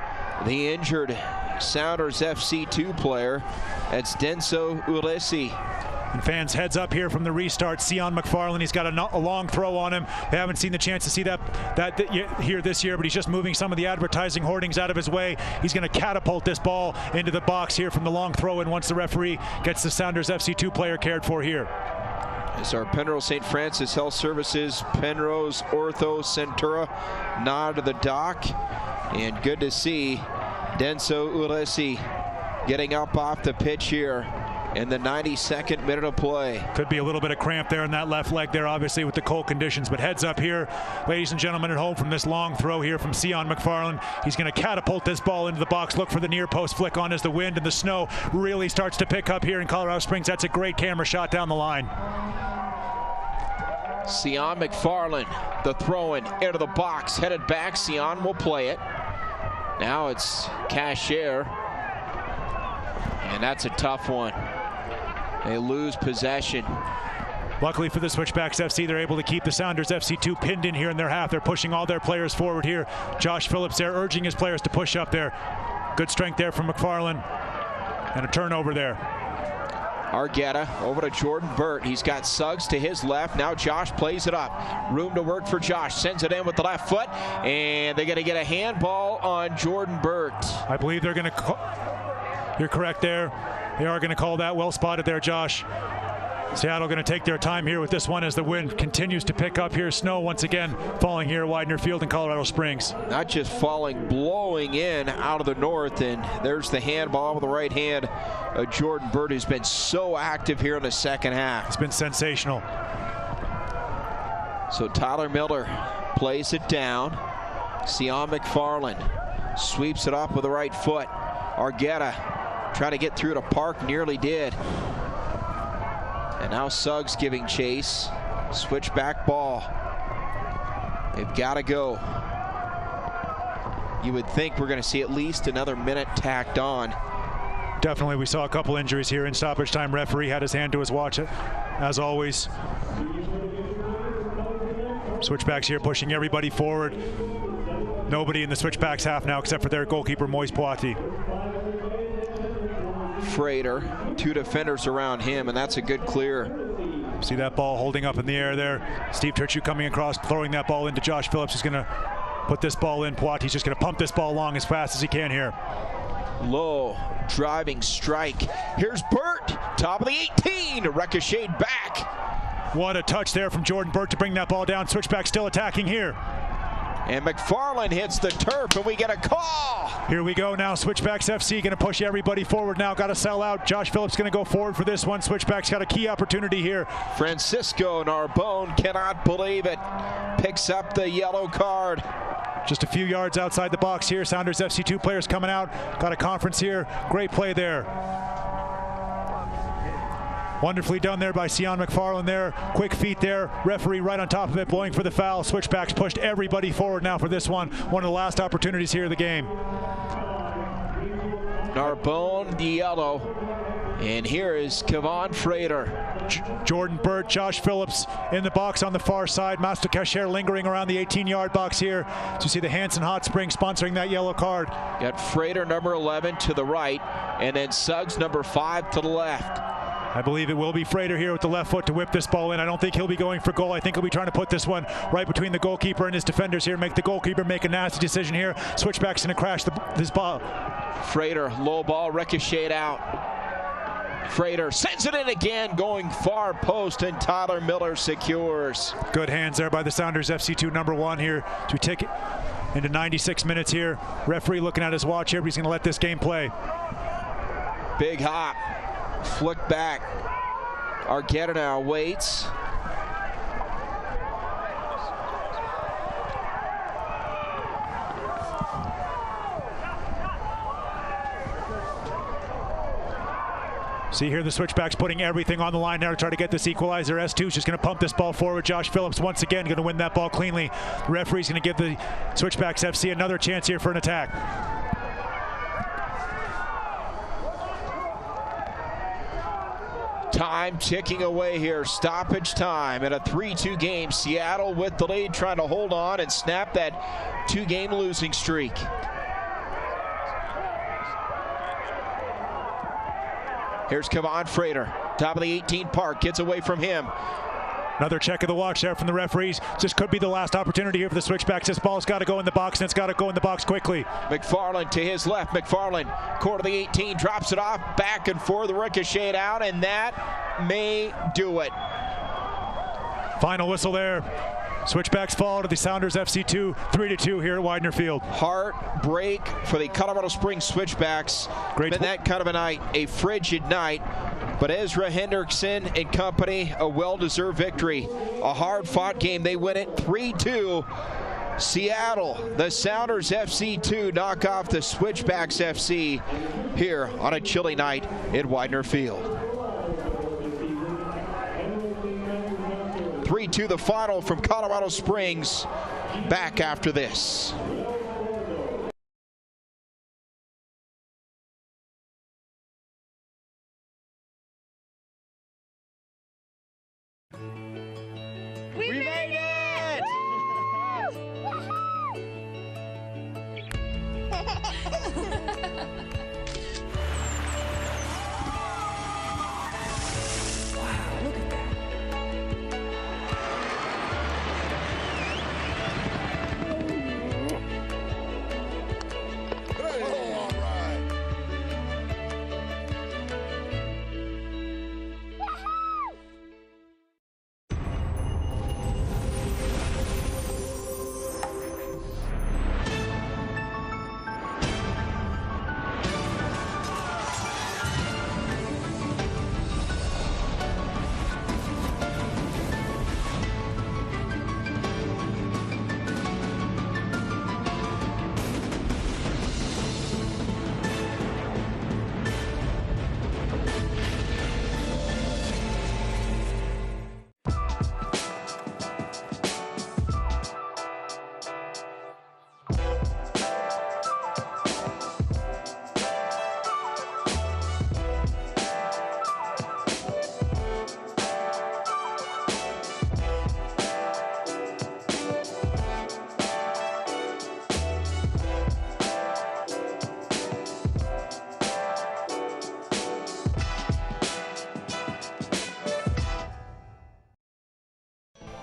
the injured Sounders FC2 player. That's Denso Ulisi. And fans, heads up here from the restart. Sion McFarland, he's got a long throw on him. They haven't seen the chance to see that here this year, but he's just moving some of the advertising hoardings out of his way. He's going to catapult this ball into the box here from the long throw in once the referee gets the Sounders FC2 player cared for here. As our Penrose St. Francis Health Services, Penrose Ortho Centura nod to the dock. And good to see Denso Ulisi getting up off the pitch here in the 92nd minute of play. Could be a little bit of cramp there in that left leg there, obviously, with the cold conditions. But heads up here, ladies and gentlemen at home, from this long throw here from Sion McFarland. He's going to catapult this ball into the box. Look for the near post flick on as the wind and the snow really starts to pick up here in Colorado Springs. That's a great camera shot down the line. Sion McFarland, the throw-in into the box, headed back. Sion will play it. Now it's Cashier, and that's a tough one. They lose possession. Luckily for the Switchbacks FC, they're able to keep the Sounders FC2 pinned in here in their half. They're pushing all their players forward here. Josh Phillips there urging his players to push up there. Good strength there from McFarland, and a turnover there. Argueta over to Jordan Burt. He's got Suggs to his left. Now Josh plays it up. Room to work for Josh. Sends it in with the left foot, and they're going to get a handball on Jordan Burt. I believe they're going to call. You're correct there. They are going to call that. Well spotted there, Josh. Seattle going to take their time here with this one as the wind continues to pick up here. Snow once again falling here at Widener Field in Colorado Springs. Not just falling, blowing in out of the north, and there's the handball with the right hand. Jordan Burt has been so active here in the second half. It's been sensational. So Tyler Miller plays it down. Sion McFarland sweeps it up with the right foot. Argueta trying to get through to Park, nearly did. And now Suggs giving chase. Switchback ball. They've got to go. You would think we're going to see at least another minute tacked on. Definitely, we saw a couple injuries here in stoppage time. Referee had his hand to his watch, as always. Switchbacks here pushing everybody forward. Nobody in the Switchbacks half now except for their goalkeeper, Moise Poiti. Frater, two defenders around him, and that's a good clear. See that ball holding up in the air there. Steve Turchu coming across, throwing that ball into Josh Phillips. He's going to put this ball in. Poiti's just going to pump this ball along as fast as he can here. Low driving strike. Here's Burt, top of the 18, ricocheted back. What a touch there from Jordan Burt to bring that ball down. Switchback still attacking here. And McFarland hits the turf, and we get a call. Here we go now. Switchbacks FC going to push everybody forward now. Got to sell out. Josh Phillips going to go forward for this one. Switchbacks got a key opportunity here. Francisco Narbonne cannot believe it. Picks up the yellow card. Just a few yards outside the box here. Sounders FC2 players coming out. Got a conference here. Great play there. Wonderfully done there by Sion McFarland there. Quick feet there. Referee right on top of it, blowing for the foul. Switchbacks pushed everybody forward now for this one. One of the last opportunities here of the game. Narbonne, the yellow. And here is Kevon Frater. Jordan Burt, Josh Phillips in the box on the far side. Master Cashier lingering around the 18-yard box here to see the Hanson Hot Springs sponsoring that yellow card. Got Frater, number 11, to the right, and then Suggs, number 5, to the left. I believe it will be Frater here with the left foot to whip this ball in. I don't think he'll be going for goal. I think he'll be trying to put this one right between the goalkeeper and his defenders here. Make the goalkeeper make a nasty decision here. Switchback's going to crash this ball. Frater, low ball, ricocheted out. Frater sends it in again, going far post, and Tyler Miller secures. Good hands there by the Sounders FC2 number 1 here to take it into 96 minutes here. Referee looking at his watch here, but he's going to let this game play. Big hop. Flick back. Argueta now waits. See here the Switchbacks putting everything on the line now to try to get this equalizer. S2 is just going to pump this ball forward. Josh Phillips once again going to win that ball cleanly. The referee's going to give the Switchbacks FC another chance here for an attack. Time ticking away here. Stoppage time in a 3-2 game. Seattle with the lead, trying to hold on and snap that 2-game losing streak. Here's Kevon Frater, top of the 18 park, gets away from him. Another check of the watch there from the referees. This could be the last opportunity here for the Switchbacks. This ball's got to go in the box, and it's got to go in the box quickly. McFarland to his left. McFarland, quarter of the 18, drops it off, back and forth, ricochet out, and that may do it. Final whistle there. Switchbacks fall to the Sounders FC 2, 3-2 here at Widener Field. Heartbreak for the Colorado Springs Switchbacks. Been that kind of a night, a frigid night. But Ezra Hendrickson and company, a well-deserved victory. A hard-fought game. They win it 3-2. Seattle, the Sounders FC 2 knock off the Switchbacks FC here on a chilly night at Widener Field. 3-2 the final from Colorado Springs. Back after this. We made it!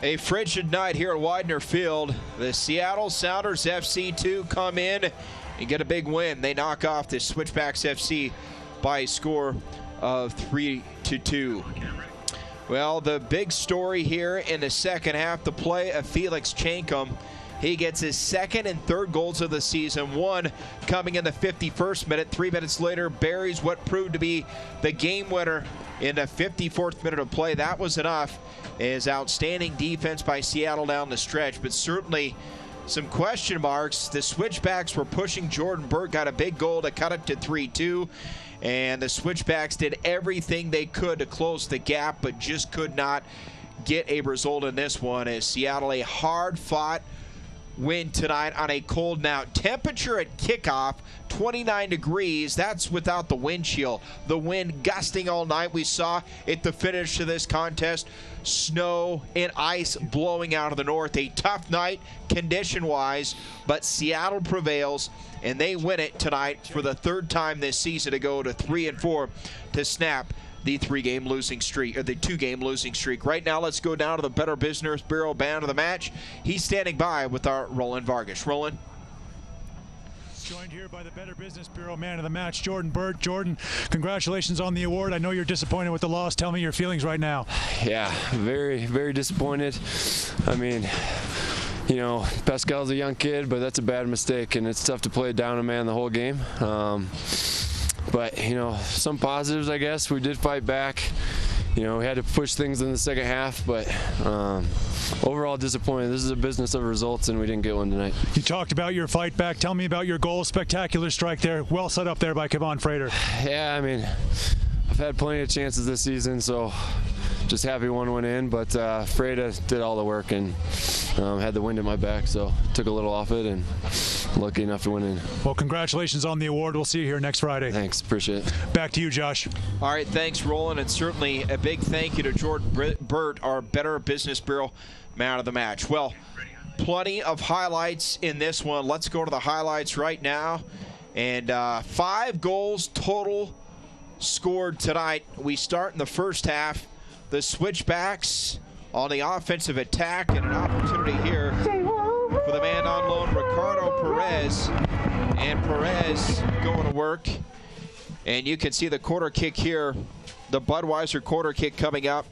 A frigid night here at Widener Field. The Seattle Sounders FC 2 come in and get a big win. They knock off the Switchbacks FC by a score of 3-2. Well, the big story here in the second half, the play of Felix Chankum. He gets his second and third goals of the season, one coming in the 51st minute. 3 minutes later, buries what proved to be the game winner in the 54th minute of play. That was enough. Is outstanding defense by Seattle down the stretch, but certainly some question marks. The Switchbacks were pushing. Jordan Burt got a big goal to cut it to 3-2, and the Switchbacks did everything they could to close the gap, but just could not get a result in this one, as Seattle, a hard-fought win tonight on a cold now. Temperature at kickoff, 29 degrees. That's without the wind chill. The wind gusting all night. We saw at the finish of this contest, snow and ice blowing out of the north. A tough night condition-wise, but Seattle prevails, and they win it tonight for the third time this season to go to 3-4 to snap the two-game losing streak. Right now, let's go down to the Better Business Bureau man of the match. He's standing by with our Roland Vargas. Roland. Joined here by the Better Business Bureau man of the match, Jordan Burt. Jordan, congratulations on the award. I know you're disappointed with the loss. Tell me your feelings right now. Yeah, very, very disappointed. I mean, you know, Pascal's a young kid, but that's a bad mistake, and it's tough to play down a man the whole game. But, you know, some positives, I guess. We did fight back. You know, we had to push things in the second half, but overall disappointed. This is a business of results, and we didn't get one tonight. You talked about your fight back. Tell me about your goal. Spectacular strike there. Well set up there by Kevon Frater. Yeah, I mean, I've had plenty of chances this season, so just happy one went in. But Frater did all the work and had the wind in my back, so took a little off it and lucky enough to win in. Well, congratulations on the award. We'll see you here next Friday. Thanks. Appreciate it. Back to you, Josh. All right. Thanks, Roland. And certainly a big thank you to Jordan Burt, our Better Business Bureau man of the match. Well, plenty of highlights in this one. Let's go to the highlights right now. And 5 goals total scored tonight. We start in the first half. The Switchbacks on the offensive attack, and an opportunity here for the man on loan, Ricardo Perez. And Perez going to work. And you can see the quarter kick here, the Budweiser quarter kick coming up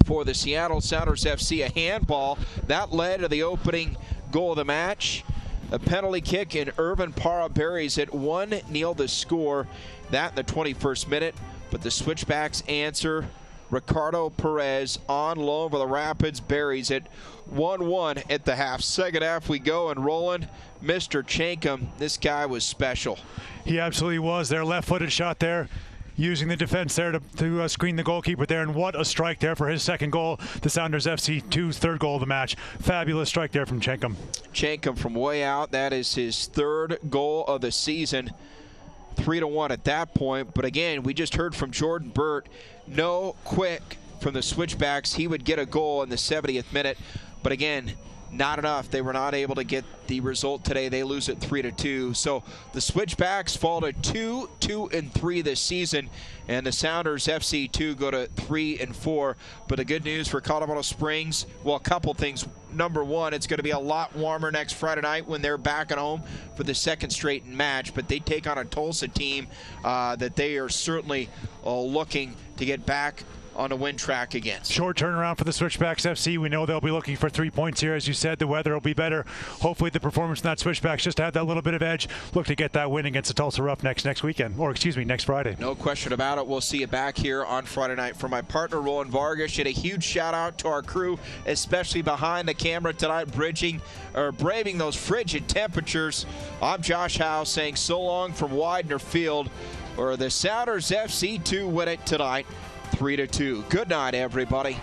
for the Seattle Sounders FC. A handball that led to the opening goal of the match. A penalty kick, and Irvin Parra buries it. 1-0 the score. That in the 21st minute. But the Switchbacks answer. Ricardo Perez on loan for the Rapids buries it. 1-1 at the half. Second half we go, and rolling. Mr. Chankum, this guy was special. He absolutely was. Their left-footed shot there, using the defense there to screen the goalkeeper there, and what a strike there for his second goal. The Sounders FC 2's third goal of the match. Fabulous strike there from Chankum. Chankum from way out. That is his third goal of the season. 3-1 at that point. But again, we just heard from Jordan Burt. No quick from the Switchbacks. He would get a goal in the 70th minute. But again, not enough. They were not able to get the result today. They lose it 3-2. So the Switchbacks fall to 2-2-3 this season, and the Sounders FC 2 go to 3-4. But the good news for Colorado Springs, well, a couple things. Number one, it's going to be a lot warmer next Friday night when they're back at home for the second straight match. But they take on a Tulsa team that they are certainly looking to get back on a win track against. Short turnaround for the Switchbacks FC. We know they'll be looking for 3 points here. As you said, the weather will be better. Hopefully the performance in that Switchbacks just had that little bit of edge. Look to get that win against the Tulsa Roughnecks next weekend, or excuse me, next Friday. No question about it. We'll see you back here on Friday night. For my partner, Roland Vargas, and a huge shout out to our crew, especially behind the camera tonight, braving those frigid temperatures. I'm Josh Howe saying so long from Widener Field, where the Sounders FC 2 win it tonight. 3-2. Good night, everybody.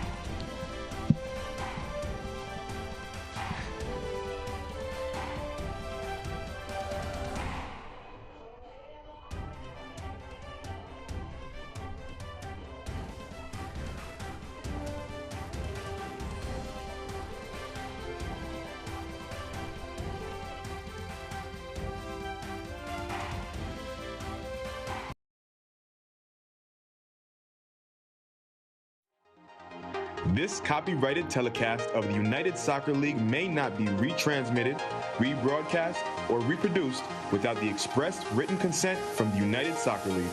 This copyrighted telecast of the United Soccer League may not be retransmitted, rebroadcast, or reproduced without the express written consent from the United Soccer League.